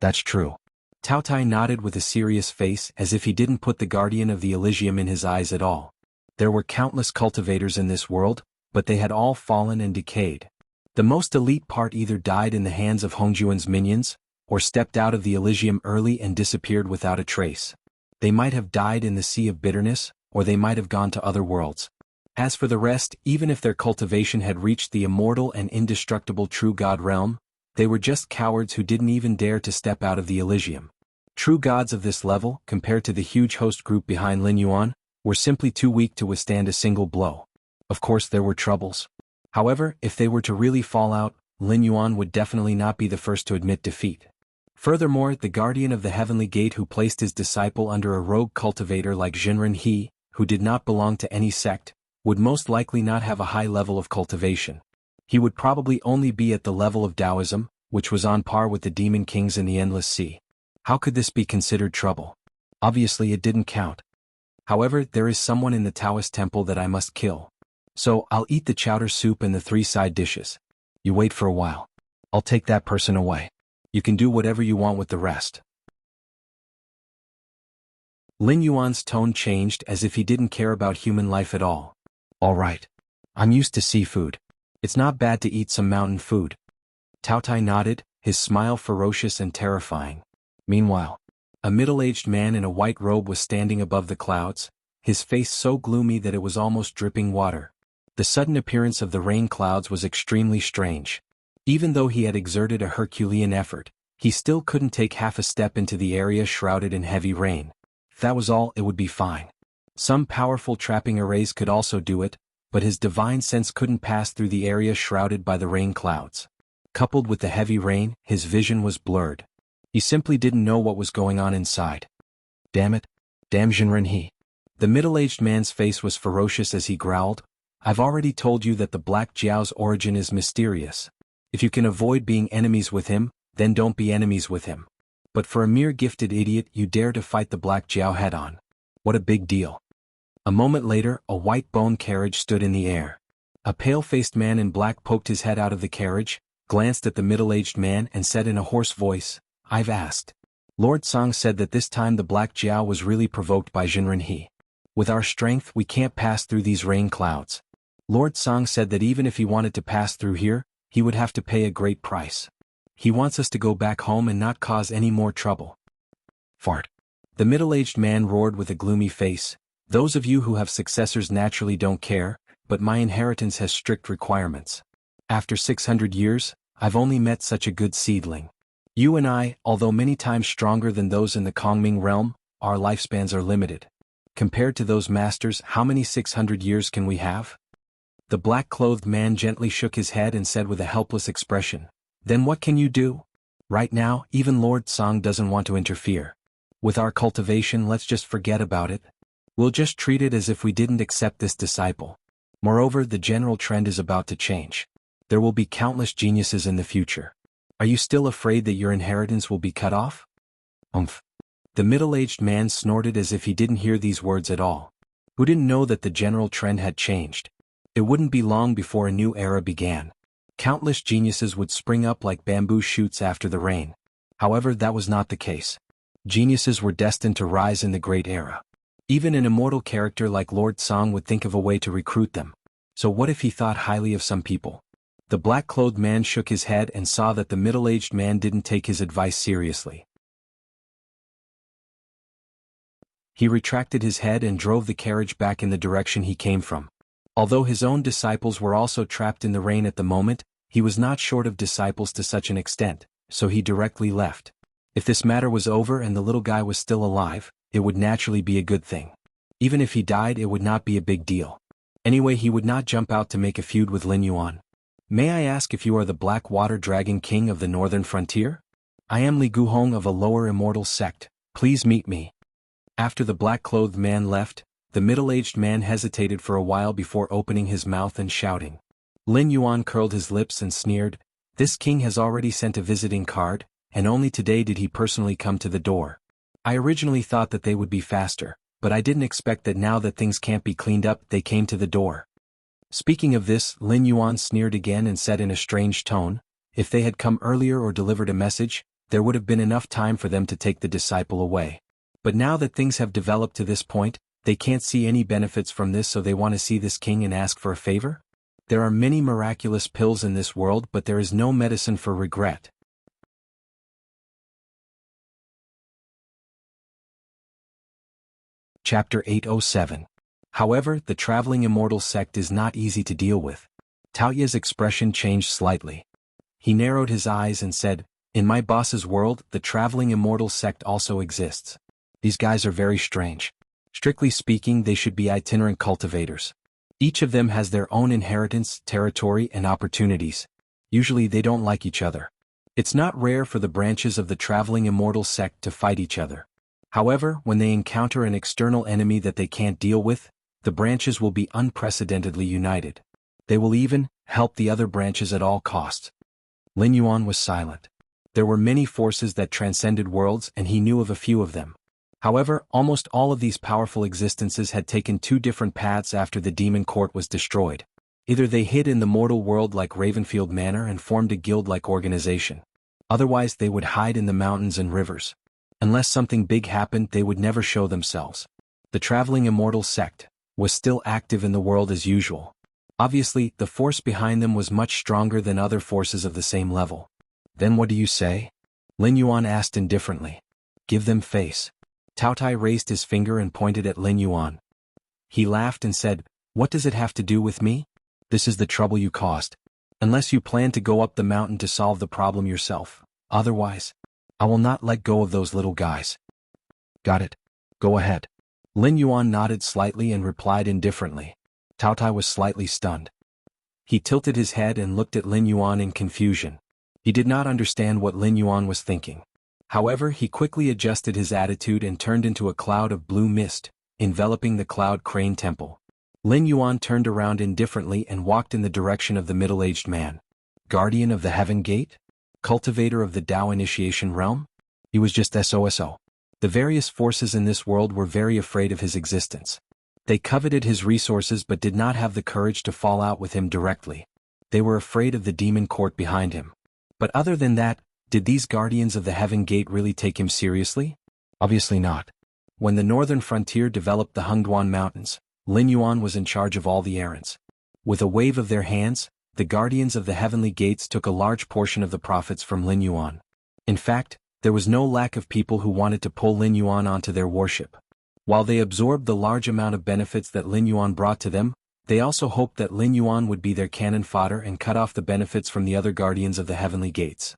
That's true. Tao Tai nodded with a serious face as if he didn't put the guardian of the Elysium in his eyes at all. There were countless cultivators in this world, but they had all fallen and decayed. The most elite part either died in the hands of Hongjuan's minions, or stepped out of the Elysium early and disappeared without a trace. They might have died in the Sea of Bitterness, or they might have gone to other worlds. As for the rest, even if their cultivation had reached the immortal and indestructible true God realm, they were just cowards who didn't even dare to step out of the Elysium. True gods of this level, compared to the huge host group behind Lin Yuan, were simply too weak to withstand a single blow. Of course there were troubles. However, if they were to really fall out, Lin Yuan would definitely not be the first to admit defeat. Furthermore, the guardian of the heavenly gate who placed his disciple under a rogue cultivator like Jinren He, who did not belong to any sect, would most likely not have a high level of cultivation. He would probably only be at the level of Taoism, which was on par with the demon kings in the Endless Sea. How could this be considered trouble? Obviously it didn't count. However, there is someone in the Taoist temple that I must kill. So, I'll eat the chowder soup and the 3 side dishes. You wait for a while. I'll take that person away. You can do whatever you want with the rest. Lin Yuan's tone changed as if he didn't care about human life at all. All right. I'm used to seafood. It's not bad to eat some mountain food. Tao Tai nodded, his smile ferocious and terrifying. Meanwhile, a middle-aged man in a white robe was standing above the clouds, his face so gloomy that it was almost dripping water. The sudden appearance of the rain clouds was extremely strange. Even though he had exerted a Herculean effort, he still couldn't take half a step into the area shrouded in heavy rain. If that was all, it would be fine. Some powerful trapping arrays could also do it, but his divine sense couldn't pass through the area shrouded by the rain clouds. Coupled with the heavy rain, his vision was blurred. He simply didn't know what was going on inside. Damn it. Damn Jinren He. The middle-aged man's face was ferocious as he growled, I've already told you that the Black Jiao's origin is mysterious. If you can avoid being enemies with him, then don't be enemies with him. But for a mere gifted idiot you dare to fight the Black Jiao head-on. What a big deal. A moment later, a white bone carriage stood in the air. A pale-faced man in black poked his head out of the carriage, glanced at the middle-aged man and said in a hoarse voice, I've asked. Lord Song said that this time the Black Jiao was really provoked by Jinren He. With our strength we can't pass through these rain clouds. Lord Song said that even if he wanted to pass through here, he would have to pay a great price. He wants us to go back home and not cause any more trouble. Fart. The middle-aged man roared with a gloomy face, those of you who have successors naturally don't care, but my inheritance has strict requirements. After 600 years, I've only met such a good seedling. You and I, although many times stronger than those in the Kongming realm, our lifespans are limited. Compared to those masters, how many 600 years can we have? The black-clothed man gently shook his head and said with a helpless expression, Then what can you do? Right now, even Lord Song doesn't want to interfere. With our cultivation, let's just forget about it. We'll just treat it as if we didn't accept this disciple. Moreover, the general trend is about to change. There will be countless geniuses in the future. Are you still afraid that your inheritance will be cut off? Umph. The middle-aged man snorted as if he didn't hear these words at all. Who didn't know that the general trend had changed? It wouldn't be long before a new era began. Countless geniuses would spring up like bamboo shoots after the rain. However, that was not the case. Geniuses were destined to rise in the Great Era. Even an immortal character like Lord Song would think of a way to recruit them. So what if he thought highly of some people? The black-clothed man shook his head and saw that the middle-aged man didn't take his advice seriously. He retracted his head and drove the carriage back in the direction he came from. Although his own disciples were also trapped in the rain at the moment, He was not short of disciples to such an extent, so he directly left. If this matter was over and the little guy was still alive, it would naturally be a good thing. Even if he died, it would not be a big deal. Anyway, he would not jump out to make a feud with Lin Yuan. May I ask if you are the Black Water Dragon King of the Northern Frontier? I am Li Guhong of a lower immortal sect. Please meet me. After the black-clothed man left, the middle-aged man hesitated for a while before opening his mouth and shouting. Lin Yuan curled his lips and sneered, "This king has already sent a visiting card, and only today did he personally come to the door. I originally thought that they would be faster, but I didn't expect that now that things can't be cleaned up, they came to the door." Speaking of this, Lin Yuan sneered again and said in a strange tone, "If they had come earlier or delivered a message, there would have been enough time for them to take the disciple away. But now that things have developed to this point, they can't see any benefits from this, so they want to see this king and ask for a favor? There are many miraculous pills in this world, but there is no medicine for regret." Chapter 807. However, the traveling immortal sect is not easy to deal with. Tao Ye's expression changed slightly. He narrowed his eyes and said, "In my boss's world, the traveling immortal sect also exists. These guys are very strange. Strictly speaking, they should be itinerant cultivators. Each of them has their own inheritance, territory, and opportunities. Usually they don't like each other. It's not rare for the branches of the traveling immortal sect to fight each other. However, when they encounter an external enemy that they can't deal with, the branches will be unprecedentedly united. They will even help the other branches at all costs." Lin Yuan was silent. There were many forces that transcended worlds, and he knew of a few of them. However, almost all of these powerful existences had taken two different paths after the demon court was destroyed. Either they hid in the mortal world like Ravenfield Manor and formed a guild-like organization. Otherwise they would hide in the mountains and rivers. Unless something big happened, they would never show themselves. The traveling immortal sect was still active in the world as usual. Obviously, the force behind them was much stronger than other forces of the same level. "Then what do you say?" Lin Yuan asked indifferently. "Give them face." Tao Tai raised his finger and pointed at Lin Yuan. He laughed and said, "What does it have to do with me? This is the trouble you caused. Unless you plan to go up the mountain to solve the problem yourself. Otherwise, I will not let go of those little guys." "Got it. Go ahead." Lin Yuan nodded slightly and replied indifferently. Tao Tai was slightly stunned. He tilted his head and looked at Lin Yuan in confusion. He did not understand what Lin Yuan was thinking. However, he quickly adjusted his attitude and turned into a cloud of blue mist, enveloping the Cloud Crane Temple. Lin Yuan turned around indifferently and walked in the direction of the middle-aged man. Guardian of the Heaven Gate? Cultivator of the Tao Initiation Realm? He was just SOSO. The various forces in this world were very afraid of his existence. They coveted his resources but did not have the courage to fall out with him directly. They were afraid of the demon court behind him. But other than that, did these guardians of the Heaven Gate really take him seriously? Obviously not. When the northern frontier developed the Hengduan Mountains, Lin Yuan was in charge of all the errands. With a wave of their hands, the guardians of the heavenly gates took a large portion of the profits from Lin Yuan. In fact, there was no lack of people who wanted to pull Lin Yuan onto their worship. While they absorbed the large amount of benefits that Lin Yuan brought to them, they also hoped that Lin Yuan would be their cannon fodder and cut off the benefits from the other guardians of the heavenly gates.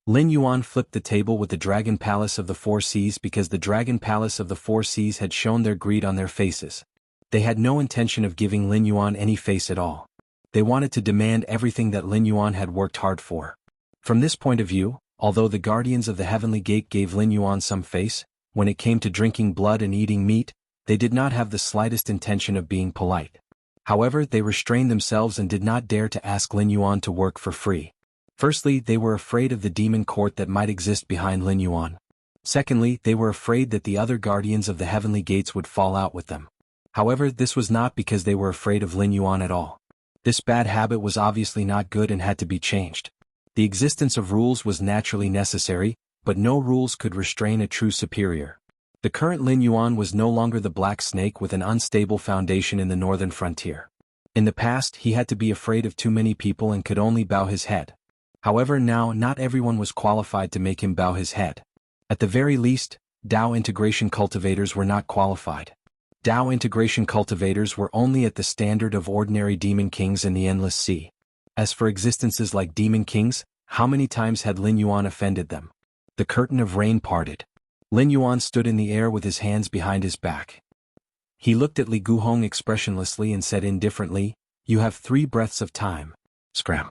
Lin Yuan flipped the table with the Dragon Palace of the Four Seas because the Dragon Palace of the Four Seas had shown their greed on their faces. They had no intention of giving Lin Yuan any face at all. They wanted to demand everything that Lin Yuan had worked hard for. From this point of view, although the guardians of the Heavenly Gate gave Lin Yuan some face, when it came to drinking blood and eating meat, they did not have the slightest intention of being polite. However, they restrained themselves and did not dare to ask Lin Yuan to work for free. Firstly, they were afraid of the demon court that might exist behind Lin Yuan. Secondly, they were afraid that the other guardians of the heavenly gates would fall out with them. However, this was not because they were afraid of Lin Yuan at all. This bad habit was obviously not good and had to be changed. The existence of rules was naturally necessary, but no rules could restrain a true superior. The current Lin Yuan was no longer the black snake with an unstable foundation in the northern frontier. In the past, he had to be afraid of too many people and could only bow his head. However, now not everyone was qualified to make him bow his head. At the very least, Tao integration cultivators were not qualified. Dao integration cultivators were only at the standard of ordinary demon kings in the endless sea. As for existences like demon kings, how many times had Lin Yuan offended them? The curtain of rain parted. Lin Yuan stood in the air with his hands behind his back. He looked at Li Guhong expressionlessly and said indifferently, "You have 3 breaths of time." Scram.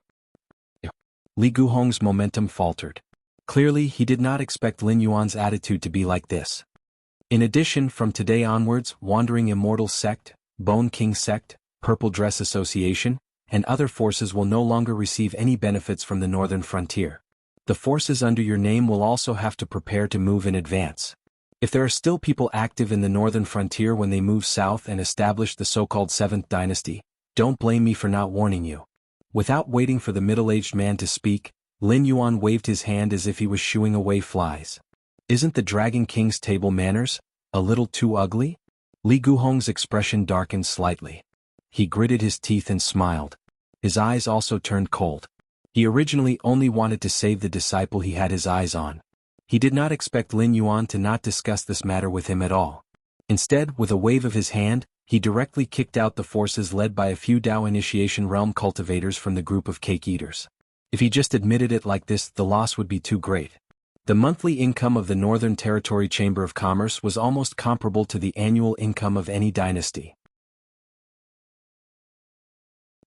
Li Guhong's momentum faltered. Clearly, he did not expect Lin Yuan's attitude to be like this. In addition, from today onwards, Wandering Immortal Sect, Bone King Sect, Purple Dress Association, and other forces will no longer receive any benefits from the northern frontier. The forces under your name will also have to prepare to move in advance. If there are still people active in the northern frontier when they move south and establish the so-called 7th dynasty, don't blame me for not warning you. Without waiting for the middle-aged man to speak, Lin Yuan waved his hand as if he was shooing away flies. Isn't the Dragon King's table manners a little too ugly? Li Guhong's expression darkened slightly. He gritted his teeth and smiled. His eyes also turned cold. He originally only wanted to save the disciple he had his eyes on. He did not expect Lin Yuan to not discuss this matter with him at all. Instead, with a wave of his hand, he directly kicked out the forces led by a few Dao Initiation Realm cultivators from the group of cake eaters. If he just admitted it like this, the loss would be too great. The monthly income of the Northern Territory Chamber of Commerce was almost comparable to the annual income of any dynasty.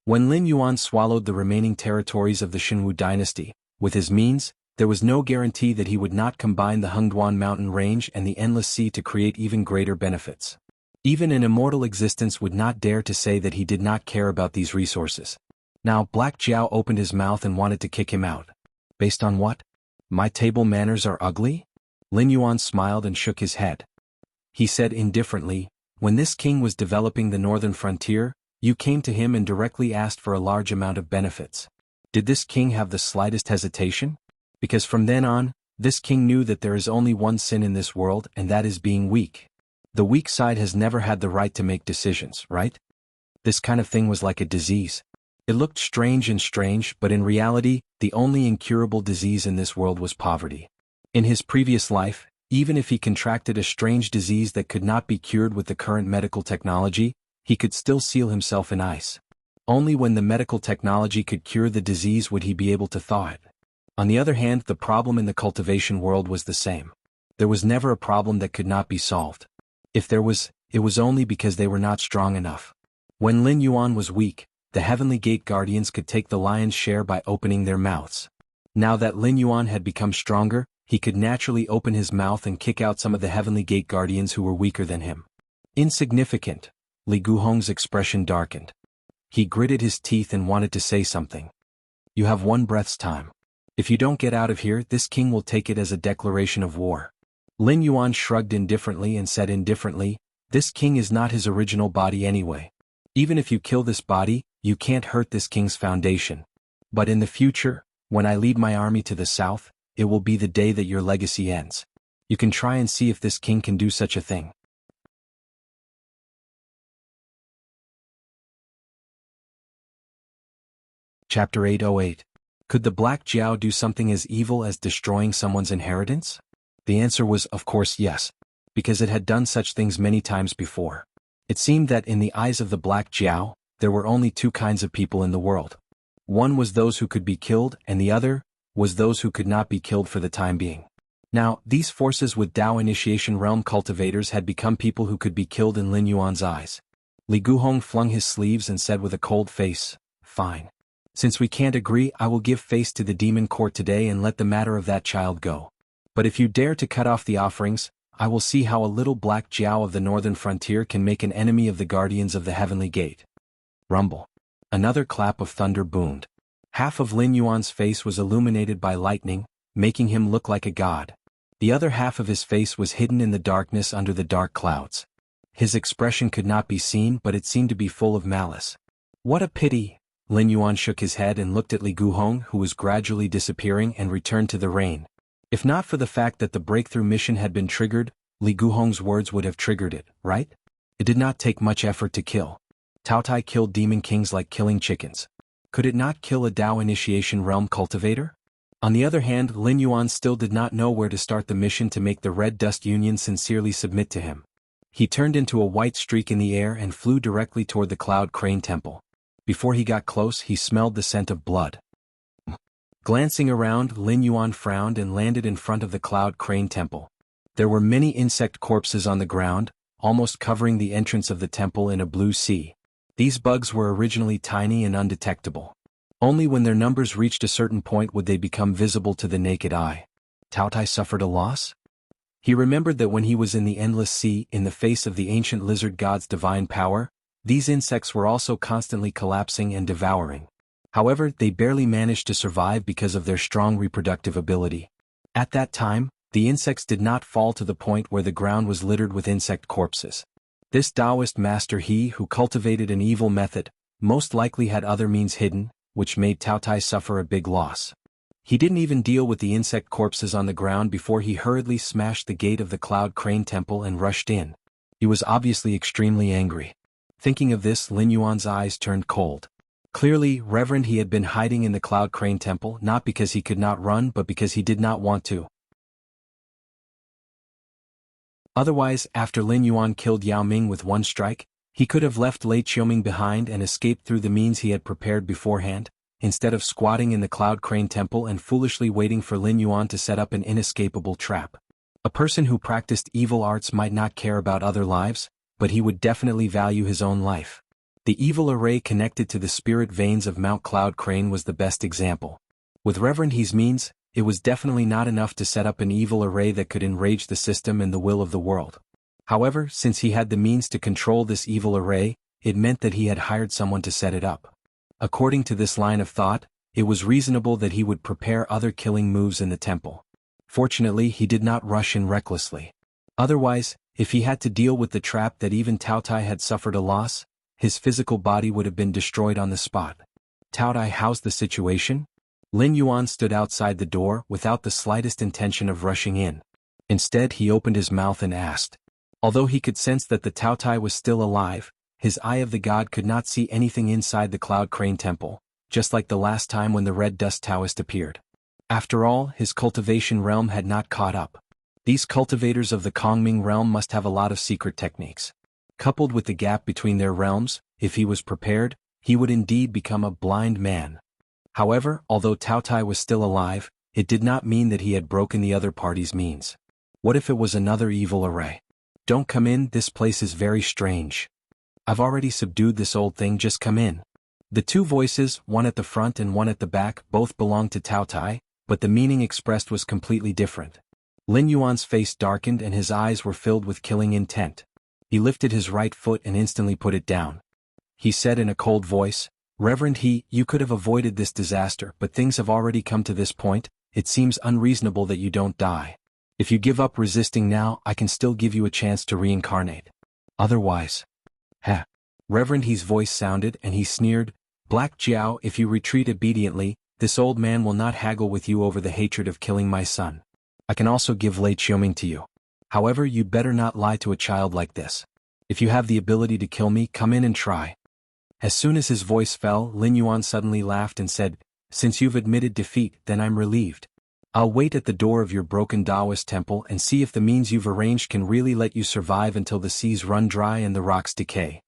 When Lin Yuan swallowed the remaining territories of the Xinwu dynasty, with his means, there was no guarantee that he would not combine the Hengduan mountain range and the endless sea to create even greater benefits. Even an immortal existence would not dare to say that he did not care about these resources. Now Black Jiao opened his mouth and wanted to kick him out. Based on what? My table manners are ugly? Lin Yuan smiled and shook his head. He said indifferently, when this king was developing the northern frontier, you came to him and directly asked for a large amount of benefits. Did this king have the slightest hesitation? Because from then on, this king knew that there is only one sin in this world, and that is being weak. The weak side has never had the right to make decisions, right? This kind of thing was like a disease. It looked strange, but in reality, the only incurable disease in this world was poverty. In his previous life, even if he contracted a strange disease that could not be cured with the current medical technology, he could still seal himself in ice. Only when the medical technology could cure the disease would he be able to thaw it. On the other hand, the problem in the cultivation world was the same. There was never a problem that could not be solved. If there was, it was only because they were not strong enough. When Lin Yuan was weak, the Heavenly Gate Guardians could take the lion's share by opening their mouths. Now that Lin Yuan had become stronger, he could naturally open his mouth and kick out some of the Heavenly Gate Guardians who were weaker than him. Insignificant. Li Guhong's expression darkened. He gritted his teeth and wanted to say something. You have 1 breath's time. If you don't get out of here, this king will take it as a declaration of war. Lin Yuan shrugged indifferently and said indifferently, this king is not his original body anyway. Even if you kill this body, you can't hurt this king's foundation. But in the future, when I lead my army to the south, it will be the day that your legacy ends. You can try and see if this king can do such a thing. Chapter 808. Could the Black Jiao do something as evil as destroying someone's inheritance? The answer was, of course, yes, because it had done such things many times before. It seemed that in the eyes of the Black Jiao, there were only 2 kinds of people in the world. One was those who could be killed, and the other was those who could not be killed for the time being. Now, these forces with Dao Initiation Realm cultivators had become people who could be killed in Lin Yuan's eyes. Li Guhong flung his sleeves and said with a cold face, fine. Since we can't agree, I will give face to the demon court today and let the matter of that child go. But if you dare to cut off the offerings, I will see how a little Black Jiao of the northern frontier can make an enemy of the guardians of the Heavenly Gate. Rumble. Another clap of thunder boomed. Half of Lin Yuan's face was illuminated by lightning, making him look like a god. The other half of his face was hidden in the darkness under the dark clouds. His expression could not be seen, but it seemed to be full of malice. What a pity! Lin Yuan shook his head and looked at Li Guhong, who was gradually disappearing, and returned to the rain. If not for the fact that the breakthrough mission had been triggered, Li Guhong's words would have triggered it, right? It did not take much effort to kill. Tao Tai killed demon kings like killing chickens. Could it not kill a Dao Initiation Realm cultivator? On the other hand, Lin Yuan still did not know where to start the mission to make the Red Dust Union sincerely submit to him. He turned into a white streak in the air and flew directly toward the Cloud Crane Temple. Before he got close, he smelled the scent of blood. Glancing around, Lin Yuan frowned and landed in front of the Cloud Crane Temple. There were many insect corpses on the ground, almost covering the entrance of the temple in a blue sea. These bugs were originally tiny and undetectable. Only when their numbers reached a certain point would they become visible to the naked eye. Cao Tai suffered a loss? He remembered that when he was in the endless sea, in the face of the ancient lizard god's divine power, these insects were also constantly collapsing and devouring. However, they barely managed to survive because of their strong reproductive ability. At that time, the insects did not fall to the point where the ground was littered with insect corpses. This Taoist master, he who cultivated an evil method, most likely had other means hidden, which made Cao Tai suffer a big loss. He didn't even deal with the insect corpses on the ground before he hurriedly smashed the gate of the Cloud Crane Temple and rushed in. He was obviously extremely angry. Thinking of this, Lin Yuan's eyes turned cold. Clearly, Reverend, he had been hiding in the Cloud Crane Temple not because he could not run but because he did not want to. Otherwise, after Lin Yuan killed Yao Ming with one strike, he could have left Lei Qiuming behind and escaped through the means he had prepared beforehand, instead of squatting in the Cloud Crane Temple and foolishly waiting for Lin Yuan to set up an inescapable trap. A person who practiced evil arts might not care about other lives, but he would definitely value his own life. The evil array connected to the spirit veins of Mount Cloud Crane was the best example. With Reverend He's means, it was definitely not enough to set up an evil array that could enrage the system and the will of the world. However, since he had the means to control this evil array, it meant that he had hired someone to set it up. According to this line of thought, it was reasonable that he would prepare other killing moves in the temple. Fortunately, he did not rush in recklessly. Otherwise, if he had to deal with the trap that even Cao Tai had suffered a loss, his physical body would have been destroyed on the spot. Cao Tai, how's the situation? Lin Yuan stood outside the door without the slightest intention of rushing in. Instead, he opened his mouth and asked. Although he could sense that the Cao Tai was still alive, his eye of the god could not see anything inside the Cloud Crane Temple, just like the last time when the Red Dust Taoist appeared. After all, his cultivation realm had not caught up. These cultivators of the Kongming realm must have a lot of secret techniques. Coupled with the gap between their realms, if he was prepared, he would indeed become a blind man. However, although Cao Tai was still alive, it did not mean that he had broken the other party's means. What if it was another evil array? Don't come in, this place is very strange. I've already subdued this old thing, just come in. The two voices, one at the front and one at the back, both belonged to Cao Tai, but the meaning expressed was completely different. Lin Yuan's face darkened and his eyes were filled with killing intent. He lifted his right foot and instantly put it down. He said in a cold voice, Reverend He, you could have avoided this disaster, but things have already come to this point. It seems unreasonable that you don't die. If you give up resisting now, I can still give you a chance to reincarnate. Otherwise. Heh. Reverend He's voice sounded and he sneered, Black Jiao, if you retreat obediently, this old man will not haggle with you over the hatred of killing my son. I can also give Lei Qiuming to you. However, you'd better not lie to a child like this. If you have the ability to kill me, come in and try. As soon as his voice fell, Lin Yuan suddenly laughed and said, Since you've admitted defeat, then I'm relieved. I'll wait at the door of your broken Taoist temple and see if the means you've arranged can really let you survive until the seas run dry and the rocks decay.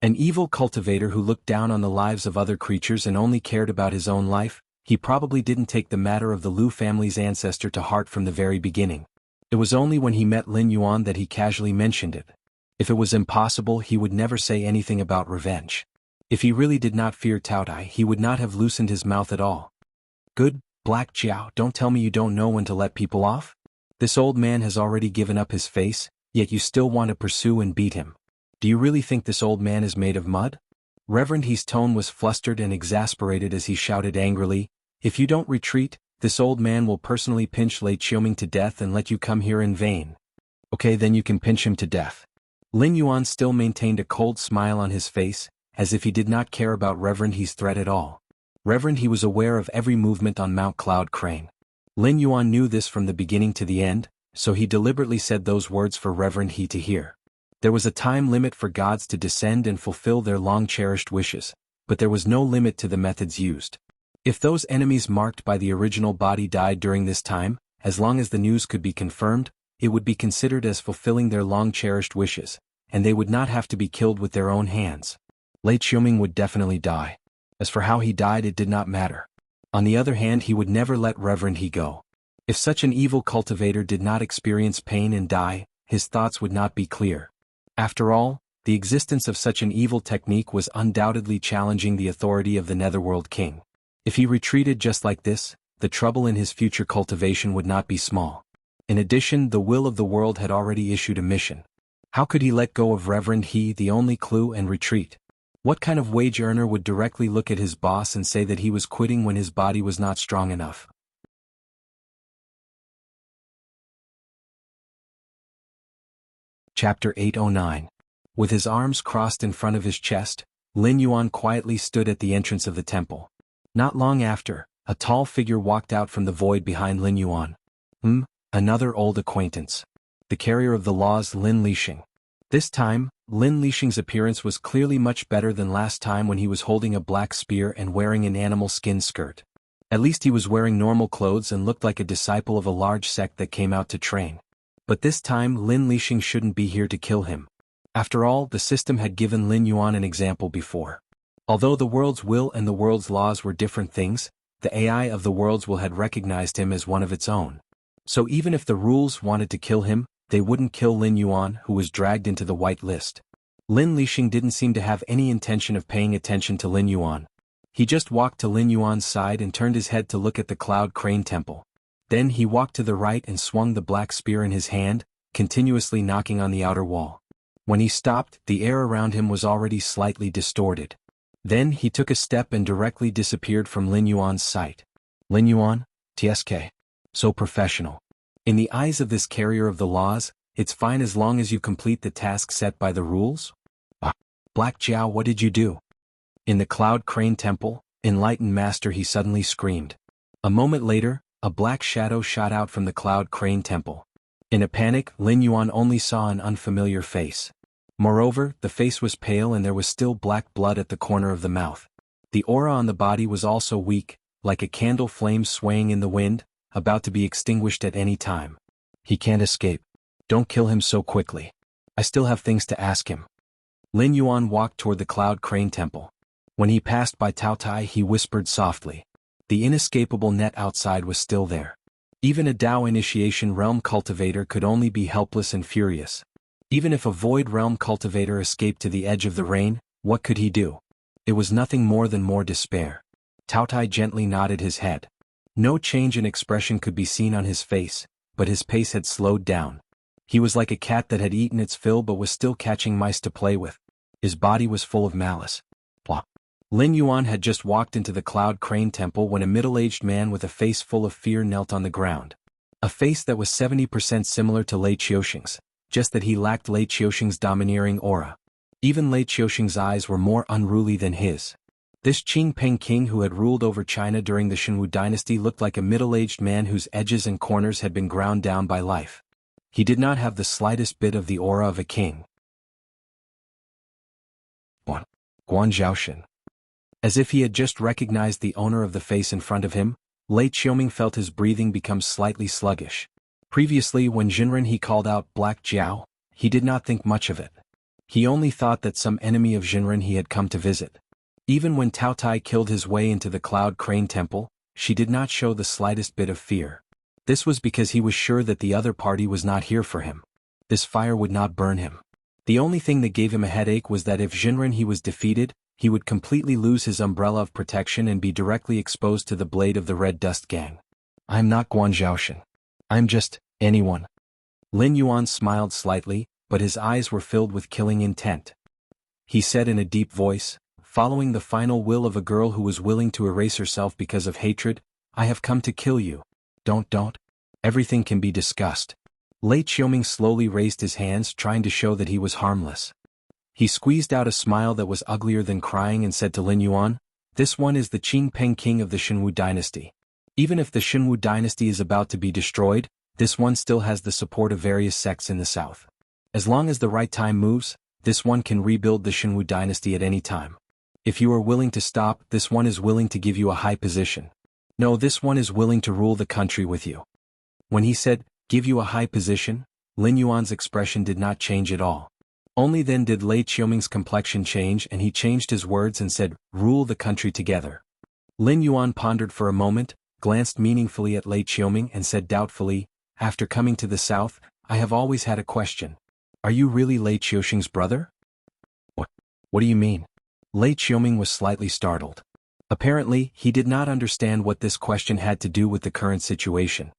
An evil cultivator who looked down on the lives of other creatures and only cared about his own life, he probably didn't take the matter of the Lu family's ancestor to heart from the very beginning. It was only when he met Lin Yuan that he casually mentioned it. If it was impossible, he would never say anything about revenge. If he really did not fear Cao Tai, he would not have loosened his mouth at all. Good, Black Jiao, don't tell me you don't know when to let people off? This old man has already given up his face, yet you still want to pursue and beat him. Do you really think this old man is made of mud? Reverend He's tone was flustered and exasperated as he shouted angrily, If you don't retreat, this old man will personally pinch Lei Qiuming to death and let you come here in vain. Okay, then you can pinch him to death. Lin Yuan still maintained a cold smile on his face, as if he did not care about Reverend He's threat at all. Reverend He was aware of every movement on Mount Cloud Crane. Lin Yuan knew this from the beginning to the end, so he deliberately said those words for Reverend He to hear. There was a time limit for gods to descend and fulfill their long-cherished wishes, but there was no limit to the methods used. If those enemies marked by the original body died during this time, as long as the news could be confirmed, it would be considered as fulfilling their long-cherished wishes, and they would not have to be killed with their own hands. Lei Qiuming would definitely die. As for how he died, it did not matter. On the other hand, he would never let Reverend He go. If such an evil cultivator did not experience pain and die, his thoughts would not be clear. After all, the existence of such an evil technique was undoubtedly challenging the authority of the Netherworld King. If he retreated just like this, the trouble in his future cultivation would not be small. In addition, the will of the world had already issued a mission. How could he let go of Reverend He, the only clue, and retreat? What kind of wage earner would directly look at his boss and say that he was quitting when his body was not strong enough? Chapter 809. With his arms crossed in front of his chest, Lin Yuan quietly stood at the entrance of the temple. Not long after, a tall figure walked out from the void behind Lin Yuan. Another old acquaintance. The carrier of the laws, Lin Lixing. This time, Lin Lixing's appearance was clearly much better than last time when he was holding a black spear and wearing an animal skin skirt. At least he was wearing normal clothes and looked like a disciple of a large sect that came out to train. But this time Lin Lixing shouldn't be here to kill him. After all, the system had given Lin Yuan an example before. Although the world's will and the world's laws were different things, the AI of the world's will had recognized him as one of its own. So even if the rules wanted to kill him, they wouldn't kill Lin Yuan, who was dragged into the white list. Lin Lixing didn't seem to have any intention of paying attention to Lin Yuan. He just walked to Lin Yuan's side and turned his head to look at the Cloud Crane Temple. Then he walked to the right and swung the black spear in his hand, continuously knocking on the outer wall. When he stopped, the air around him was already slightly distorted. Then he took a step and directly disappeared from Lin Yuan's sight. Lin Yuan? TSK. So professional. In the eyes of this carrier of the laws, it's fine as long as you complete the task set by the rules? Black Jiao, what did you do? In the Cloud Crane Temple, enlightened master, he suddenly screamed. A moment later, a black shadow shot out from the Cloud Crane Temple. In a panic, Lin Yuan only saw an unfamiliar face. Moreover, the face was pale and there was still black blood at the corner of the mouth. The aura on the body was also weak, like a candle flame swaying in the wind, about to be extinguished at any time. He can't escape. Don't kill him so quickly. I still have things to ask him. Lin Yuan walked toward the Cloud Crane Temple. When he passed by Tao Tai, he whispered softly. The inescapable net outside was still there. Even a Dao initiation realm cultivator could only be helpless and furious. Even if a void realm cultivator escaped to the edge of the rain, what could he do? It was nothing more than more despair. Tao Tai gently nodded his head. No change in expression could be seen on his face, but his pace had slowed down. He was like a cat that had eaten its fill but was still catching mice to play with. His body was full of malice. Blah. Lin Yuan had just walked into the Cloud Crane Temple when a middle-aged man with a face full of fear knelt on the ground. A face that was 70% similar to Lei Qiuxing's, just that he lacked Lei Qiuxing's domineering aura. Even Lei Qiuxing's eyes were more unruly than his. This Qing Peng king who had ruled over China during the Shenwu dynasty looked like a middle-aged man whose edges and corners had been ground down by life. He did not have the slightest bit of the aura of a king. Guan Zhaoshan. As if he had just recognized the owner of the face in front of him, Lei Qiuming felt his breathing become slightly sluggish. Previously, when Jinren he called out Black Jiao, he did not think much of it. He only thought that some enemy of Jinren he had come to visit. Even when Tao Tai killed his way into the Cloud Crane Temple, she did not show the slightest bit of fear. This was because he was sure that the other party was not here for him. This fire would not burn him. The only thing that gave him a headache was that if Jinren he was defeated, he would completely lose his umbrella of protection and be directly exposed to the blade of the Red Dust Gang. I'm not Guan Zhaoshan. I'm just anyone. Lin Yuan smiled slightly, but his eyes were filled with killing intent. He said in a deep voice, following the final will of a girl who was willing to erase herself because of hatred, I have come to kill you. Don't. Everything can be discussed. Lei Qiuming slowly raised his hands, trying to show that he was harmless. He squeezed out a smile that was uglier than crying and said to Lin Yuan, this one is the Qing Peng king of the Shenwu dynasty. Even if the Shenwu dynasty is about to be destroyed, this one still has the support of various sects in the south. As long as the right time moves, this one can rebuild the Shenwu dynasty at any time. If you are willing to stop, this one is willing to give you a high position. No, this one is willing to rule the country with you. When he said, Give you a high position? Lin Yuan's expression did not change at all. Only then did Lei Qiuming's complexion change, and he changed his words and said, "Rule the country together." Lin Yuan pondered for a moment, glanced meaningfully at Lei Qiuming and said doubtfully, "After coming to the south, I have always had a question. Are you really Lei Qiushing's brother?" What do you mean?" Lei Qiuming was slightly startled. Apparently, he did not understand what this question had to do with the current situation.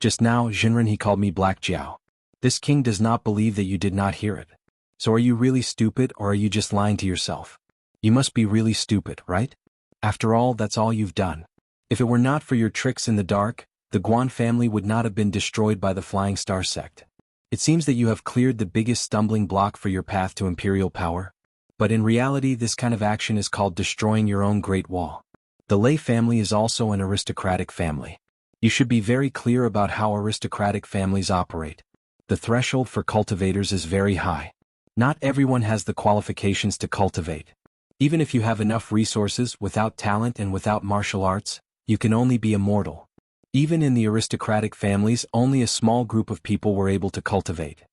"Just now, Jinren, he called me Black Jiao. This king does not believe that you did not hear it. So are you really stupid, or are you just lying to yourself? You must be really stupid, right? After all, that's all you've done. If it were not for your tricks in the dark, the Guan family would not have been destroyed by the Flying Star sect. It seems that you have cleared the biggest stumbling block for your path to imperial power. But in reality, this kind of action is called destroying your own Great Wall. The Lei family is also an aristocratic family. You should be very clear about how aristocratic families operate. The threshold for cultivators is very high. Not everyone has the qualifications to cultivate. Even if you have enough resources, without talent and without martial arts, you can only be a mortal. Even in the aristocratic families, only a small group of people were able to cultivate.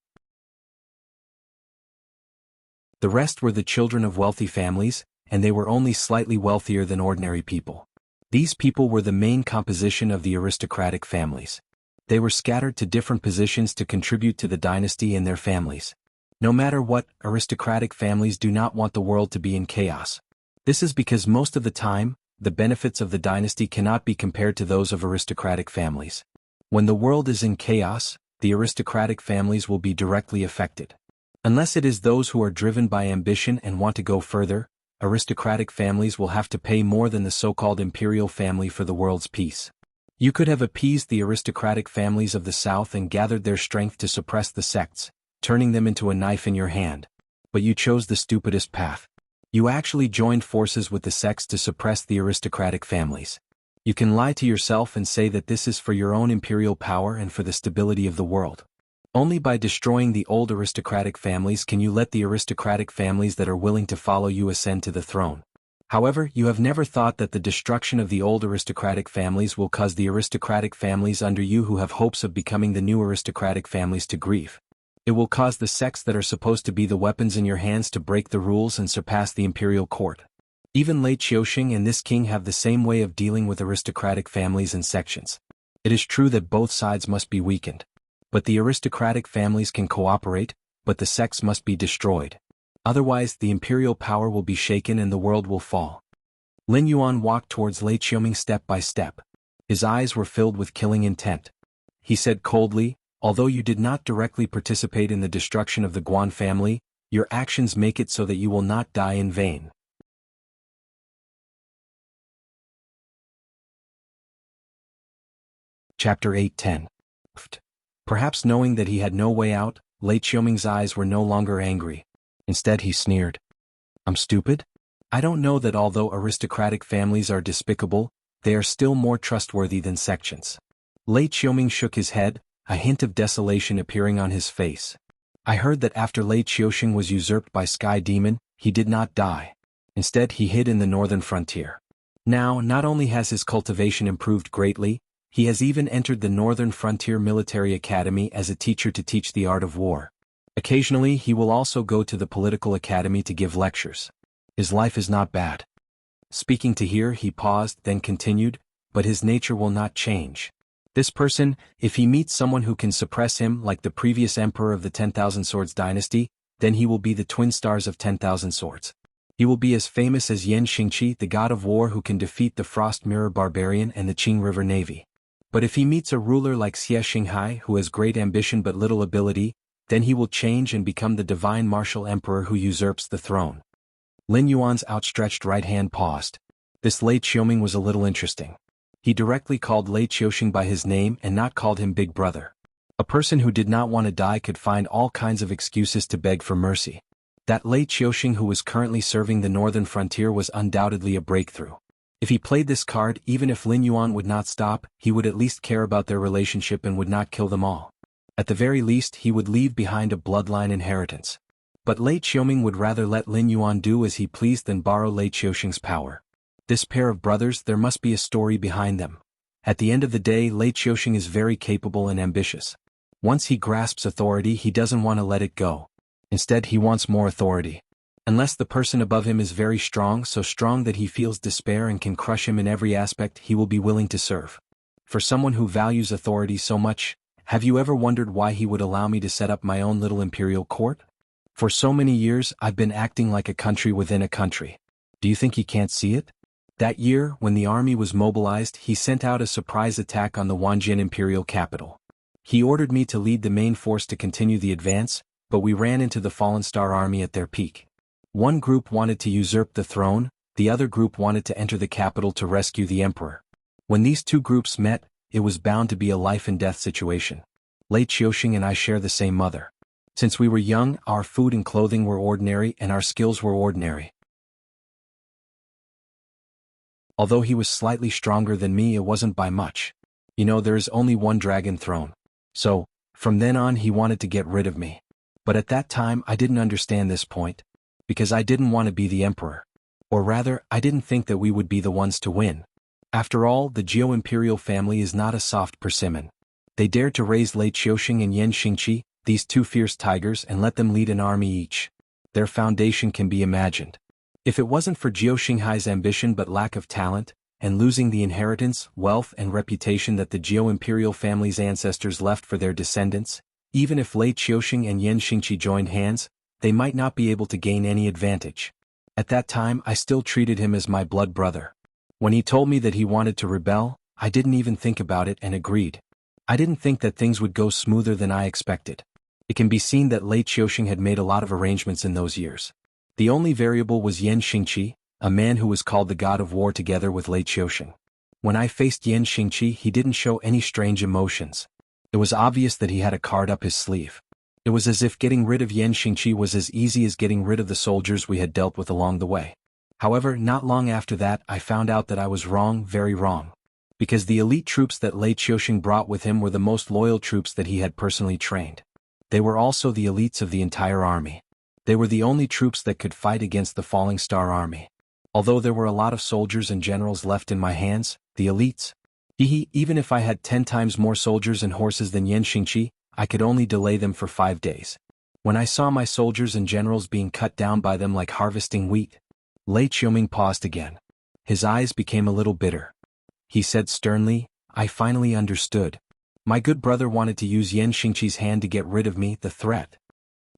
The rest were the children of wealthy families, and they were only slightly wealthier than ordinary people. These people were the main composition of the aristocratic families. They were scattered to different positions to contribute to the dynasty and their families. No matter what, aristocratic families do not want the world to be in chaos. This is because most of the time, the benefits of the dynasty cannot be compared to those of aristocratic families. When the world is in chaos, the aristocratic families will be directly affected. Unless it is those who are driven by ambition and want to go further, aristocratic families will have to pay more than the so-called imperial family for the world's peace. You could have appeased the aristocratic families of the south and gathered their strength to suppress the sects, turning them into a knife in your hand. But you chose the stupidest path. You actually joined forces with the sects to suppress the aristocratic families. You can lie to yourself and say that this is for your own imperial power and for the stability of the world. Only by destroying the old aristocratic families can you let the aristocratic families that are willing to follow you ascend to the throne. However, you have never thought that the destruction of the old aristocratic families will cause the aristocratic families under you who have hopes of becoming the new aristocratic families to grieve. It will cause the sects that are supposed to be the weapons in your hands to break the rules and surpass the imperial court. Even Lei Qiushing and this king have the same way of dealing with aristocratic families and sections. It is true that both sides must be weakened. But the aristocratic families can cooperate, but the sects must be destroyed. Otherwise, the imperial power will be shaken and the world will fall. Lin Yuan walked towards Lei Qiuming step by step. His eyes were filled with killing intent. He said coldly, "Although you did not directly participate in the destruction of the Guan family, your actions make it so that you will not die in vain." Chapter 8:10. Perhaps knowing that he had no way out, Lei Qiuming's eyes were no longer angry. Instead he sneered. "I'm stupid? I don't know that although aristocratic families are despicable, they are still more trustworthy than sections." Lei Qiuming shook his head, a hint of desolation appearing on his face. "I heard that after Lei Qiushing was usurped by Sky Demon, he did not die. Instead he hid in the northern frontier. Now, not only has his cultivation improved greatly, he has even entered the Northern Frontier Military Academy as a teacher to teach the art of war. Occasionally he will also go to the political academy to give lectures. His life is not bad." Speaking to here, he paused, then continued, "But his nature will not change. This person, if he meets someone who can suppress him like the previous emperor of the 10,000 Swords dynasty, then he will be the twin stars of 10,000 Swords. He will be as famous as Yan Xingqi, the god of war who can defeat the Frost Mirror Barbarian and the Qing River Navy. But if he meets a ruler like Xie Xinghai who has great ambition but little ability, then he will change and become the divine martial emperor who usurps the throne." Lin Yuan's outstretched right hand paused. This Lei Qiuming was a little interesting. He directly called Lei Qiushing by his name and not called him Big Brother. A person who did not want to die could find all kinds of excuses to beg for mercy. That Lei Qiushing who was currently serving the northern frontier was undoubtedly a breakthrough. If he played this card, even if Lin Yuan would not stop, he would at least care about their relationship and would not kill them all. At the very least, he would leave behind a bloodline inheritance. But Lei Qiuming would rather let Lin Yuan do as he pleased than borrow Lei Qiushing's power. This pair of brothers, there must be a story behind them. At the end of the day, Lei Qiushing is very capable and ambitious. Once he grasps authority, he doesn't want to let it go. Instead, he wants more authority. Unless the person above him is very strong, so strong that he feels despair and can crush him in every aspect, he will be willing to serve. For someone who values authority so much, have you ever wondered why he would allow me to set up my own little imperial court? For so many years, I've been acting like a country within a country. Do you think he can't see it? That year, when the army was mobilized, he sent out a surprise attack on the Wanjin imperial capital. He ordered me to lead the main force to continue the advance, but we ran into the Fallen Star army at their peak. One group wanted to usurp the throne, the other group wanted to enter the capital to rescue the emperor. When these two groups met, it was bound to be a life-and-death situation. Lei Qiuxing and I share the same mother. Since we were young, our food and clothing were ordinary and our skills were ordinary. Although he was slightly stronger than me, it wasn't by much. There is only one dragon throne. So, from then on he wanted to get rid of me. But at that time I didn't understand this point. Because I didn't want to be the emperor. Or rather, I didn't think that we would be the ones to win. After all, the Jiao imperial family is not a soft persimmon. They dared to raise Lei Qiuxing and Yan Xingqi, these two fierce tigers, and let them lead an army each. Their foundation can be imagined. If it wasn't for Jiao Xinghai's ambition but lack of talent, and losing the inheritance, wealth and reputation that the Jiao imperial family's ancestors left for their descendants, even if Lei Qiuxing and Yan Xingqi joined hands, they might not be able to gain any advantage. At that time I still treated him as my blood brother. When he told me that he wanted to rebel, I didn't even think about it and agreed. I didn't think that things would go smoother than I expected. It can be seen that Lei Qiuxing had made a lot of arrangements in those years. The only variable was Yan Xingqi, a man who was called the god of war together with Lei Qiuxing. When I faced Yan Xingqi, he didn't show any strange emotions. It was obvious that he had a card up his sleeve. It was as if getting rid of Yan Xingqi was as easy as getting rid of the soldiers we had dealt with along the way. However, not long after that I found out that I was wrong, very wrong. Because the elite troops that Lei Qiuxing brought with him were the most loyal troops that he had personally trained. They were also the elites of the entire army. They were the only troops that could fight against the Falling Star army. Although there were a lot of soldiers and generals left in my hands, the elites. Even if I had 10 times more soldiers and horses than Yan Xingqi, I could only delay them for 5 days. When I saw my soldiers and generals being cut down by them like harvesting wheat, Lei Qiuxing paused again. His eyes became a little bitter. He said sternly, "I finally understood. My good brother wanted to use Yan Xingqi's hand to get rid of me, the threat."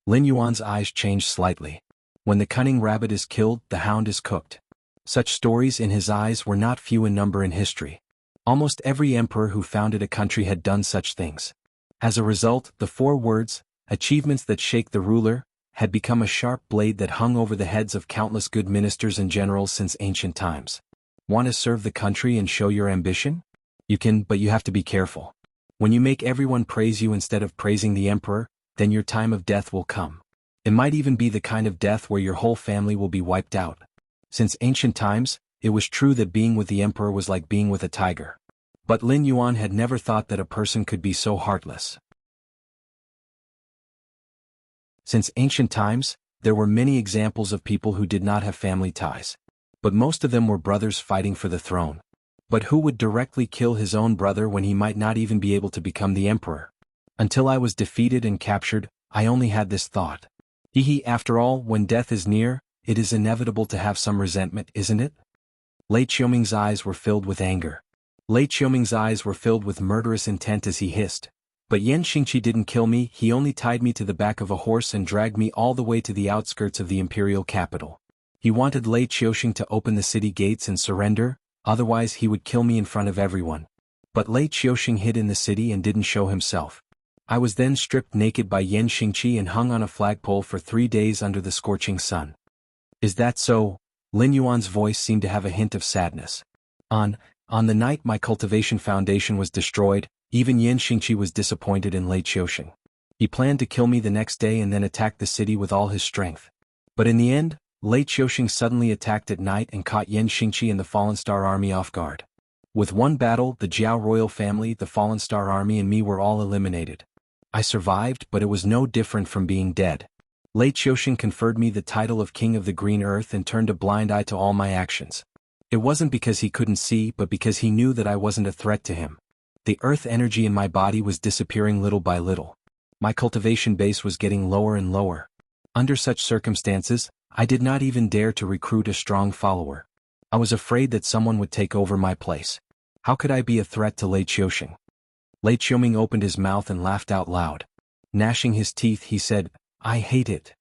Lin Yuan's eyes changed slightly. When the cunning rabbit is killed, the hound is cooked. Such stories in his eyes were not few in number in history. Almost every emperor who founded a country had done such things. As a result, the 4 words, "achievements that shake the ruler," had become a sharp blade that hung over the heads of countless good ministers and generals since ancient times. Want to serve the country and show your ambition? You can, but you have to be careful. When you make everyone praise you instead of praising the emperor, then your time of death will come. It might even be the kind of death where your whole family will be wiped out. Since ancient times, it was true that being with the emperor was like being with a tiger. But Lin Yuan had never thought that a person could be so heartless. Since ancient times, there were many examples of people who did not have family ties. But most of them were brothers fighting for the throne. But who would directly kill his own brother when he might not even be able to become the emperor? Until I was defeated and captured, I only had this thought. After all, when death is near, it is inevitable to have some resentment, isn't it? Lei Qiuming's eyes were filled with anger. Lei Qiuming's eyes were filled with murderous intent as he hissed. But Yan Xingqi didn't kill me, he only tied me to the back of a horse and dragged me all the way to the outskirts of the imperial capital. He wanted Lei Qiuxing to open the city gates and surrender, otherwise he would kill me in front of everyone. But Lei Qiuxing hid in the city and didn't show himself. I was then stripped naked by Yan Xingqi and hung on a flagpole for 3 days under the scorching sun. Is that so? Lin Yuan's voice seemed to have a hint of sadness. On the night my cultivation foundation was destroyed, even Yan Xingqi was disappointed in Lei Qiuxing. He planned to kill me the next day and then attack the city with all his strength. But in the end, Lei Qiuxing suddenly attacked at night and caught Yan Xingqi and the Fallen Star army off guard. With one battle, the Jiao royal family, the Fallen Star army and me were all eliminated. I survived, but it was no different from being dead. Lei Qiuxing conferred me the title of King of the Green Earth and turned a blind eye to all my actions. It wasn't because he couldn't see, but because he knew that I wasn't a threat to him. The earth energy in my body was disappearing little by little. My cultivation base was getting lower and lower. Under such circumstances, I did not even dare to recruit a strong follower. I was afraid that someone would take over my place. How could I be a threat to Lei Qiuxing? Lei Qiuming opened his mouth and laughed out loud. Gnashing his teeth, he said, "I hate it."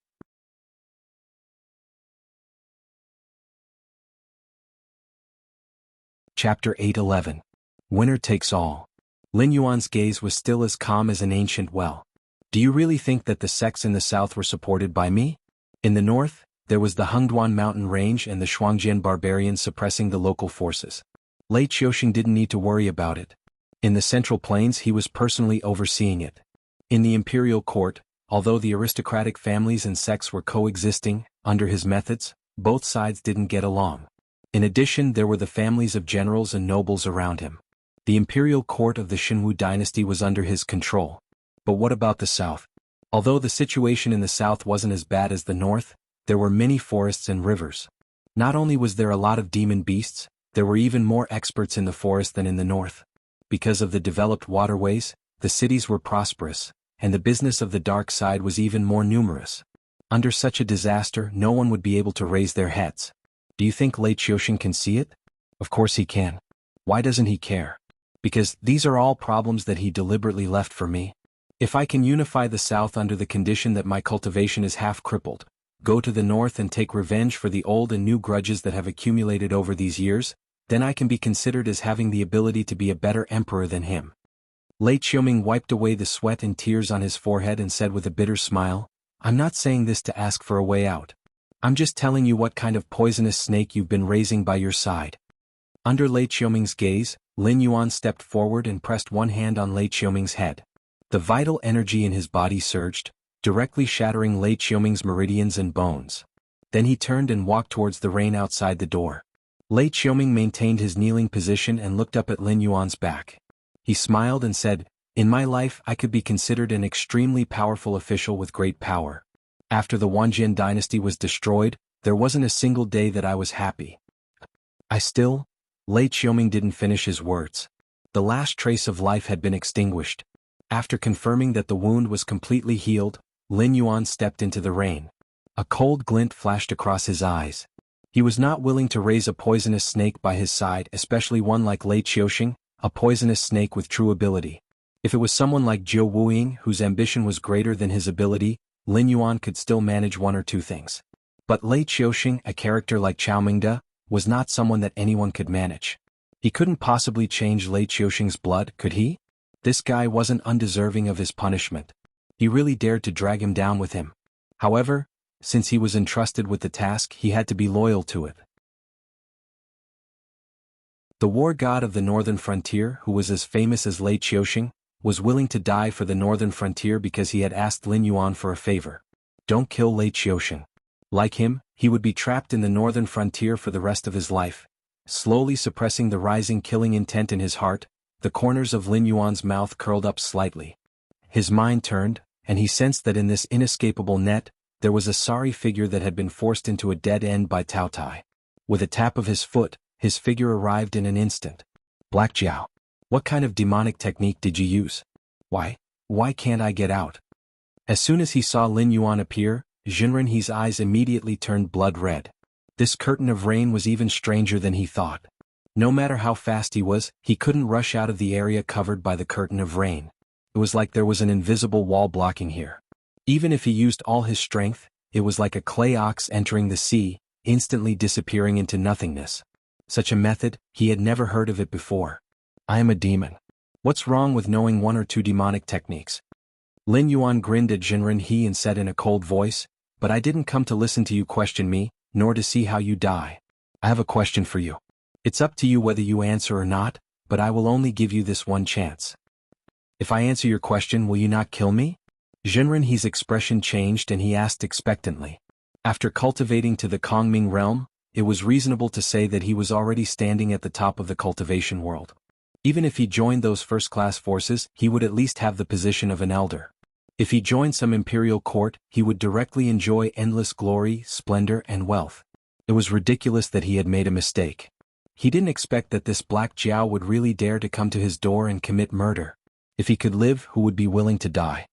Chapter 8:11. Winner takes all. Lin Yuan's gaze was still as calm as an ancient well. Do you really think that the sects in the south were supported by me? In the north, there was the Hengduan mountain range and the Shuangjian barbarians suppressing the local forces. Lei Qiuxing didn't need to worry about it. In the central plains he was personally overseeing it. In the imperial court, although the aristocratic families and sects were coexisting, under his methods, both sides didn't get along. In addition, there were the families of generals and nobles around him. The imperial court of the Xinwu dynasty was under his control. But what about the south? Although the situation in the south wasn't as bad as the north, there were many forests and rivers. Not only was there a lot of demon beasts, there were even more experts in the forest than in the north. Because of the developed waterways, the cities were prosperous, and the business of the dark side was even more numerous. Under such a disaster, no one would be able to raise their heads. Do you think Lei Qiuxing can see it? Of course he can. Why doesn't he care? Because these are all problems that he deliberately left for me. If I can unify the south under the condition that my cultivation is half crippled, go to the north and take revenge for the old and new grudges that have accumulated over these years, then I can be considered as having the ability to be a better emperor than him. Lei Qiuming wiped away the sweat and tears on his forehead and said with a bitter smile, "I'm not saying this to ask for a way out. I'm just telling you what kind of poisonous snake you've been raising by your side." Under Lei Qiuming's gaze, Lin Yuan stepped forward and pressed one hand on Lei Qiuming's head. The vital energy in his body surged, directly shattering Lei Qiuming's meridians and bones. Then he turned and walked towards the rain outside the door. Lei Qiuming maintained his kneeling position and looked up at Lin Yuan's back. He smiled and said, "In my life I could be considered an extremely powerful official with great power. After the Wanjian dynasty was destroyed, there wasn't a single day that I was happy. Lei Qiuming didn't finish his words. The last trace of life had been extinguished. After confirming that the wound was completely healed, Lin Yuan stepped into the rain. A cold glint flashed across his eyes. He was not willing to raise a poisonous snake by his side, especially one like Lei Qiuxing, a poisonous snake with true ability. If it was someone like Zhou Wuying whose ambition was greater than his ability, Lin Yuan could still manage one or two things. But Lei Qiuxing, a character like Chao Mingde, was not someone that anyone could manage. He couldn't possibly change Lei Qiuxing's blood, could he? This guy wasn't undeserving of his punishment. He really dared to drag him down with him. However, since he was entrusted with the task, he had to be loyal to it. The war god of the northern frontier, who was as famous as Lei Qiuxing, was willing to die for the northern frontier because he had asked Lin Yuan for a favor. Don't kill Lei Qiuxing. Like him, he would be trapped in the northern frontier for the rest of his life. Slowly suppressing the rising killing intent in his heart, the corners of Lin Yuan's mouth curled up slightly. His mind turned, and he sensed that in this inescapable net, there was a sorry figure that had been forced into a dead end by Tao Tai. With a tap of his foot, his figure arrived in an instant. Black Jiao. What kind of demonic technique did you use? Why can't I get out? As soon as he saw Lin Yuan appear, Jinrenhe's eyes immediately turned blood red. This curtain of rain was even stranger than he thought. No matter how fast he couldn't rush out of the area covered by the curtain of rain. It was like there was an invisible wall blocking here. Even if he used all his strength, it was like a clay ox entering the sea, instantly disappearing into nothingness. Such a method, he had never heard of it before. I am a demon. What's wrong with knowing one or two demonic techniques? Lin Yuan grinned at Jinrenhe and said in a cold voice, "But I didn't come to listen to you question me, nor to see how you die. I have a question for you. It's up to you whether you answer or not, but I will only give you this one chance. If I answer your question, will you not kill me?" Jinrenhe's expression changed and he asked expectantly. After cultivating to the Kongming realm, it was reasonable to say that he was already standing at the top of the cultivation world. Even if he joined those first-class forces, he would at least have the position of an elder. If he joined some imperial court, he would directly enjoy endless glory, splendor, and wealth. It was ridiculous that he had made a mistake. He didn't expect that this Black Jiao would really dare to come to his door and commit murder. If he could live, who would be willing to die?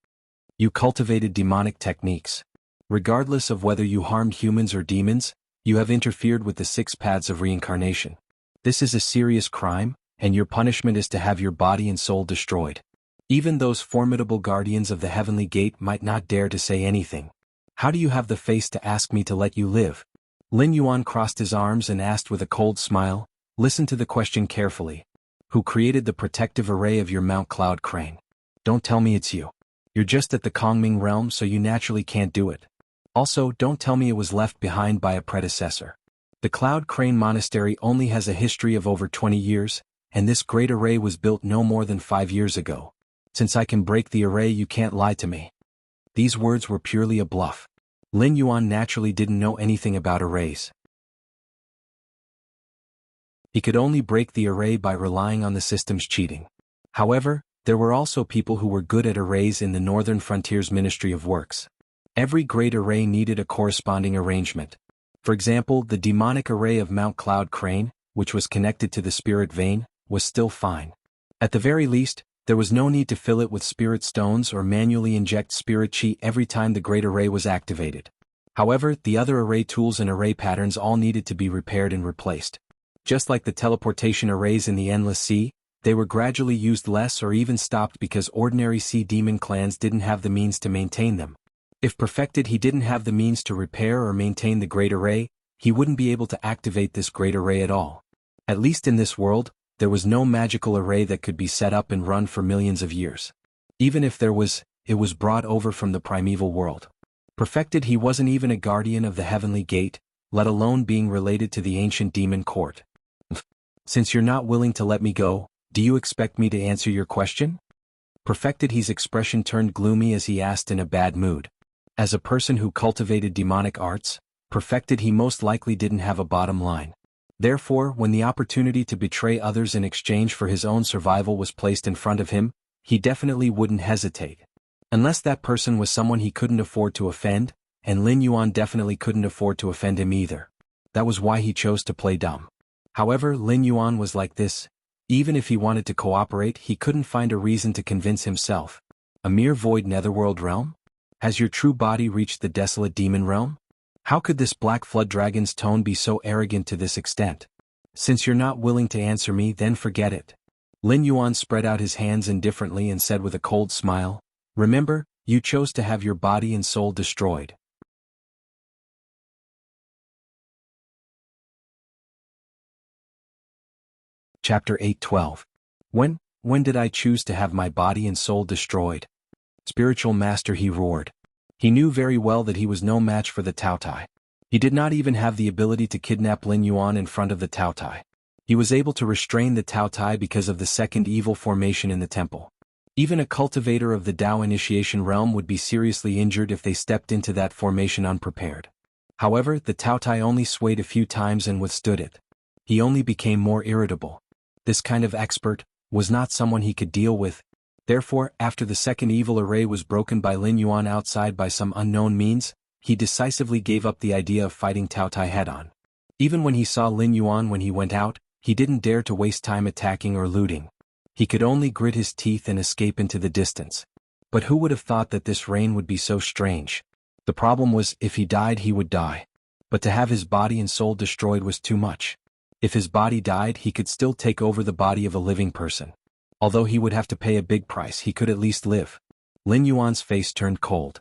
You cultivated demonic techniques. Regardless of whether you harmed humans or demons, you have interfered with the 6 paths of reincarnation. This is a serious crime, and your punishment is to have your body and soul destroyed. Even those formidable guardians of the heavenly gate might not dare to say anything. How do you have the face to ask me to let you live? Lin Yuan crossed his arms and asked with a cold smile, listen to the question carefully. Who created the protective array of your Mount Cloud Crane? Don't tell me it's you. You're just at the Kongming realm, so you naturally can't do it. Also, don't tell me it was left behind by a predecessor. The Cloud Crane Monastery only has a history of over 20 years, and this great array was built no more than 5 years ago. Since I can break the array, you can't lie to me. These words were purely a bluff. Lin Yuan naturally didn't know anything about arrays. He could only break the array by relying on the system's cheating. However, there were also people who were good at arrays in the Northern Frontiers Ministry of Works. Every great array needed a corresponding arrangement. For example, the demonic array of Mount Cloud Crane, which was connected to the spirit vein, was still fine. At the very least, there was no need to fill it with spirit stones or manually inject spirit chi every time the great array was activated. However, the other array tools and array patterns all needed to be repaired and replaced. Just like the teleportation arrays in the Endless Sea, they were gradually used less or even stopped because ordinary sea demon clans didn't have the means to maintain them. If perfected, he didn't have the means to repair or maintain the great array, he wouldn't be able to activate this great array at all. At least in this world, there was no magical array that could be set up and run for millions of years. Even if there was, it was brought over from the primeval world. Perfected, he wasn't even a guardian of the heavenly gate, let alone being related to the ancient demon court. Since you're not willing to let me go, do you expect me to answer your question? Perfected, his expression turned gloomy as he asked in a bad mood. As a person who cultivated demonic arts, Perfected, he most likely didn't have a bottom line. Therefore, when the opportunity to betray others in exchange for his own survival was placed in front of him, he definitely wouldn't hesitate. Unless that person was someone he couldn't afford to offend, and Lin Yuan definitely couldn't afford to offend him either. That was why he chose to play dumb. However, Lin Yuan was like this. Even if he wanted to cooperate, he couldn't find a reason to convince himself. A mere void netherworld realm? Has your true body reached the desolate demon realm? How could this black flood dragon's tone be so arrogant to this extent? Since you're not willing to answer me, then forget it. Lin Yuan spread out his hands indifferently and said with a cold smile, remember, you chose to have your body and soul destroyed. Chapter 8:12. When did I choose to have my body and soul destroyed? Spiritual master, he roared. He knew very well that he was no match for the Taotai. He did not even have the ability to kidnap Lin Yuan in front of the Taotai. He was able to restrain the Taotai because of the second evil formation in the temple. Even a cultivator of the Dao initiation realm would be seriously injured if they stepped into that formation unprepared. However, the Taotai only swayed a few times and withstood it. He only became more irritable. This kind of expert was not someone he could deal with. Therefore, after the second evil array was broken by Lin Yuan outside by some unknown means, he decisively gave up the idea of fighting Taotai head-on. Even when he saw Lin Yuan when he went out, he didn't dare to waste time attacking or looting. He could only grit his teeth and escape into the distance. But who would have thought that this reign would be so strange? The problem was, if he died, he would die. But to have his body and soul destroyed was too much. If his body died, he could still take over the body of a living person. Although he would have to pay a big price, he could at least live. Lin Yuan's face turned cold.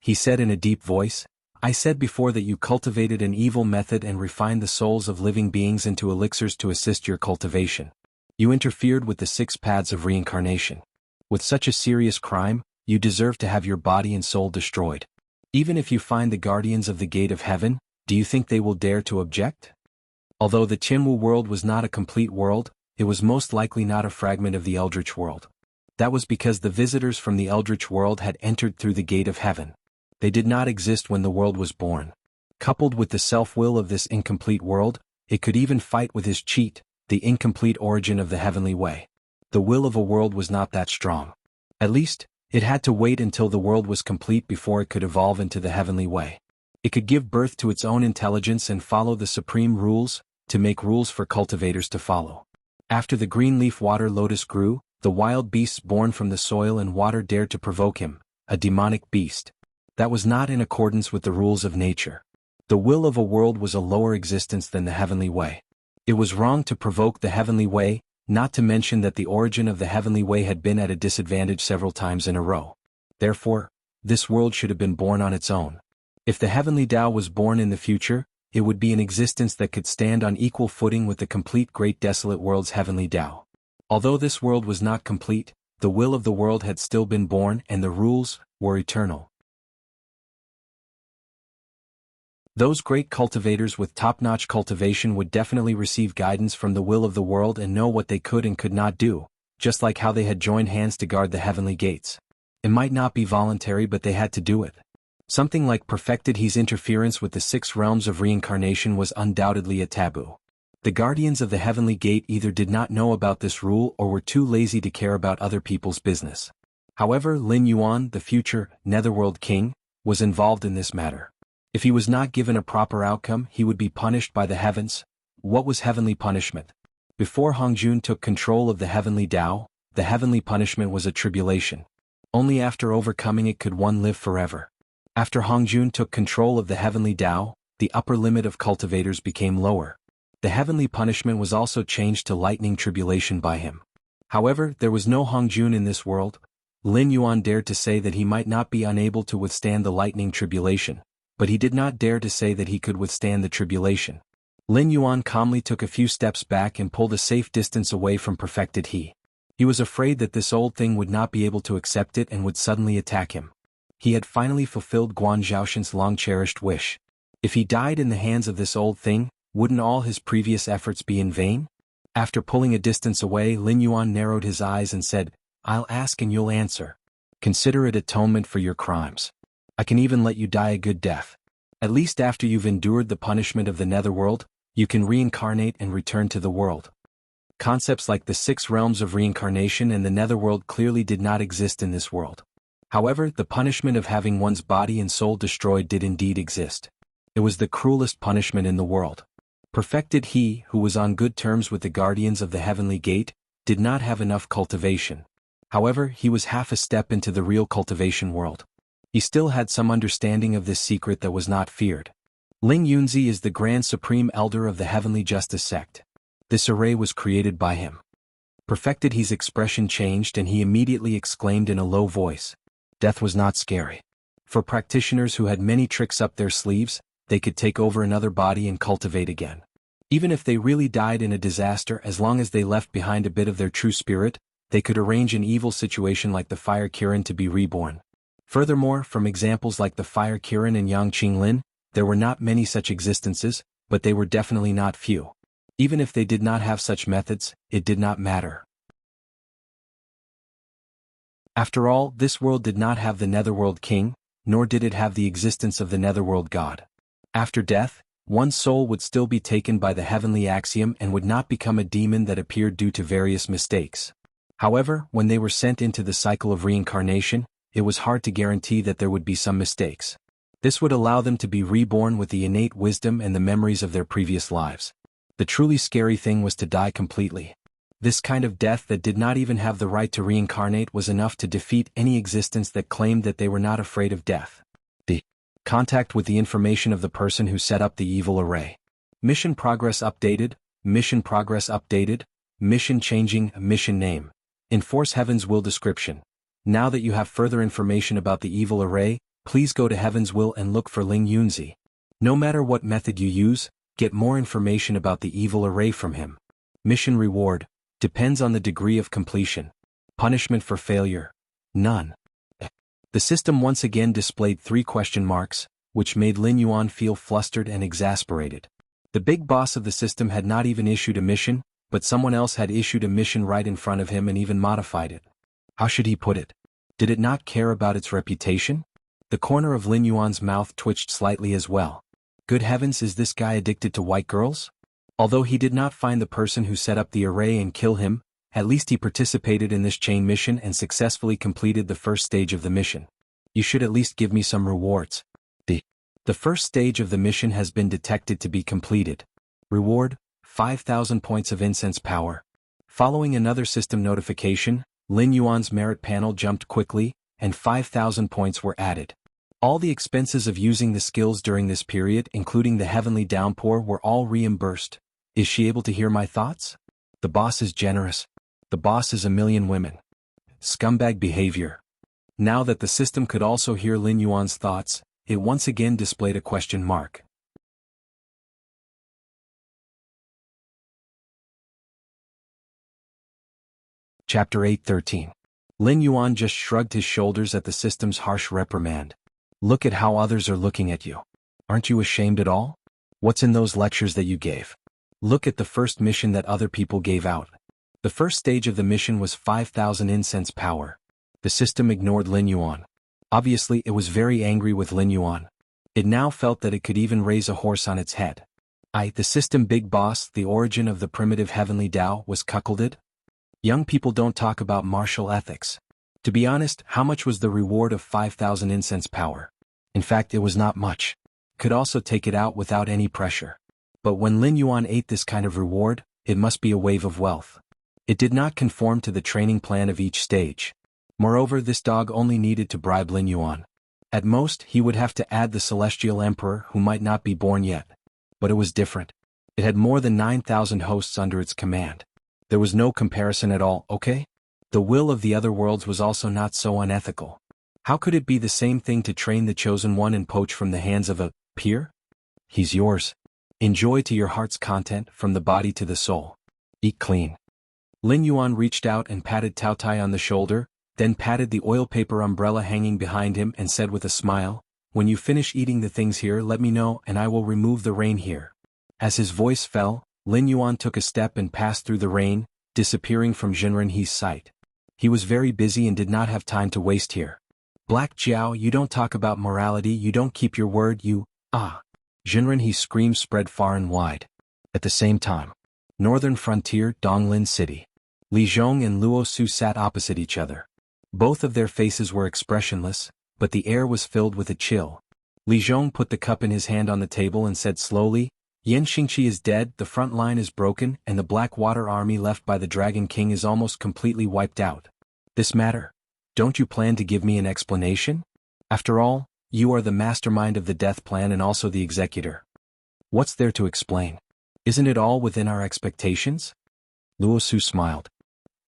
He said in a deep voice, I said before that you cultivated an evil method and refined the souls of living beings into elixirs to assist your cultivation. You interfered with the 6 paths of reincarnation. With such a serious crime, you deserve to have your body and soul destroyed. Even if you find the guardians of the gate of heaven, do you think they will dare to object? Although the Qinwu world was not a complete world, it was most likely not a fragment of the Eldritch world. That was because the visitors from the Eldritch world had entered through the gate of heaven. They did not exist when the world was born. Coupled with the self-will of this incomplete world, it could even fight with his cheat, the incomplete origin of the heavenly way. The will of a world was not that strong. At least, it had to wait until the world was complete before it could evolve into the heavenly way. It could give birth to its own intelligence and follow the supreme rules, to make rules for cultivators to follow. After the green leaf water lotus grew, the wild beasts born from the soil and water dared to provoke him, a demonic beast. That was not in accordance with the rules of nature. The will of a world was a lower existence than the heavenly way. It was wrong to provoke the heavenly way, not to mention that the origin of the heavenly way had been at a disadvantage several times in a row. Therefore, this world should have been born on its own. If the heavenly Tao was born in the future, it would be an existence that could stand on equal footing with the complete great desolate world's heavenly Tao. Although this world was not complete, the will of the world had still been born and the rules were eternal. Those great cultivators with top-notch cultivation would definitely receive guidance from the will of the world and know what they could and could not do, just like how they had joined hands to guard the heavenly gates. It might not be voluntary, but they had to do it. Something like perfected He's interference with the 6 realms of reincarnation was undoubtedly a taboo. The guardians of the heavenly gate either did not know about this rule or were too lazy to care about other people's business. However, Lin Yuan, the future Netherworld King, was involved in this matter. If he was not given a proper outcome, he would be punished by the heavens. What was heavenly punishment? Before Hongjun took control of the heavenly Tao, the heavenly punishment was a tribulation. Only after overcoming it could one live forever. After Hongjun took control of the heavenly Tao, the upper limit of cultivators became lower. The heavenly punishment was also changed to lightning tribulation by him. However, there was no Hongjun in this world. Lin Yuan dared to say that he might not be unable to withstand the lightning tribulation, but he did not dare to say that he could withstand the tribulation. Lin Yuan calmly took a few steps back and pulled a safe distance away from perfected He. He was afraid that this old thing would not be able to accept it and would suddenly attack him. He had finally fulfilled Guan Zhaoshan's long-cherished wish. If he died in the hands of this old thing, wouldn't all his previous efforts be in vain? After pulling a distance away, Lin Yuan narrowed his eyes and said, "I'll ask and you'll answer. Consider it atonement for your crimes. I can even let you die a good death. At least after you've endured the punishment of the netherworld, you can reincarnate and return to the world." Concepts like the 6 realms of reincarnation and the netherworld clearly did not exist in this world. However, the punishment of having one's body and soul destroyed did indeed exist. It was the cruelest punishment in the world. Perfected He, who was on good terms with the guardians of the heavenly gate, did not have enough cultivation. However, he was half a step into the real cultivation world. He still had some understanding of this secret that was not feared. Ling Yunzi is the Grand Supreme Elder of the Heavenly Justice Sect. This array was created by him. Perfected He's expression changed and he immediately exclaimed in a low voice. Death was not scary. For practitioners who had many tricks up their sleeves, they could take over another body and cultivate again. Even if they really died in a disaster, as long as they left behind a bit of their true spirit, they could arrange an evil situation like the Fire Kirin to be reborn. Furthermore, from examples like the Fire Kirin and Yang Qinglin, there were not many such existences, but they were definitely not few. Even if they did not have such methods, it did not matter. After all, this world did not have the Netherworld King, nor did it have the existence of the Netherworld God. After death, one's soul would still be taken by the heavenly axiom and would not become a demon that appeared due to various mistakes. However, when they were sent into the cycle of reincarnation, it was hard to guarantee that there would be some mistakes. This would allow them to be reborn with the innate wisdom and the memories of their previous lives. The truly scary thing was to die completely. This kind of death that did not even have the right to reincarnate was enough to defeat any existence that claimed that they were not afraid of death. Contact with the information of the person who set up the evil array. Mission progress updated, mission progress updated, mission changing, mission name. Enforce Heaven's Will description. Now that you have further information about the evil array, please go to Heaven's Will and look for Ling Yunzi. No matter what method you use, get more information about the evil array from him. Mission reward. Depends on the degree of completion. Punishment for failure. None. The system once again displayed 3 question marks, which made Lin Yuan feel flustered and exasperated. The big boss of the system had not even issued a mission, but someone else had issued a mission right in front of him and even modified it. How should he put it? Did it not care about its reputation? The corner of Lin Yuan's mouth twitched slightly as well. Good heavens, is this guy addicted to white girls? Although he did not find the person who set up the array and kill him, at least he participated in this chain mission and successfully completed the first stage of the mission. You should at least give me some rewards. The first stage of the mission has been detected to be completed. Reward, 5,000 points of incense power. Following another system notification, Lin Yuan's merit panel jumped quickly, and 5,000 points were added. All the expenses of using the skills during this period, including the heavenly downpour, were all reimbursed. Is she able to hear my thoughts? The boss is generous. The boss is a million women. Scumbag behavior. Now that the system could also hear Lin Yuan's thoughts, it once again displayed a question mark. Chapter 8:13. Lin Yuan just shrugged his shoulders at the system's harsh reprimand. Look at how others are looking at you. Aren't you ashamed at all? What's in those lectures that you gave? Look at the first mission that other people gave out. The first stage of the mission was 5,000 incense power. The system ignored Lin Yuan. Obviously, it was very angry with Lin Yuan. It now felt that it could even raise a horse on its head. The system big boss, the origin of the primitive heavenly Tao, was cuckolded. Young people don't talk about martial ethics. To be honest, how much was the reward of 5,000 incense power? In fact, it was not much. Could also take it out without any pressure. But when Lin Yuan ate this kind of reward, it must be a wave of wealth. It did not conform to the training plan of each stage. Moreover, this dog only needed to bribe Lin Yuan. At most, he would have to add the celestial emperor who might not be born yet. But it was different. It had more than 9,000 hosts under its command. There was no comparison at all, okay? The will of the other worlds was also not so unethical. How could it be the same thing to train the chosen one and poach from the hands of a peer? He's yours. Enjoy to your heart's content from the body to the soul. Eat clean. Lin Yuan reached out and patted Tao Tai on the shoulder, then patted the oil paper umbrella hanging behind him and said with a smile, when you finish eating the things here, let me know and I will remove the rain here. As his voice fell, Lin Yuan took a step and passed through the rain, disappearing from Jinren He's sight. He was very busy and did not have time to waste here. Black Jiao, you don't talk about morality, you don't keep your word, you, Jinren He's screams spread far and wide. At the same time, northern frontier, Donglin City. Li Zhong and Luo Su sat opposite each other. Both of their faces were expressionless, but the air was filled with a chill. Li Zhong put the cup in his hand on the table and said slowly, Yan Xingqi is dead, the front line is broken, and the Blackwater army left by the Dragon King is almost completely wiped out. This matter? Don't you plan to give me an explanation? After all, you are the mastermind of the death plan and also the executor. What's there to explain? Isn't it all within our expectations? Luo Su smiled.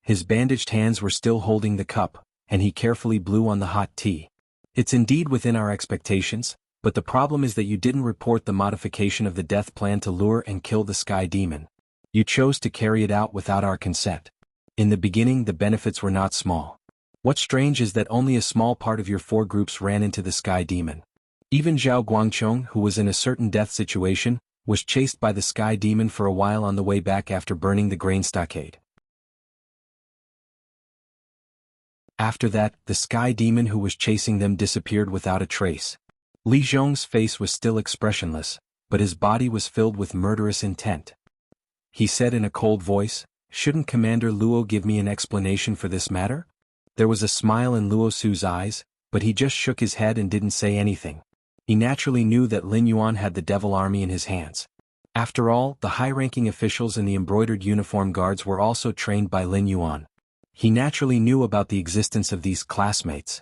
His bandaged hands were still holding the cup, and he carefully blew on the hot tea. It's indeed within our expectations, but the problem is that you didn't report the modification of the death plan to lure and kill the Sky Demon. You chose to carry it out without our consent. In the beginning, the benefits were not small. What's strange is that only a small part of your 4 groups ran into the Sky Demon. Even Zhao Guangchong, who was in a certain death situation, was chased by the Sky Demon for a while on the way back after burning the grain stockade. After that, the Sky Demon who was chasing them disappeared without a trace. Li Zhong's face was still expressionless, but his body was filled with murderous intent. He said in a cold voice, shouldn't Commander Luo give me an explanation for this matter? There was a smile in Luo Su's eyes, but he just shook his head and didn't say anything. He naturally knew that Lin Yuan had the devil army in his hands. After all, the high-ranking officials and the embroidered uniform guards were also trained by Lin Yuan. He naturally knew about the existence of these classmates.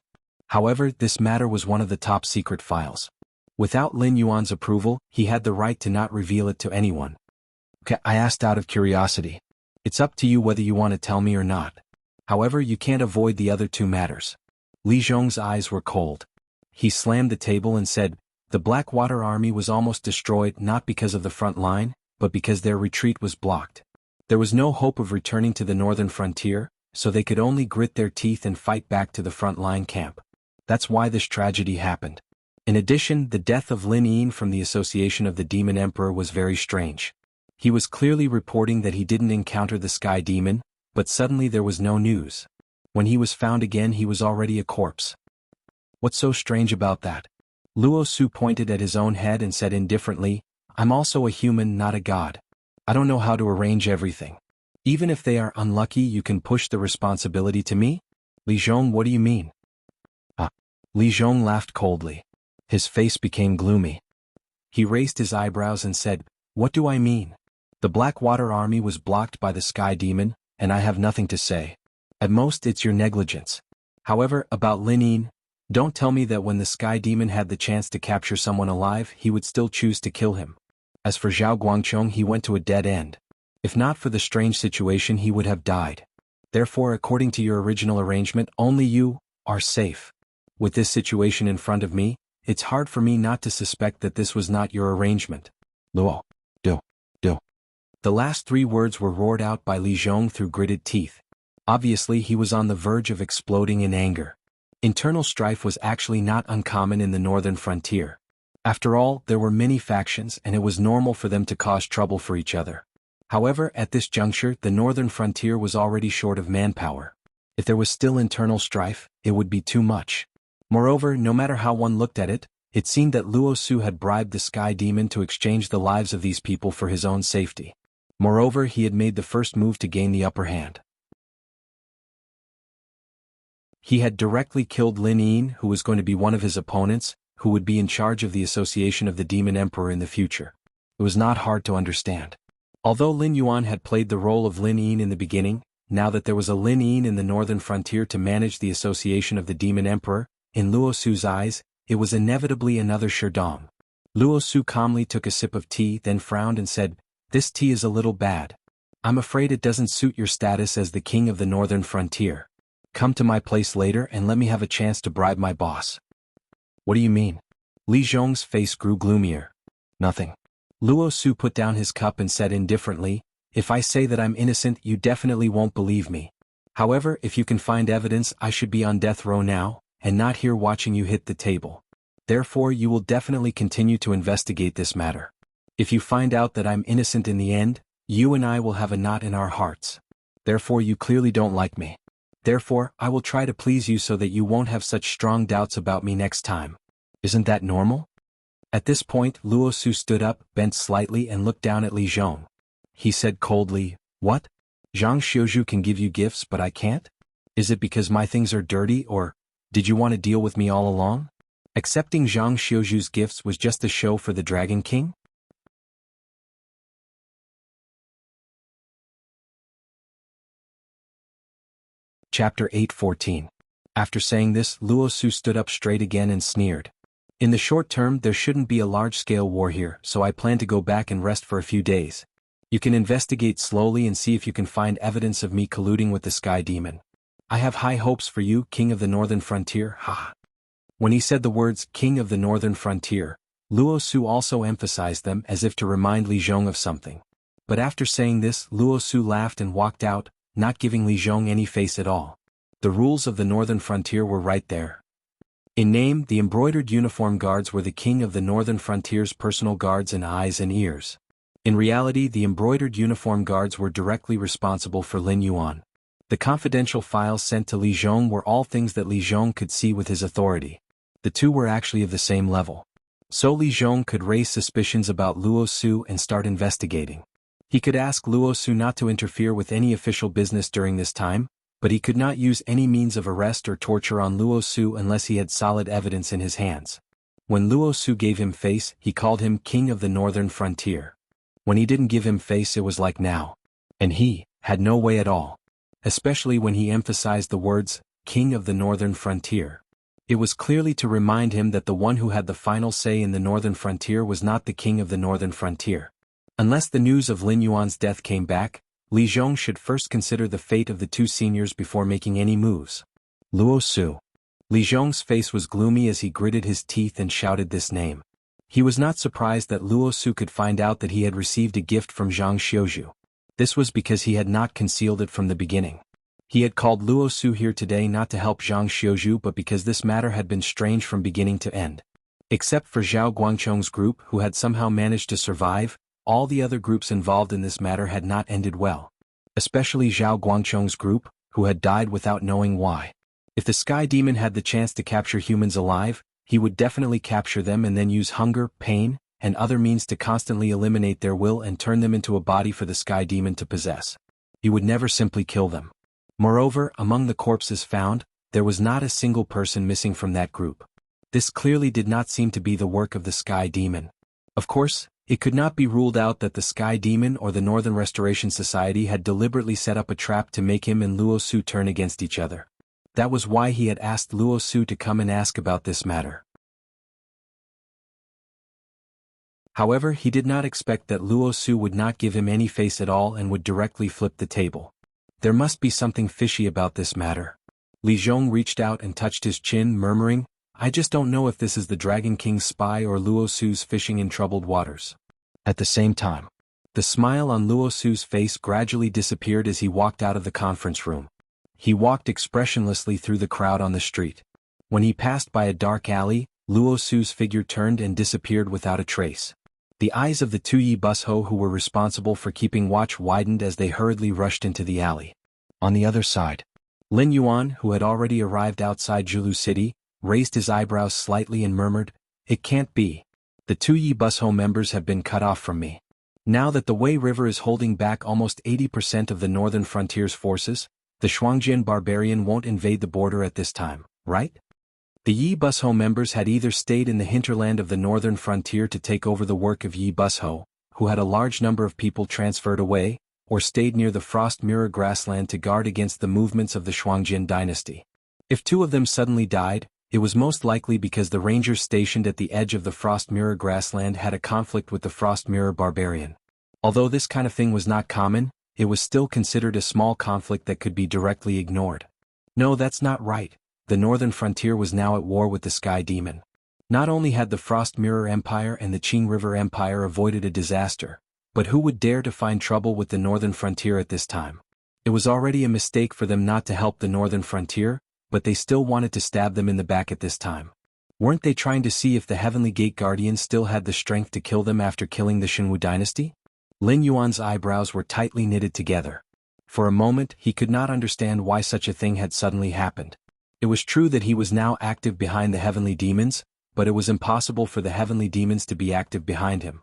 However, this matter was one of the top secret files. Without Lin Yuan's approval, he had the right to not reveal it to anyone. Okay, I asked out of curiosity. It's up to you whether you want to tell me or not. However, you can't avoid the other 2 matters. Li Zhong's eyes were cold. He slammed the table and said, the Blackwater army was almost destroyed not because of the front line, but because their retreat was blocked. There was no hope of returning to the northern frontier, so they could only grit their teeth and fight back to the front line camp. That's why this tragedy happened. In addition, the death of Lin Yin from the association of the Demon Emperor was very strange. He was clearly reporting that he didn't encounter the Sky Demon, but suddenly there was no news. When he was found again, he was already a corpse. What's so strange about that? Luo Su pointed at his own head and said indifferently, I'm also a human, not a god. I don't know how to arrange everything. Even if they are unlucky, you can push the responsibility to me? Li Zhong, what do you mean? Li Zhong laughed coldly. His face became gloomy. He raised his eyebrows and said, what do I mean? The Blackwater army was blocked by the Sky Demon, and I have nothing to say. At most it's your negligence. However, about Lin Yin, don't tell me that when the Sky Demon had the chance to capture someone alive he would still choose to kill him. As for Zhao Guangchong, he went to a dead end. If not for the strange situation he would have died. Therefore, according to your original arrangement, only you are safe. With this situation in front of me, it's hard for me not to suspect that this was not your arrangement. Luo. Do. The last 3 words were roared out by Li Zhong through gritted teeth. Obviously he was on the verge of exploding in anger. Internal strife was actually not uncommon in the northern frontier. After all, there were many factions and it was normal for them to cause trouble for each other. However, at this juncture the northern frontier was already short of manpower. If there was still internal strife, it would be too much. Moreover, no matter how one looked at it, it seemed that Luo Su had bribed the Sky Demon to exchange the lives of these people for his own safety. Moreover, he had made the first move to gain the upper hand. He had directly killed Lin Yin, who was going to be one of his opponents, who would be in charge of the Association of the Demon Emperor in the future. It was not hard to understand. Although Lin Yuan had played the role of Lin Yin in the beginning, now that there was a Lin Yin in the northern frontier to manage the Association of the Demon Emperor, in Luo Su's eyes, it was inevitably another Sherdong. Luo Su calmly took a sip of tea, then frowned and said, "This tea is a little bad. I'm afraid it doesn't suit your status as the king of the northern frontier. Come to my place later and let me have a chance to bribe my boss." "What do you mean?" Li Zhong's face grew gloomier. "Nothing." Luo Su put down his cup and said indifferently, "If I say that I'm innocent you definitely won't believe me. However, if you can find evidence I should be on death row now, and not here watching you hit the table. Therefore you will definitely continue to investigate this matter. If you find out that I'm innocent in the end, you and I will have a knot in our hearts. Therefore you clearly don't like me. Therefore, I will try to please you so that you won't have such strong doubts about me next time. Isn't that normal?" At this point, Luo Su stood up, bent slightly and looked down at Li Zhong. He said coldly, "What? Zhang Xiuzhu can give you gifts but I can't? Is it because my things are dirty or, did you want to deal with me all along? Accepting Zhang Xiuzhu's gifts was just a show for the Dragon King?" Chapter 8:14. After saying this, Luo Su stood up straight again and sneered. "In the short term there shouldn't be a large-scale war here, so I plan to go back and rest for a few days. You can investigate slowly and see if you can find evidence of me colluding with the Sky Demon. I have high hopes for you, King of the Northern Frontier, ha." When he said the words, King of the Northern Frontier, Luo Su also emphasized them as if to remind Li Zhong of something. But after saying this, Luo Su laughed and walked out, not giving Li Zhong any face at all. The rules of the Northern Frontier were right there. In name, the embroidered uniform guards were the King of the Northern Frontier's personal guards and eyes and ears. In reality, the embroidered uniform guards were directly responsible for Lin Yuan. The confidential files sent to Li Zhong were all things that Li Zhong could see with his authority. The two were actually of the same level. So Li Zhong could raise suspicions about Luo Su and start investigating. He could ask Luo Su not to interfere with any official business during this time, but he could not use any means of arrest or torture on Luo Su unless he had solid evidence in his hands. When Luo Su gave him face, he called him King of the Northern Frontier. When he didn't give him face, it was like now. And he had no way at all. Especially when he emphasized the words, King of the Northern Frontier. It was clearly to remind him that the one who had the final say in the Northern Frontier was not the King of the Northern Frontier. Unless the news of Lin Yuan's death came back, Li Zhong should first consider the fate of the two seniors before making any moves. Luo Su. Li Zhong's face was gloomy as he gritted his teeth and shouted this name. He was not surprised that Luo Su could find out that he had received a gift from Zhang Xiuzhu. This was because he had not concealed it from the beginning. He had called Luo Su here today not to help Zhang Xiuzhu but because this matter had been strange from beginning to end. Except for Zhao Guangchong's group who had somehow managed to survive, all the other groups involved in this matter had not ended well. Especially Zhao Guangchong's group, who had died without knowing why. If the Sky Demon had the chance to capture humans alive, he would definitely capture them and then use hunger, pain, and other means to constantly eliminate their will and turn them into a body for the Sky Demon to possess. He would never simply kill them. Moreover, among the corpses found, there was not a single person missing from that group. This clearly did not seem to be the work of the Sky Demon. Of course, it could not be ruled out that the Sky Demon or the Northern Restoration Society had deliberately set up a trap to make him and Luo Su turn against each other. That was why he had asked Luo Su to come and ask about this matter. However, he did not expect that Luo Su would not give him any face at all and would directly flip the table. There must be something fishy about this matter. Li Zhong reached out and touched his chin, murmuring, "I just don't know if this is the Dragon King's spy or Luo Su's fishing in troubled waters." At the same time, the smile on Luo Su's face gradually disappeared as he walked out of the conference room. He walked expressionlessly through the crowd on the street. When he passed by a dark alley, Luo Su's figure turned and disappeared without a trace. The eyes of the two Yi Busho who were responsible for keeping watch widened as they hurriedly rushed into the alley. On the other side, Lin Yuan, who had already arrived outside Julu City, raised his eyebrows slightly and murmured, "It can't be. The two Yi Busho members have been cut off from me. Now that the Wei River is holding back almost 80% of the northern frontier's forces, the Shuangjian barbarian won't invade the border at this time, right?" The Yi Busho members had either stayed in the hinterland of the northern frontier to take over the work of Yi Busho, who had a large number of people transferred away, or stayed near the Frost Mirror grassland to guard against the movements of the Shuangjian dynasty. If two of them suddenly died, it was most likely because the rangers stationed at the edge of the Frost Mirror grassland had a conflict with the Frost Mirror barbarian. Although this kind of thing was not common, it was still considered a small conflict that could be directly ignored. No, that's not right. The northern frontier was now at war with the Sky Demon. Not only had the Frost Mirror Empire and the Qing River Empire avoided a disaster, but who would dare to find trouble with the northern frontier at this time? It was already a mistake for them not to help the northern frontier, but they still wanted to stab them in the back at this time. Weren't they trying to see if the Heavenly Gate Guardians still had the strength to kill them after killing the Xinwu dynasty? Lin Yuan's eyebrows were tightly knitted together. For a moment he could not understand why such a thing had suddenly happened. It was true that he was now active behind the heavenly demons, but it was impossible for the heavenly demons to be active behind him.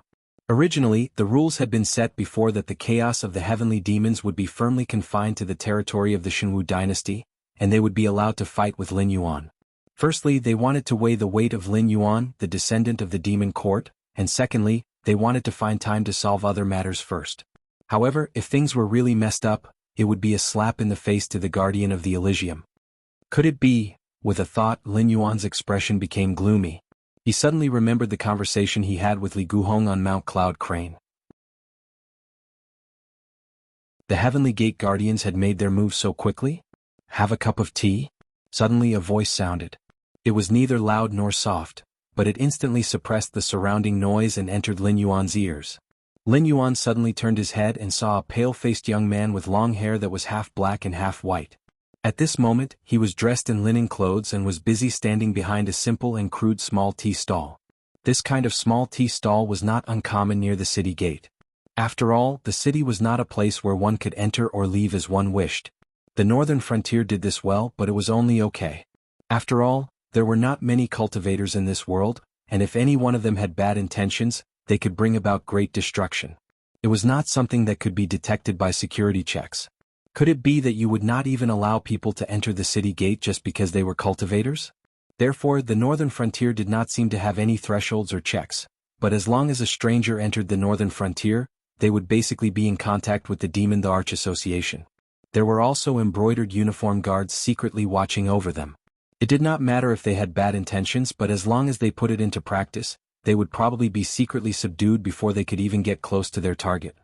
Originally, the rules had been set before that the chaos of the heavenly demons would be firmly confined to the territory of the Xinwu dynasty, and they would be allowed to fight with Lin Yuan. Firstly, they wanted to weigh the weight of Lin Yuan, the descendant of the demon court, and secondly, they wanted to find time to solve other matters first. However, if things were really messed up, it would be a slap in the face to the guardian of the Elysium. Could it be? With a thought, Lin Yuan's expression became gloomy. He suddenly remembered the conversation he had with Li Guhong on Mount Cloud Crane. The Heavenly Gate Guardians had made their move so quickly? Have a cup of tea? Suddenly a voice sounded. It was neither loud nor soft, but it instantly suppressed the surrounding noise and entered Lin Yuan's ears. Lin Yuan suddenly turned his head and saw a pale-faced young man with long hair that was half black and half white. At this moment, he was dressed in linen clothes and was busy standing behind a simple and crude small tea stall. This kind of small tea stall was not uncommon near the city gate. After all, the city was not a place where one could enter or leave as one wished. The northern frontier did this well, but it was only okay. After all, there were not many cultivators in this world, and if any one of them had bad intentions, they could bring about great destruction. It was not something that could be detected by security checks. Could it be that you would not even allow people to enter the city gate just because they were cultivators? Therefore, the northern frontier did not seem to have any thresholds or checks, but as long as a stranger entered the northern frontier, they would basically be in contact with the Demon the Arch Association. There were also embroidered uniform guards secretly watching over them. It did not matter if they had bad intentions, but as long as they put it into practice, they would probably be secretly subdued before they could even get close to their target.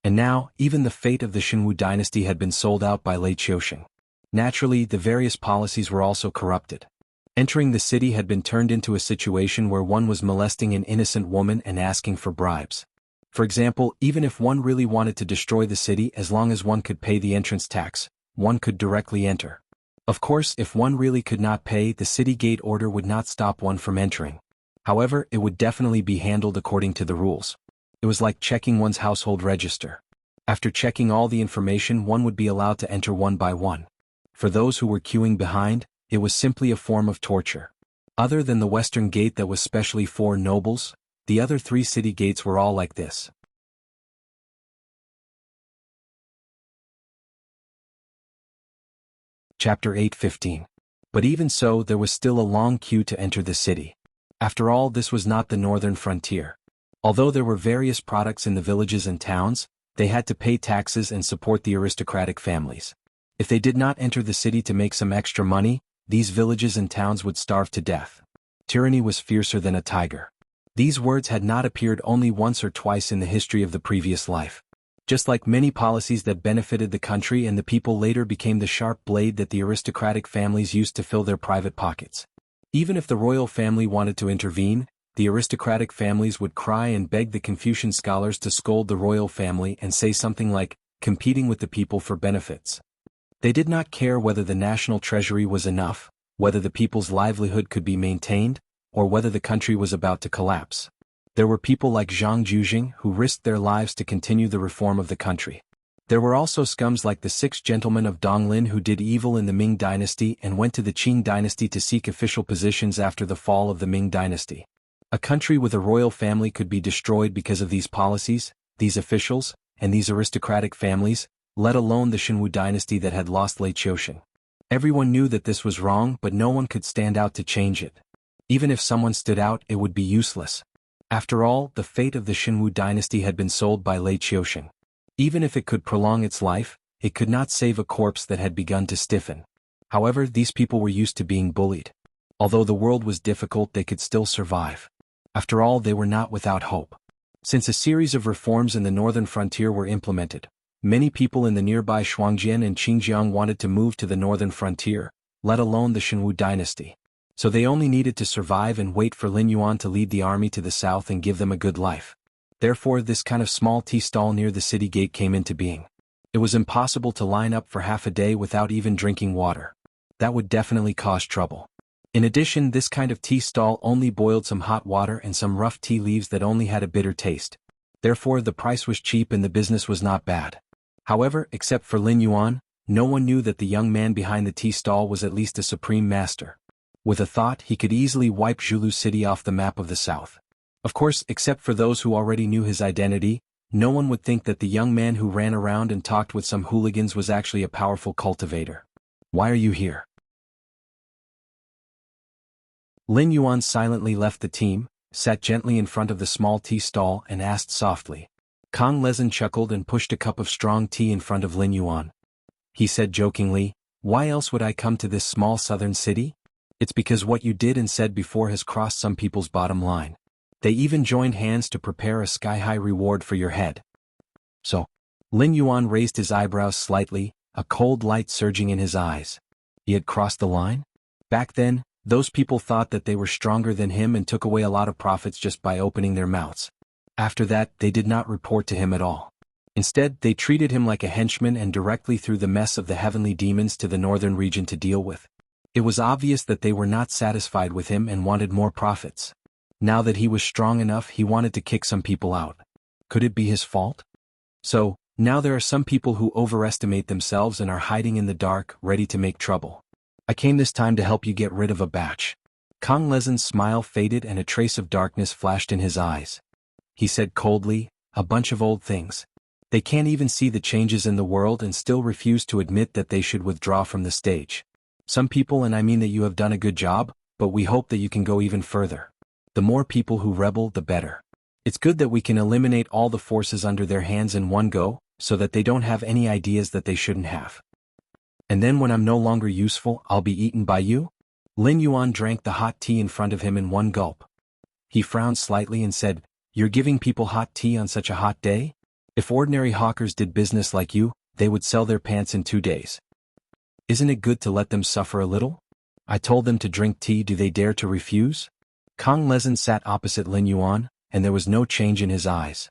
And now, even the fate of the Xinwu dynasty had been sold out by Lei Qiusheng. Naturally, the various policies were also corrupted. Entering the city had been turned into a situation where one was molesting an innocent woman and asking for bribes. For example, even if one really wanted to destroy the city, as long as one could pay the entrance tax, one could directly enter. Of course, if one really could not pay, the city gate order would not stop one from entering. However, it would definitely be handled according to the rules. It was like checking one's household register. After checking all the information, one would be allowed to enter one by one. For those who were queuing behind, it was simply a form of torture. Other than the western gate that was specially for nobles, the other 3 city gates were all like this. Chapter 8:15. But even so, there was still a long queue to enter the city. After all, this was not the northern frontier. Although there were various products in the villages and towns, they had to pay taxes and support the aristocratic families. If they did not enter the city to make some extra money, these villages and towns would starve to death. Tyranny was fiercer than a tiger. These words had not appeared only once or twice in the history of the previous life. Just like many policies that benefited the country and the people later became the sharp blade that the aristocratic families used to fill their private pockets. Even if the royal family wanted to intervene, the aristocratic families would cry and beg the Confucian scholars to scold the royal family and say something like, competing with the people for benefits. They did not care whether the national treasury was enough, whether the people's livelihood could be maintained, or whether the country was about to collapse. There were people like Zhang Jujing who risked their lives to continue the reform of the country. There were also scums like the 6 gentlemen of Donglin who did evil in the Ming dynasty and went to the Qing dynasty to seek official positions after the fall of the Ming dynasty. A country with a royal family could be destroyed because of these policies, these officials, and these aristocratic families, let alone the Xinwu dynasty that had lost Lei Qiusheng. Everyone knew that this was wrong, but no one could stand out to change it. Even if someone stood out, it would be useless. After all, the fate of the Xinwu dynasty had been sold by Lei Qiusheng. Even if it could prolong its life, it could not save a corpse that had begun to stiffen. However, these people were used to being bullied. Although the world was difficult, they could still survive. After all, they were not without hope. Since a series of reforms in the northern frontier were implemented, many people in the nearby Shuangjian and Xinjiang wanted to move to the northern frontier, let alone the Xinwu dynasty. So they only needed to survive and wait for Lin Yuan to lead the army to the south and give them a good life. Therefore, this kind of small tea stall near the city gate came into being. It was impossible to line up for half a day without even drinking water. That would definitely cause trouble. In addition, this kind of tea stall only boiled some hot water and some rough tea leaves that only had a bitter taste. Therefore, the price was cheap and the business was not bad. However, except for Lin Yuan, no one knew that the young man behind the tea stall was at least a supreme master. With a thought, he could easily wipe Zhulu City off the map of the south. Of course, except for those who already knew his identity, no one would think that the young man who ran around and talked with some hooligans was actually a powerful cultivator. Why are you here? Lin Yuan silently left the team, sat gently in front of the small tea stall and asked softly. Kang Lezin chuckled and pushed a cup of strong tea in front of Lin Yuan. He said jokingly, "Why else would I come to this small southern city? It's because what you did and said before has crossed some people's bottom line. They even joined hands to prepare a sky-high reward for your head." So, Lin Yuan raised his eyebrows slightly, a cold light surging in his eyes. He had crossed the line? Back then, those people thought that they were stronger than him and took away a lot of profits just by opening their mouths. After that, they did not report to him at all. Instead, they treated him like a henchman and directly threw the mess of the heavenly demons to the northern region to deal with. It was obvious that they were not satisfied with him and wanted more profits. Now that he was strong enough, he wanted to kick some people out. Could it be his fault? So, now there are some people who overestimate themselves and are hiding in the dark, ready to make trouble. I came this time to help you get rid of a batch. Kang Lezin's smile faded and a trace of darkness flashed in his eyes. He said coldly, "A bunch of old things. They can't even see the changes in the world and still refuse to admit that they should withdraw from the stage. Some people, and I mean that you have done a good job, but we hope that you can go even further. The more people who rebel, the better. It's good that we can eliminate all the forces under their hands in one go, so that they don't have any ideas that they shouldn't have. And then when I'm no longer useful, I'll be eaten by you?" Lin Yuan drank the hot tea in front of him in one gulp. He frowned slightly and said, "You're giving people hot tea on such a hot day? If ordinary hawkers did business like you, they would sell their pants in 2 days. Isn't it good to let them suffer a little? I told them to drink tea, do they dare to refuse?" Kang Lezin sat opposite Lin Yuan, and there was no change in his eyes.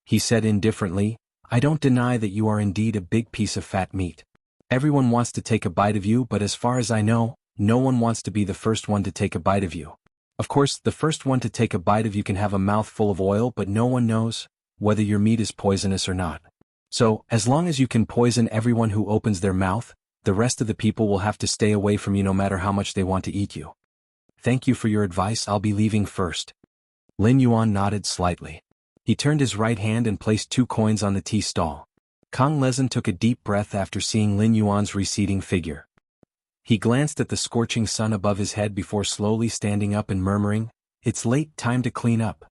He said indifferently, "I don't deny that you are indeed a big piece of fat meat. Everyone wants to take a bite of you, but as far as I know, no one wants to be the first one to take a bite of you. Of course, the first one to take a bite of you can have a mouth full of oil, but no one knows whether your meat is poisonous or not. So, as long as you can poison everyone who opens their mouth, the rest of the people will have to stay away from you no matter how much they want to eat you. Thank you for your advice, I'll be leaving first." Lin Yuan nodded slightly. He turned his right hand and placed 2 coins on the tea stall. Kang Lezin took a deep breath after seeing Lin Yuan's receding figure. He glanced at the scorching sun above his head before slowly standing up and murmuring, "It's late, time to clean up."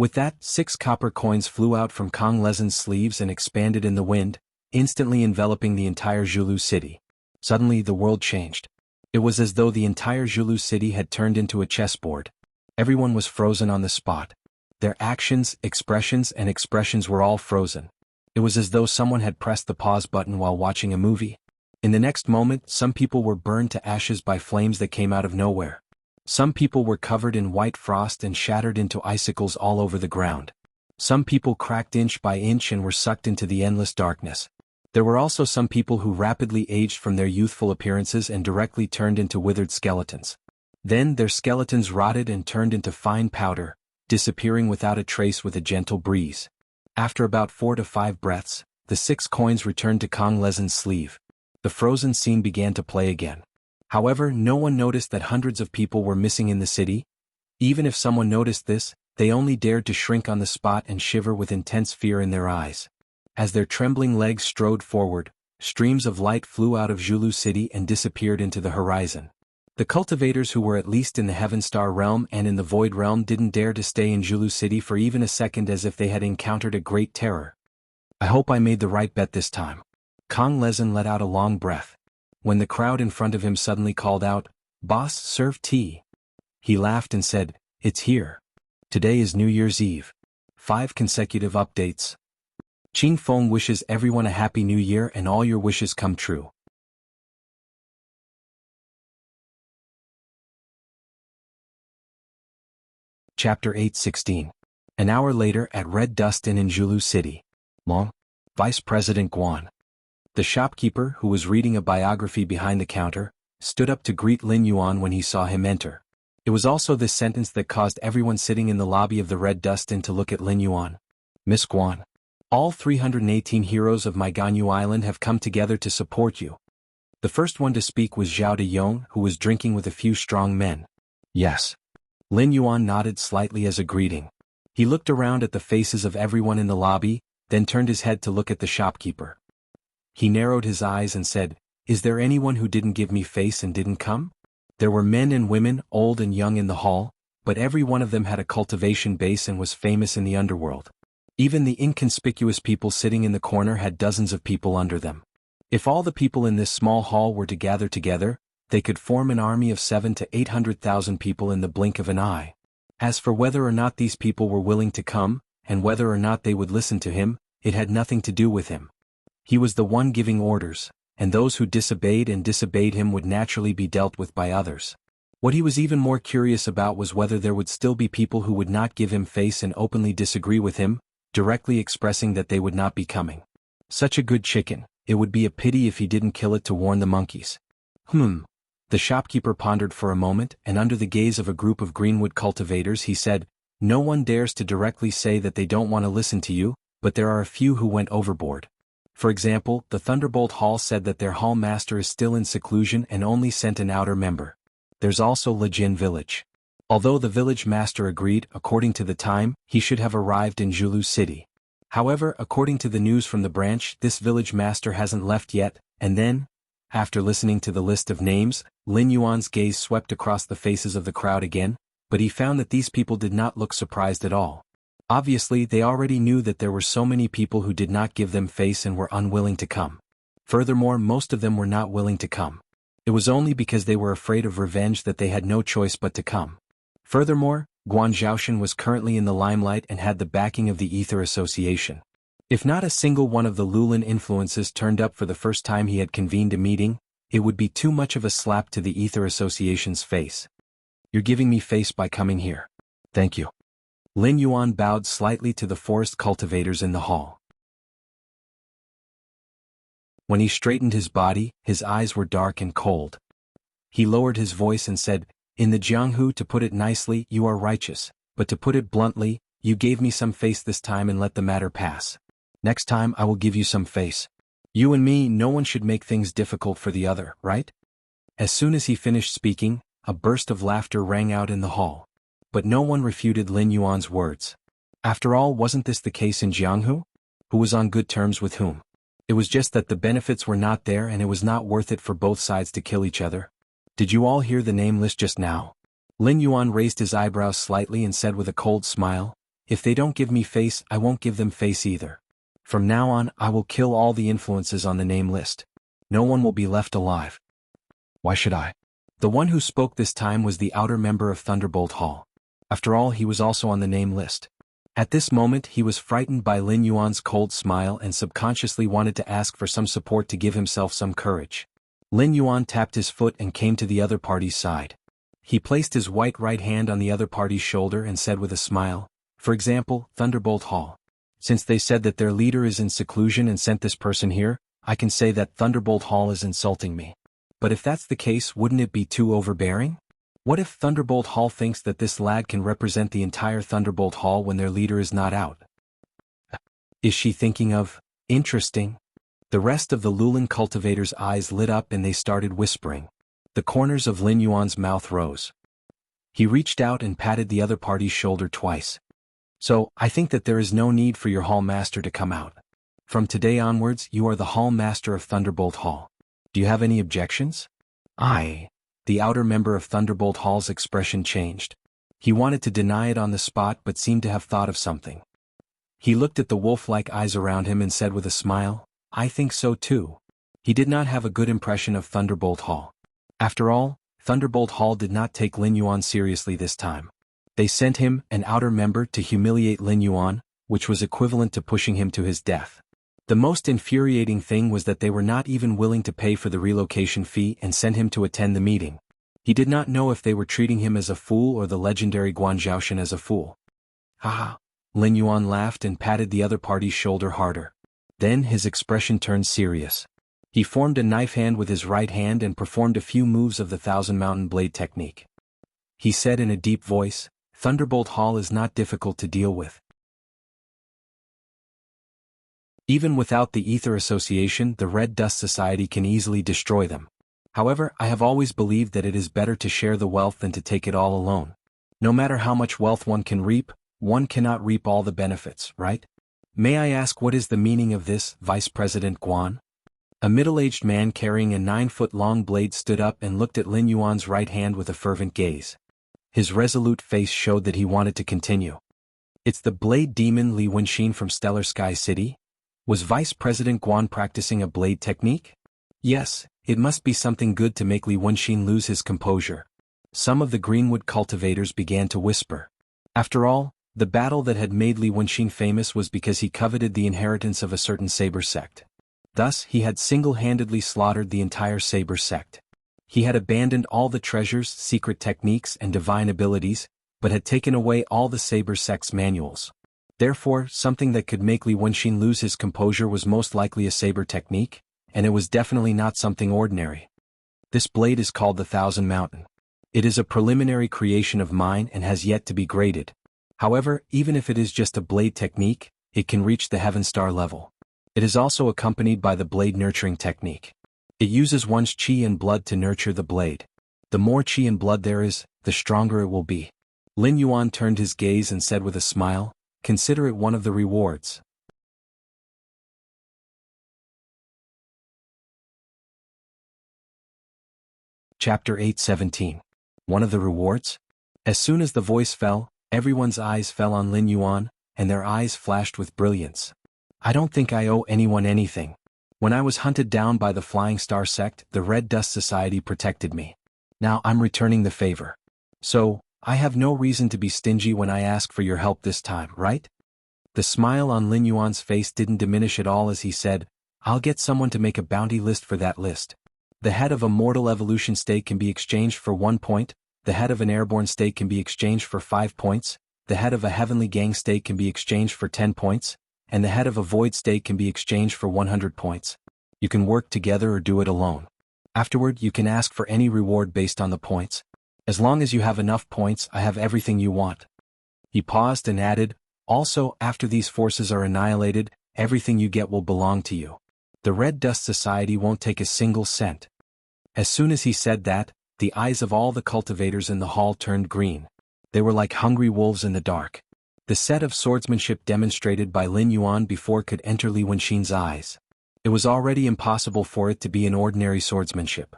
With that, 6 copper coins flew out from Kong Lezin's sleeves and expanded in the wind, instantly enveloping the entire Zhulu city. Suddenly the world changed. It was as though the entire Zhulu city had turned into a chessboard. Everyone was frozen on the spot. Their actions, expressions were all frozen. It was as though someone had pressed the pause button while watching a movie. In the next moment, some people were burned to ashes by flames that came out of nowhere. Some people were covered in white frost and shattered into icicles all over the ground. Some people cracked inch by inch and were sucked into the endless darkness. There were also some people who rapidly aged from their youthful appearances and directly turned into withered skeletons. Then their skeletons rotted and turned into fine powder, disappearing without a trace with a gentle breeze. After about 4 to 5 breaths, the 6 coins returned to Kong Lezin's sleeve. The frozen scene began to play again. However, no one noticed that hundreds of people were missing in the city. Even if someone noticed this, they only dared to shrink on the spot and shiver with intense fear in their eyes. As their trembling legs strode forward, streams of light flew out of Zhulu City and disappeared into the horizon. The cultivators who were at least in the Heaven Star realm and in the Void realm didn't dare to stay in Zhulu City for even a second, as if they had encountered a great terror. I hope I made the right bet this time. Kong Lezin let out a long breath. When the crowd in front of him suddenly called out, "Boss, serve tea," he laughed and said, "It's here. Today is New Year's Eve. 5 consecutive updates. Qing Feng wishes everyone a happy new year and all your wishes come true." Chapter 8:16. An hour later at Red Dust Inn in Zhulu City. Long. Vice President Guan. The shopkeeper, who was reading a biography behind the counter, stood up to greet Lin Yuan when he saw him enter. It was also this sentence that caused everyone sitting in the lobby of the Red Dust Inn to look at Lin Yuan. "Miss Guan. All 318 heroes of my Ganyu Island have come together to support you." The first one to speak was Zhao De Yong, who was drinking with a few strong men. "Yes." Lin Yuan nodded slightly as a greeting. He looked around at the faces of everyone in the lobby, then turned his head to look at the shopkeeper. He narrowed his eyes and said, "Is there anyone who didn't give me face and didn't come?" There were men and women, old and young in the hall, but every one of them had a cultivation base and was famous in the underworld. Even the inconspicuous people sitting in the corner had dozens of people under them. If all the people in this small hall were to gather together, they could form an army of 700,000 to 800,000 people in the blink of an eye. As for whether or not these people were willing to come, and whether or not they would listen to him, it had nothing to do with him. He was the one giving orders, and those who disobeyed him would naturally be dealt with by others. What he was even more curious about was whether there would still be people who would not give him face and openly disagree with him, directly expressing that they would not be coming. Such a good chicken, it would be a pity if he didn't kill it to warn the monkeys. The shopkeeper pondered for a moment, and under the gaze of a group of greenwood cultivators he said, "No one dares to directly say that they don't want to listen to you, but there are a few who went overboard. For example, the Thunderbolt Hall said that their hall master is still in seclusion and only sent an outer member. There's also Lejin village. Although the village master agreed, according to the time, he should have arrived in Zhulu City. However, according to the news from the branch, this village master hasn't left yet." And then, after listening to the list of names, Lin Yuan's gaze swept across the faces of the crowd again, but he found that these people did not look surprised at all. Obviously, they already knew that there were so many people who did not give them face and were unwilling to come. Furthermore, most of them were not willing to come. It was only because they were afraid of revenge that they had no choice but to come. Furthermore, Guan Zhaoshan was currently in the limelight and had the backing of the Ether Association. If not a single one of the Lulin influences turned up for the first time he had convened a meeting, it would be too much of a slap to the Ether Association's face. "You're giving me face by coming here. Thank you." Lin Yuan bowed slightly to the forest cultivators in the hall. When he straightened his body, his eyes were dark and cold. He lowered his voice and said, "In the Jianghu, to put it nicely, you are righteous, but to put it bluntly, you gave me some face this time and let the matter pass. Next time I will give you some face. You and me, no one should make things difficult for the other, right?" As soon as he finished speaking, a burst of laughter rang out in the hall. But no one refuted Lin Yuan's words. After all, wasn't this the case in Jianghu? Who was on good terms with whom? It was just that the benefits were not there and it was not worth it for both sides to kill each other. "Did you all hear the name list just now?" Lin Yuan raised his eyebrows slightly and said with a cold smile, If they don't give me face, I won't give them face either. From now on, I will kill all the influences on the name list. No one will be left alive. Why should I? The one who spoke this time was the outer member of Thunderbolt Hall. After all, he was also on the name list. At this moment, he was frightened by Lin Yuan's cold smile and subconsciously wanted to ask for some support to give himself some courage. Lin Yuan tapped his foot and came to the other party's side. He placed his white right hand on the other party's shoulder and said with a smile, "For example, Thunderbolt Hall. Since they said that their leader is in seclusion and sent this person here, I can say that Thunderbolt Hall is insulting me. But if that's the case, wouldn't it be too overbearing? What if Thunderbolt Hall thinks that this lad can represent the entire Thunderbolt Hall when their leader is not out? Is she thinking of, interesting?" The rest of the Lulin cultivators' eyes lit up and they started whispering. The corners of Lin Yuan's mouth rose. He reached out and patted the other party's shoulder twice. "So, I think that there is no need for your Hall Master to come out. From today onwards, you are the Hall Master of Thunderbolt Hall. Do you have any objections?" The outer member of Thunderbolt Hall's expression changed. He wanted to deny it on the spot but seemed to have thought of something. He looked at the wolf-like eyes around him and said with a smile, "I think so too." He did not have a good impression of Thunderbolt Hall. After all, Thunderbolt Hall did not take Lin Yuan seriously this time. They sent him, an outer member, to humiliate Lin Yuan, which was equivalent to pushing him to his death. The most infuriating thing was that they were not even willing to pay for the relocation fee and send him to attend the meeting. He did not know if they were treating him as a fool or the legendary Guan Zhaoshan as a fool. "Haha." Lin Yuan laughed and patted the other party's shoulder harder. Then his expression turned serious. He formed a knife hand with his right hand and performed a few moves of the Thousand Mountain Blade technique. He said in a deep voice, "Thunderbolt Hall is not difficult to deal with. Even without the Ether Association, the Red Dust Society can easily destroy them. However, I have always believed that it is better to share the wealth than to take it all alone. No matter how much wealth one can reap, one cannot reap all the benefits, right? May I ask what is the meaning of this, Vice President Guan?" A middle-aged man carrying a 9-foot-long blade stood up and looked at Lin Yuan's right hand with a fervent gaze. His resolute face showed that he wanted to continue. "It's the blade demon Li Wenxin from Stellar Sky City? Was Vice President Guan practicing a blade technique? Yes, it must be something good to make Li Wenxin lose his composure." Some of the Greenwood cultivators began to whisper. After all, the battle that had made Li Wenxin famous was because he coveted the inheritance of a certain saber sect. Thus, he had single-handedly slaughtered the entire saber sect. He had abandoned all the treasures, secret techniques, and divine abilities, but had taken away all the saber sect's manuals. Therefore, something that could make Li Wenxin lose his composure was most likely a saber technique, and it was definitely not something ordinary. This blade is called the Thousand Mountain. It is a preliminary creation of mine and has yet to be graded. However, even if it is just a blade technique, it can reach the Heaven Star level. It is also accompanied by the blade nurturing technique. It uses one's qi and blood to nurture the blade. The more qi and blood there is, the stronger it will be. Lin Yuan turned his gaze and said with a smile, "Consider it one of the rewards." Chapter 8:17. One of the rewards? As soon as the voice fell, everyone's eyes fell on Lin Yuan, and their eyes flashed with brilliance. "I don't think I owe anyone anything. When I was hunted down by the Flying Star sect, the Red Dust Society protected me. Now I'm returning the favor. So, I have no reason to be stingy when I ask for your help this time, right?" The smile on Lin Yuan's face didn't diminish at all as he said, "I'll get someone to make a bounty list for that list. The head of a mortal evolution stake can be exchanged for 1 point, the head of an airborne stake can be exchanged for 5 points, the head of a heavenly gang stake can be exchanged for 10 points, and the head of a void stake can be exchanged for 100 points. You can work together or do it alone. Afterward, you can ask for any reward based on the points. As long as you have enough points, I have everything you want." He paused and added, "Also, after these forces are annihilated, everything you get will belong to you. The Red Dust Society won't take a single cent." As soon as he said that, the eyes of all the cultivators in the hall turned green. They were like hungry wolves in the dark. The set of swordsmanship demonstrated by Lin Yuan before could enter Li Wenxin's eyes. It was already impossible for it to be an ordinary swordsmanship.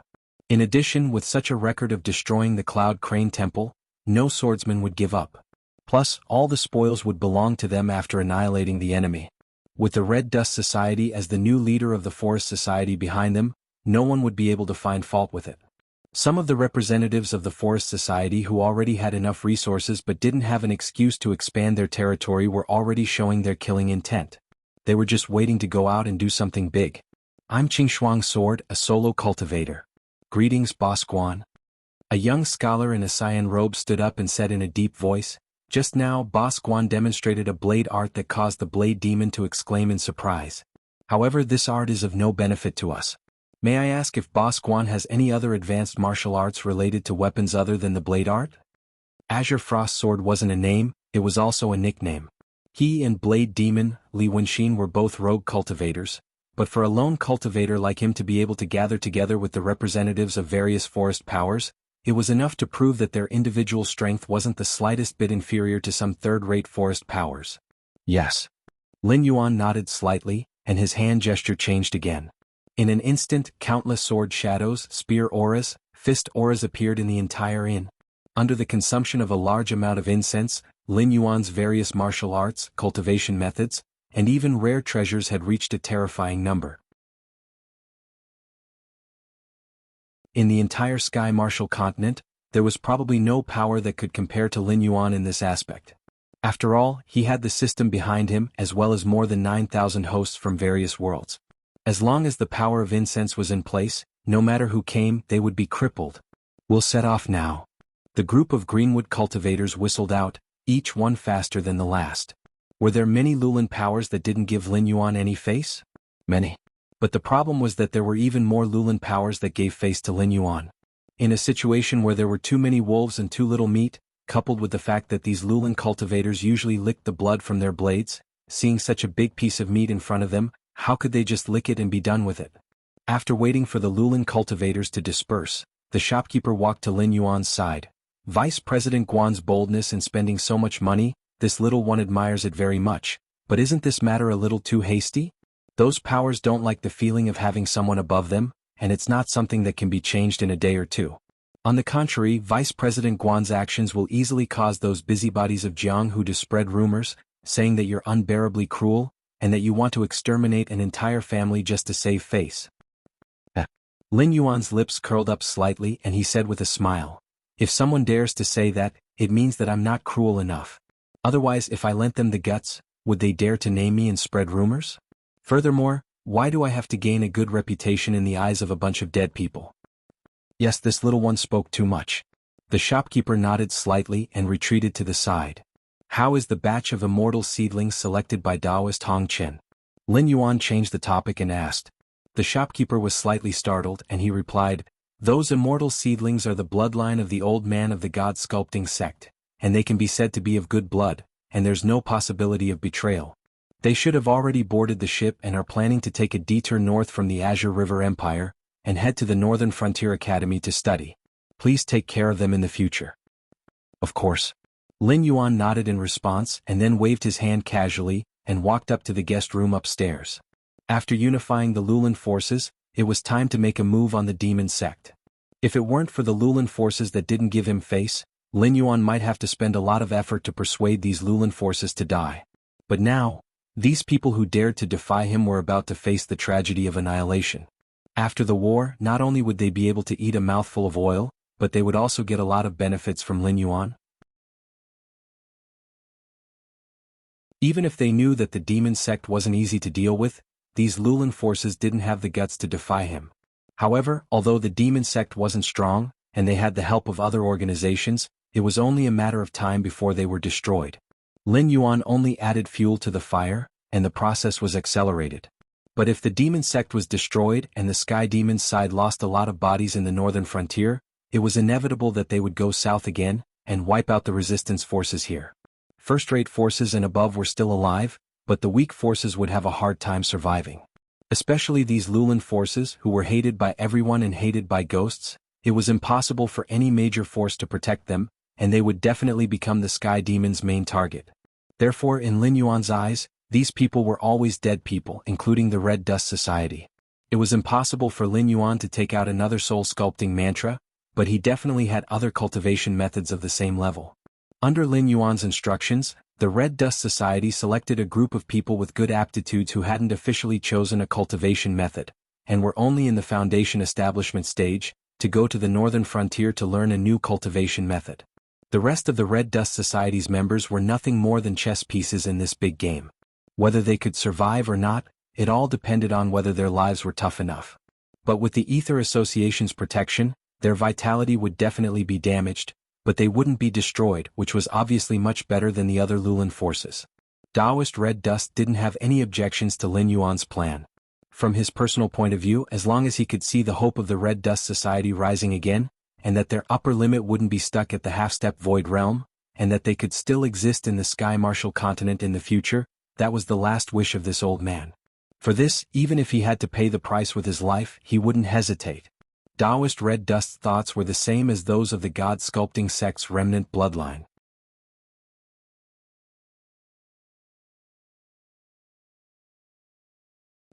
In addition, with such a record of destroying the Cloud Crane Temple, no swordsman would give up. Plus, all the spoils would belong to them after annihilating the enemy. With the Red Dust Society as the new leader of the Forest Society behind them, no one would be able to find fault with it. Some of the representatives of the Forest Society who already had enough resources but didn't have an excuse to expand their territory were already showing their killing intent. They were just waiting to go out and do something big. I'm Qingxuang Sword, a solo cultivator. Greetings, Boss Guan. A young scholar in a cyan robe stood up and said in a deep voice, "Just now, Boss Guan demonstrated a blade art that caused the blade demon to exclaim in surprise. However, this art is of no benefit to us. May I ask if Boss Guan has any other advanced martial arts related to weapons other than the blade art?" Azure Frost Sword wasn't a name, it was also a nickname. He and Blade Demon, Li Wenxin, were both rogue cultivators, but for a lone cultivator like him to be able to gather together with the representatives of various forest powers, it was enough to prove that their individual strength wasn't the slightest bit inferior to some third-rate forest powers. Yes. Lin Yuan nodded slightly, and his hand gesture changed again. In an instant, countless sword shadows, spear auras, fist auras appeared in the entire inn. Under the consumption of a large amount of incense, Lin Yuan's various martial arts, cultivation methods, and even rare treasures had reached a terrifying number. In the entire Sky Martial continent, there was probably no power that could compare to Lin Yuan in this aspect. After all, he had the system behind him as well as more than 9,000 hosts from various worlds. As long as the power of incense was in place, no matter who came, they would be crippled. We'll set off now. The group of Greenwood cultivators whistled out, each one faster than the last. Were there many Lulan powers that didn't give Lin Yuan any face? Many. But the problem was that there were even more Lulan powers that gave face to Lin Yuan. In a situation where there were too many wolves and too little meat, coupled with the fact that these Lulan cultivators usually licked the blood from their blades, seeing such a big piece of meat in front of them, how could they just lick it and be done with it? After waiting for the Lulan cultivators to disperse, the shopkeeper walked to Lin Yuan's side. Vice President Guan's boldness in spending so much money, this little one admires it very much, but isn't this matter a little too hasty? Those powers don't like the feeling of having someone above them, and it's not something that can be changed in a day or two. On the contrary, Vice President Guan's actions will easily cause those busybodies of Jianghu to spread rumors, saying that you're unbearably cruel, and that you want to exterminate an entire family just to save face. Lin Yuan's lips curled up slightly and he said with a smile, "If someone dares to say that, it means that I'm not cruel enough. Otherwise, if I lent them the guts, would they dare to name me and spread rumors? Furthermore, why do I have to gain a good reputation in the eyes of a bunch of dead people?" Yes, this little one spoke too much. The shopkeeper nodded slightly and retreated to the side. How is the batch of immortal seedlings selected by Taoist Hong Chen? Lin Yuan changed the topic and asked. The shopkeeper was slightly startled and he replied, "Those immortal seedlings are the bloodline of the old man of the god sculpting sect, and they can be said to be of good blood, and there's no possibility of betrayal. They should have already boarded the ship and are planning to take a detour north from the Azure River Empire, and head to the Northern Frontier Academy to study. Please take care of them in the future." Of course. Lin Yuan nodded in response and then waved his hand casually and walked up to the guest room upstairs. After unifying the Lulan forces, it was time to make a move on the demon sect. If it weren't for the Lulan forces that didn't give him face, Lin Yuan might have to spend a lot of effort to persuade these Lulan forces to die. But now, these people who dared to defy him were about to face the tragedy of annihilation. After the war, not only would they be able to eat a mouthful of oil, but they would also get a lot of benefits from Lin Yuan. Even if they knew that the demon sect wasn't easy to deal with, these Lulan forces didn't have the guts to defy him. However, although the demon sect wasn't strong, and they had the help of other organizations, it was only a matter of time before they were destroyed. Lin Yuan only added fuel to the fire, and the process was accelerated. But if the demon sect was destroyed and the Sky Demon's side lost a lot of bodies in the northern frontier, it was inevitable that they would go south again, and wipe out the resistance forces here. First-rate forces and above were still alive, but the weak forces would have a hard time surviving. Especially these Lulan forces who were hated by everyone and hated by ghosts, it was impossible for any major force to protect them, and they would definitely become the Sky Demon's main target. Therefore, in Lin Yuan's eyes, these people were always dead people, including the Red Dust Society. It was impossible for Lin Yuan to take out another soul-sculpting mantra, but he definitely had other cultivation methods of the same level. Under Lin Yuan's instructions, the Red Dust Society selected a group of people with good aptitudes who hadn't officially chosen a cultivation method, and were only in the foundation establishment stage, to go to the northern frontier to learn a new cultivation method. The rest of the Red Dust Society's members were nothing more than chess pieces in this big game. Whether they could survive or not, it all depended on whether their lives were tough enough. But with the Ether Association's protection, their vitality would definitely be damaged, but they wouldn't be destroyed, which was obviously much better than the other Lulan forces. Taoist Red Dust didn't have any objections to Lin Yuan's plan. From his personal point of view, as long as he could see the hope of the Red Dust Society rising again, and that their upper limit wouldn't be stuck at the half-step void realm, and that they could still exist in the Sky Martial continent in the future, that was the last wish of this old man. For this, even if he had to pay the price with his life, he wouldn't hesitate. Taoist Red Dust's thoughts were the same as those of the God-sculpting sect's remnant bloodline.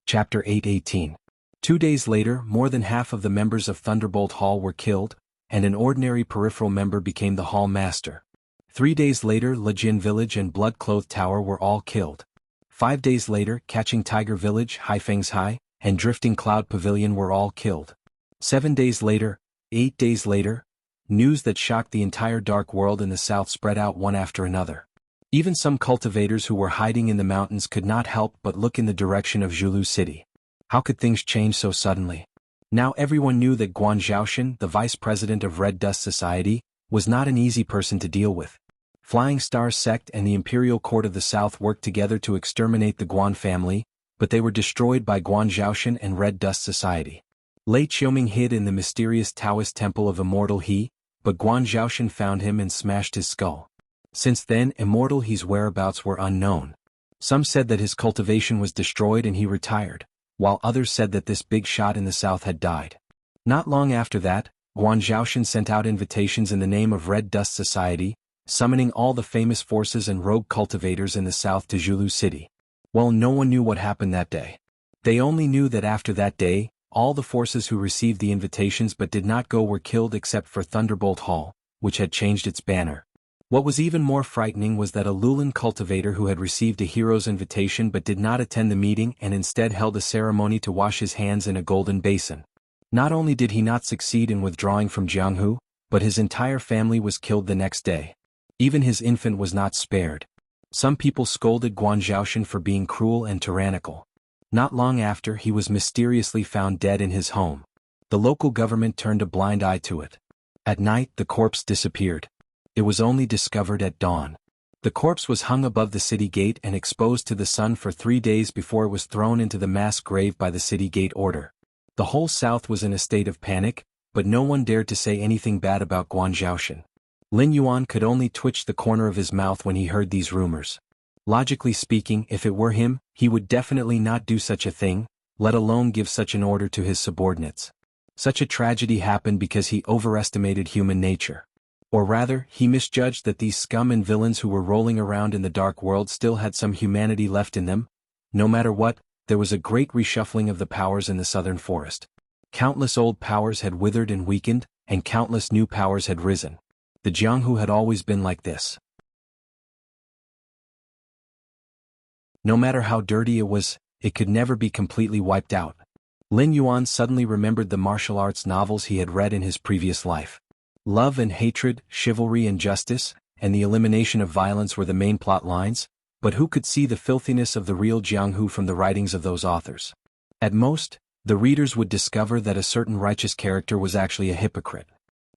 Chapter 8:18. 2 days later, more than half of the members of Thunderbolt Hall were killed, and an ordinary peripheral member became the Hall Master. 3 days later, Lejin Village and Blood-Clothed Tower were all killed. 5 days later, Catching Tiger Village, Haifeng's High, and Drifting Cloud Pavilion were all killed. 7 days later, 8 days later, news that shocked the entire dark world in the south spread out one after another. Even some cultivators who were hiding in the mountains could not help but look in the direction of Zhulu City. How could things change so suddenly? Now everyone knew that Guan Zhaoshan, the vice president of Red Dust Society, was not an easy person to deal with. Flying Star Sect and the Imperial Court of the South worked together to exterminate the Guan family, but they were destroyed by Guan Zhaoshan and Red Dust Society. Lei Qiuming hid in the mysterious Taoist temple of Immortal He, but Guan Zhaoshan found him and smashed his skull. Since then, Immortal He's whereabouts were unknown. Some said that his cultivation was destroyed and he retired, while others said that this big shot in the south had died. Not long after that, Guan Zhaoshan sent out invitations in the name of Red Dust Society, summoning all the famous forces and rogue cultivators in the south to Zhulu City. Well, no one knew what happened that day. They only knew that after that day, all the forces who received the invitations but did not go were killed except for Thunderbolt Hall, which had changed its banner. What was even more frightening was that a Lulan cultivator who had received a hero's invitation but did not attend the meeting and instead held a ceremony to wash his hands in a golden basin. Not only did he not succeed in withdrawing from Jianghu, but his entire family was killed the next day. Even his infant was not spared. Some people scolded Guan Zhaoshan for being cruel and tyrannical. Not long after, he was mysteriously found dead in his home. The local government turned a blind eye to it. At night, the corpse disappeared. It was only discovered at dawn. The corpse was hung above the city gate and exposed to the sun for 3 days before it was thrown into the mass grave by the city gate order. The whole south was in a state of panic, but no one dared to say anything bad about Guan Zhaoshan. Lin Yuan could only twitch the corner of his mouth when he heard these rumors. Logically speaking, if it were him, he would definitely not do such a thing, let alone give such an order to his subordinates. Such a tragedy happened because he overestimated human nature. Or rather, he misjudged that these scum and villains who were rolling around in the dark world still had some humanity left in them. No matter what, there was a great reshuffling of the powers in the southern forest. Countless old powers had withered and weakened, and countless new powers had risen. The Jianghu had always been like this. No matter how dirty it was, it could never be completely wiped out. Lin Yuan suddenly remembered the martial arts novels he had read in his previous life. Love and hatred, chivalry and justice, and the elimination of violence were the main plot lines, but who could see the filthiness of the real Jianghu from the writings of those authors? At most, the readers would discover that a certain righteous character was actually a hypocrite.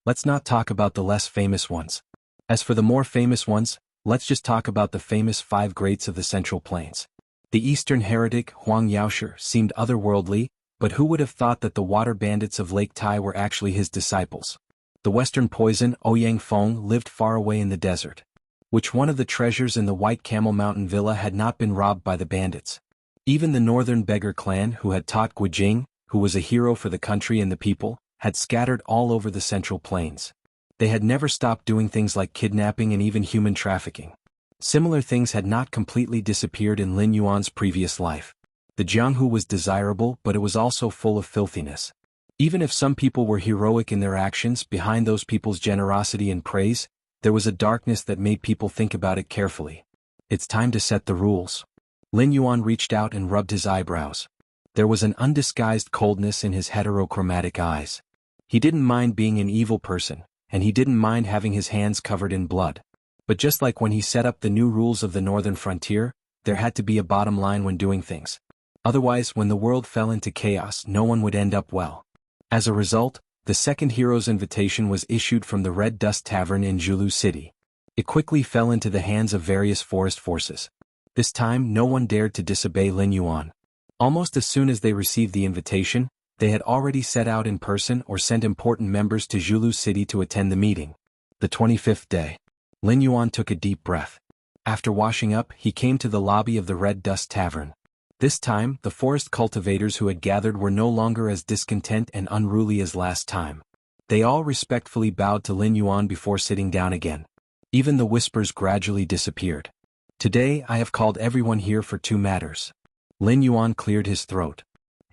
Let's not talk about the less famous ones. As for the more famous ones, let's just talk about the famous 5 greats of the Central Plains. The Eastern heretic Huang Yaoshi seemed otherworldly, but who would have thought that the water bandits of Lake Tai were actually his disciples? The Western poison Ouyang Feng lived far away in the desert. Which one of the treasures in the White Camel Mountain Villa had not been robbed by the bandits? Even the Northern Beggar clan who had taught Guijing, who was a hero for the country and the people, had scattered all over the Central Plains. They had never stopped doing things like kidnapping and even human trafficking. Similar things had not completely disappeared in Lin Yuan's previous life. The Jianghu was desirable, but it was also full of filthiness. Even if some people were heroic in their actions, behind those people's generosity and praise, There was a darkness that made people think about it carefully. It's time to set the rules. Lin Yuan reached out and rubbed his eyebrows. There was an undisguised coldness in his heterochromatic eyes. He didn't mind being an evil person, and he didn't mind having his hands covered in blood. But just like when he set up the new rules of the northern frontier, there had to be a bottom line when doing things. Otherwise, when the world fell into chaos, no one would end up well. As a result, the second hero's invitation was issued from the Red Dust Tavern in Julu City. It quickly fell into the hands of various forest forces. This time, no one dared to disobey Lin Yuan. Almost as soon as they received the invitation, they had already set out in person or sent important members to Julu City to attend the meeting. The 25th day. Lin Yuan took a deep breath. After washing up, he came to the lobby of the Red Dust Tavern. This time, the forest cultivators who had gathered were no longer as discontent and unruly as last time. They all respectfully bowed to Lin Yuan before sitting down again. Even the whispers gradually disappeared. Today I have called everyone here for two matters. Lin Yuan cleared his throat.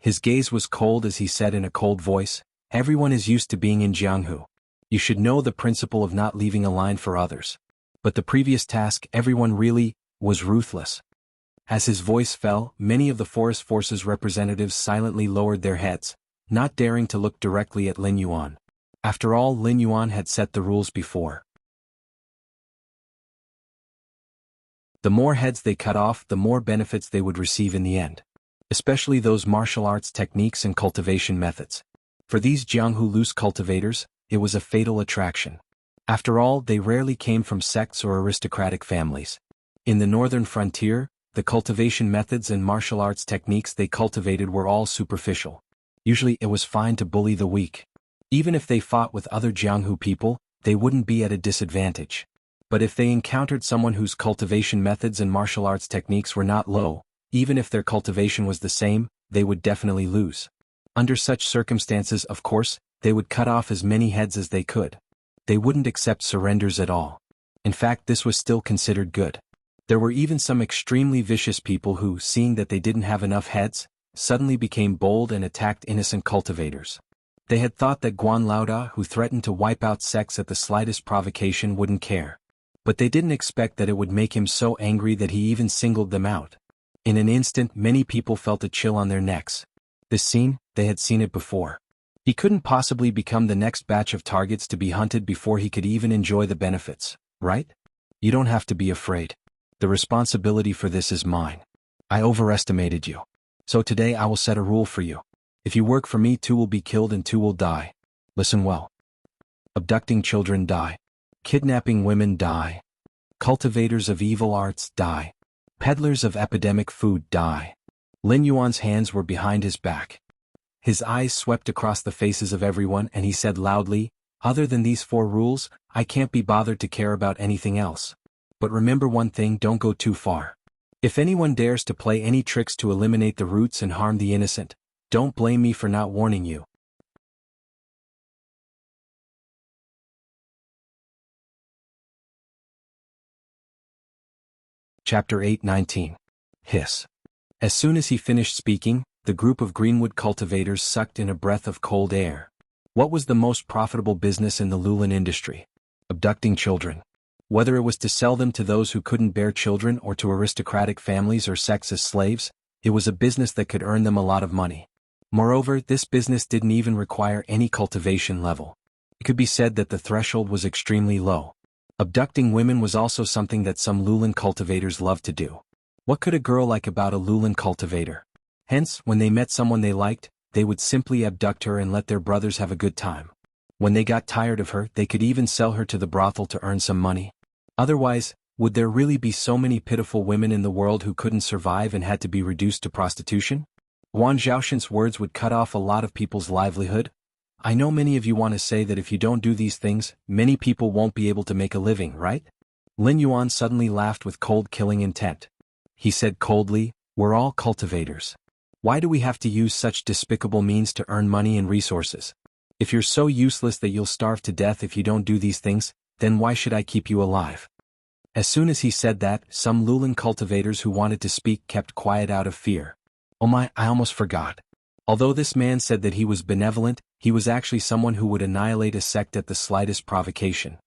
His gaze was cold as he said in a cold voice, "Everyone is used to being in Jianghu. You should know the principle of not leaving a line for others. But the previous task, everyone really was ruthless." As his voice fell, many of the forest forces representatives silently lowered their heads, not daring to look directly at Lin Yuan. After all, Lin Yuan had set the rules before. The more heads they cut off, the more benefits they would receive in the end. Especially those martial arts techniques and cultivation methods. For these Jianghu loose cultivators, it was a fatal attraction. After all, they rarely came from sects or aristocratic families. In the northern frontier, the cultivation methods and martial arts techniques they cultivated were all superficial. Usually it was fine to bully the weak. Even if they fought with other Jianghu people, they wouldn't be at a disadvantage. But if they encountered someone whose cultivation methods and martial arts techniques were not low, even if their cultivation was the same, they would definitely lose. Under such circumstances, of course, they would cut off as many heads as they could. They wouldn't accept surrenders at all. In fact, this was still considered good. There were even some extremely vicious people who, seeing that they didn't have enough heads, suddenly became bold and attacked innocent cultivators. They had thought that Guan Laoda, who threatened to wipe out sects at the slightest provocation, wouldn't care. But they didn't expect that it would make him so angry that he even singled them out. In an instant, many people felt a chill on their necks. This scene, they had seen it before. He couldn't possibly become the next batch of targets to be hunted before he could even enjoy the benefits, right? You don't have to be afraid. The responsibility for this is mine. I overestimated you. So today I will set a rule for you. If you work for me, 2 will be killed and 2 will die. Listen well. Abducting children, die. Kidnapping women, die. Cultivators of evil arts, die. Peddlers of epidemic food, die. Lin Yuan's hands were behind his back. His eyes swept across the faces of everyone and he said loudly, "Other than these 4 rules, I can't be bothered to care about anything else. But remember one thing, don't go too far. If anyone dares to play any tricks to eliminate the roots and harm the innocent, don't blame me for not warning you." Chapter 8:19. Hiss. As soon as he finished speaking, the group of Greenwood cultivators sucked in a breath of cold air. What was the most profitable business in the Lulin industry? Abducting children. Whether it was to sell them to those who couldn't bear children or to aristocratic families or sects as slaves, it was a business that could earn them a lot of money. Moreover, this business didn't even require any cultivation level. It could be said that the threshold was extremely low. Abducting women was also something that some Lulin cultivators loved to do. What could a girl like about a Lulin cultivator? Hence, when they met someone they liked, they would simply abduct her and let their brothers have a good time. When they got tired of her, they could even sell her to the brothel to earn some money. Otherwise, would there really be so many pitiful women in the world who couldn't survive and had to be reduced to prostitution? Wang Zhaoshan's words would cut off a lot of people's livelihood. I know many of you want to say that if you don't do these things, many people won't be able to make a living, right? Lin Yuan suddenly laughed with cold killing intent. He said coldly, "We're all cultivators. Why do we have to use such despicable means to earn money and resources? If you're so useless that you'll starve to death if you don't do these things, then why should I keep you alive?" As soon as he said that, some Lulin cultivators who wanted to speak kept quiet out of fear. Oh my, I almost forgot. Although this man said that he was benevolent, he was actually someone who would annihilate a sect at the slightest provocation.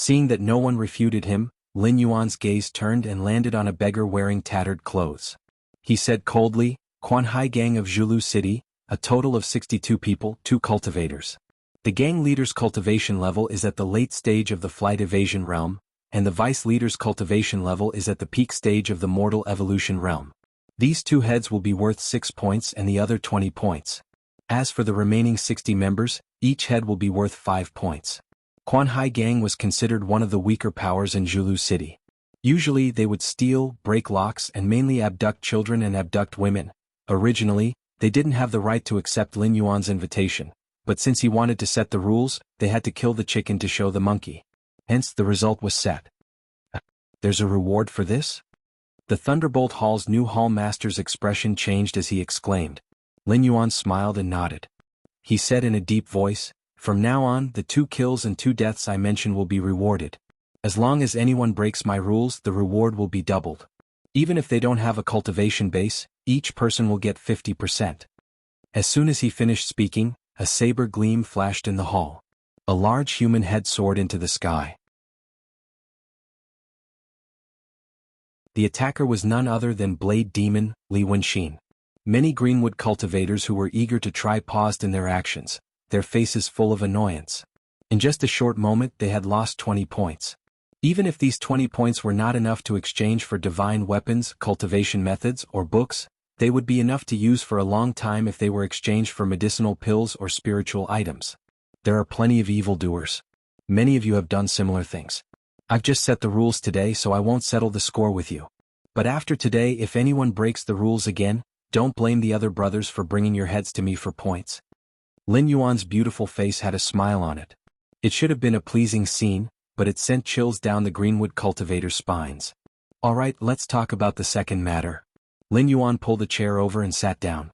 Seeing that no one refuted him, Lin Yuan's gaze turned and landed on a beggar wearing tattered clothes. He said coldly, "Quanhai gang of Zhulu City, a total of 62 people, 2 cultivators. The gang leader's cultivation level is at the late stage of the flight evasion realm, and the vice leader's cultivation level is at the peak stage of the mortal evolution realm. These 2 heads will be worth 6 points and the other 20 points. As for the remaining 60 members, each head will be worth 5 points." Quanhai gang was considered one of the weaker powers in Zhulu City. Usually they would steal, break locks and mainly abduct children and abduct women. Originally, they didn't have the right to accept Lin Yuan's invitation, but since he wanted to set the rules, they had to kill the chicken to show the monkey. Hence the result was set. "There's a reward for this?" The Thunderbolt Hall's new hall master's expression changed as he exclaimed. Lin Yuan smiled and nodded. He said in a deep voice, "From now on, the 2 kills and 2 deaths I mention will be rewarded. As long as anyone breaks my rules, the reward will be doubled. Even if they don't have a cultivation base, each person will get 50%. As soon as he finished speaking, a saber gleam flashed in the hall. A large human head soared into the sky. The attacker was none other than Blade Demon, Li Wenxin. Many Greenwood cultivators who were eager to try paused in their actions, their faces full of annoyance. In just a short moment they had lost 20 points. Even if these 20 points were not enough to exchange for divine weapons, cultivation methods, or books, they would be enough to use for a long time if they were exchanged for medicinal pills or spiritual items. There are plenty of evildoers. Many of you have done similar things. I've just set the rules today, so I won't settle the score with you. But after today, if anyone breaks the rules again, don't blame the other brothers for bringing your heads to me for points." Lin Yuan's beautiful face had a smile on it. It should have been a pleasing scene, but it sent chills down the Greenwood cultivators' spines. "Alright, let's talk about the second matter." Lin Yuan pulled a chair over and sat down.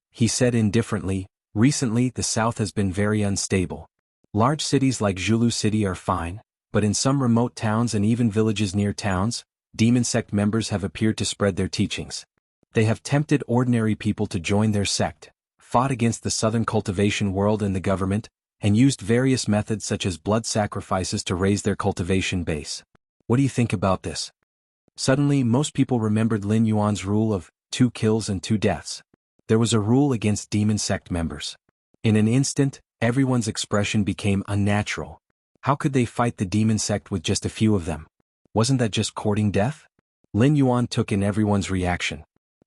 He said indifferently, "Recently the South has been very unstable. Large cities like Zhulu City are fine, but in some remote towns and even villages near towns, demon sect members have appeared to spread their teachings. They have tempted ordinary people to join their sect, fought against the southern cultivation world and the government, and used various methods such as blood sacrifices to raise their cultivation base. What do you think about this?" Suddenly most people remembered Lin Yuan's rule of 2 kills and 2 deaths. There was a rule against demon sect members. In an instant, everyone's expression became unnatural. How could they fight the demon sect with just a few of them? Wasn't that just courting death? Lin Yuan took in everyone's reaction.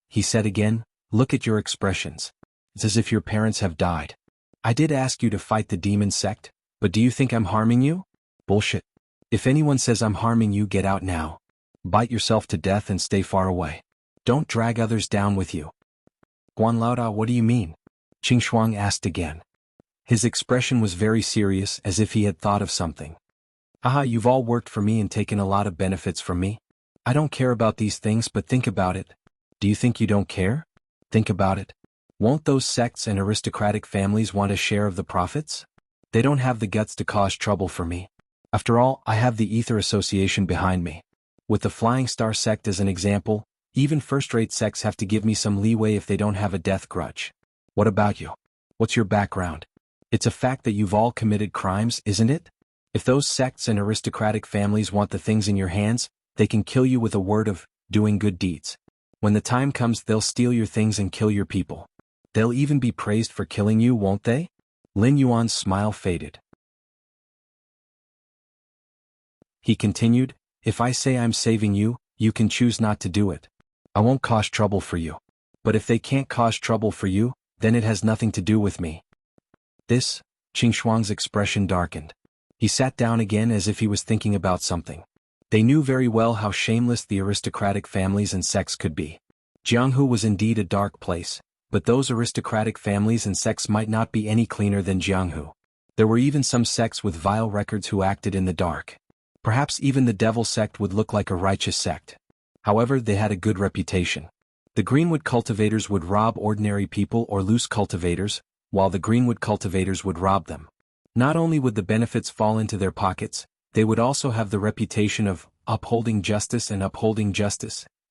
He said again, "Look at your expressions. It's as if your parents have died. I did ask you to fight the demon sect, but do you think I'm harming you? Bullshit. If anyone says I'm harming you, get out now. Bite yourself to death and stay far away. Don't drag others down with you." "Guan Laoda, what do you mean?" Qing Shuang asked again. His expression was very serious, as if he had thought of something. "Haha, you've all worked for me and taken a lot of benefits from me. I don't care about these things, but think about it. Do you think you don't care? Think about it. Won't those sects and aristocratic families want a share of the profits? They don't have the guts to cause trouble for me. After all, I have the Ether Association behind me. With the Flying Star sect as an example, even first-rate sects have to give me some leeway if they don't have a death grudge. What about you? What's your background? It's a fact that you've all committed crimes, isn't it? If those sects and aristocratic families want the things in your hands, they can kill you with a word of doing good deeds. When the time comes, they'll steal your things and kill your people. They'll even be praised for killing you, won't they?" Lin Yuan's smile faded. He continued, "If I say I'm saving you, you can choose not to do it. I won't cause trouble for you. But if they can't cause trouble for you, then it has nothing to do with me." This, Qing Shuang's expression darkened. He sat down again as if he was thinking about something. They knew very well how shameless the aristocratic families and sects could be. Jianghu was indeed a dark place, but those aristocratic families and sects might not be any cleaner than Jianghu. There were even some sects with vile records who acted in the dark. Perhaps even the devil sect would look like a righteous sect. However, they had a good reputation. The Greenwood cultivators would rob ordinary people or loose cultivators, while the Greenwood cultivators would rob them. Not only would the benefits fall into their pockets, they would also have the reputation of upholding justice,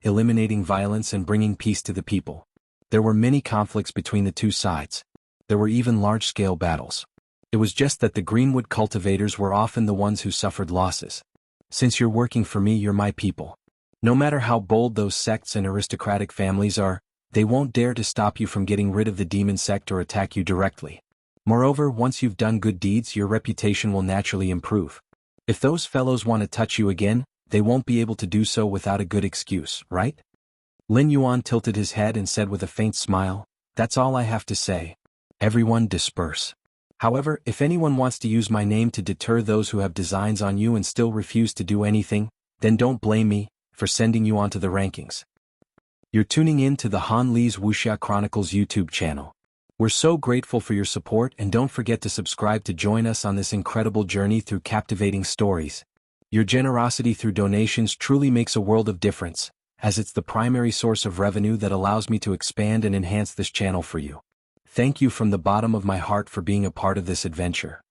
eliminating violence and bringing peace to the people. There were many conflicts between the two sides. There were even large-scale battles. It was just that the greenwood cultivators were often the ones who suffered losses. Since you're working for me, you're my people. No matter how bold those sects and aristocratic families are, they won't dare to stop you from getting rid of the demon sect or attack you directly. Moreover, once you've done good deeds, your reputation will naturally improve. If those fellows want to touch you again, they won't be able to do so without a good excuse, right? Lin Yuan tilted his head and said with a faint smile, "That's all I have to say. Everyone disperse." However, if anyone wants to use my name to deter those who have designs on you and still refuse to do anything, then don't blame me for sending you onto the rankings. You're tuning in to the Han Li's Wuxia Chronicles YouTube channel. We're so grateful for your support, and don't forget to subscribe to join us on this incredible journey through captivating stories. Your generosity through donations truly makes a world of difference, as it's the primary source of revenue that allows me to expand and enhance this channel for you. Thank you from the bottom of my heart for being a part of this adventure.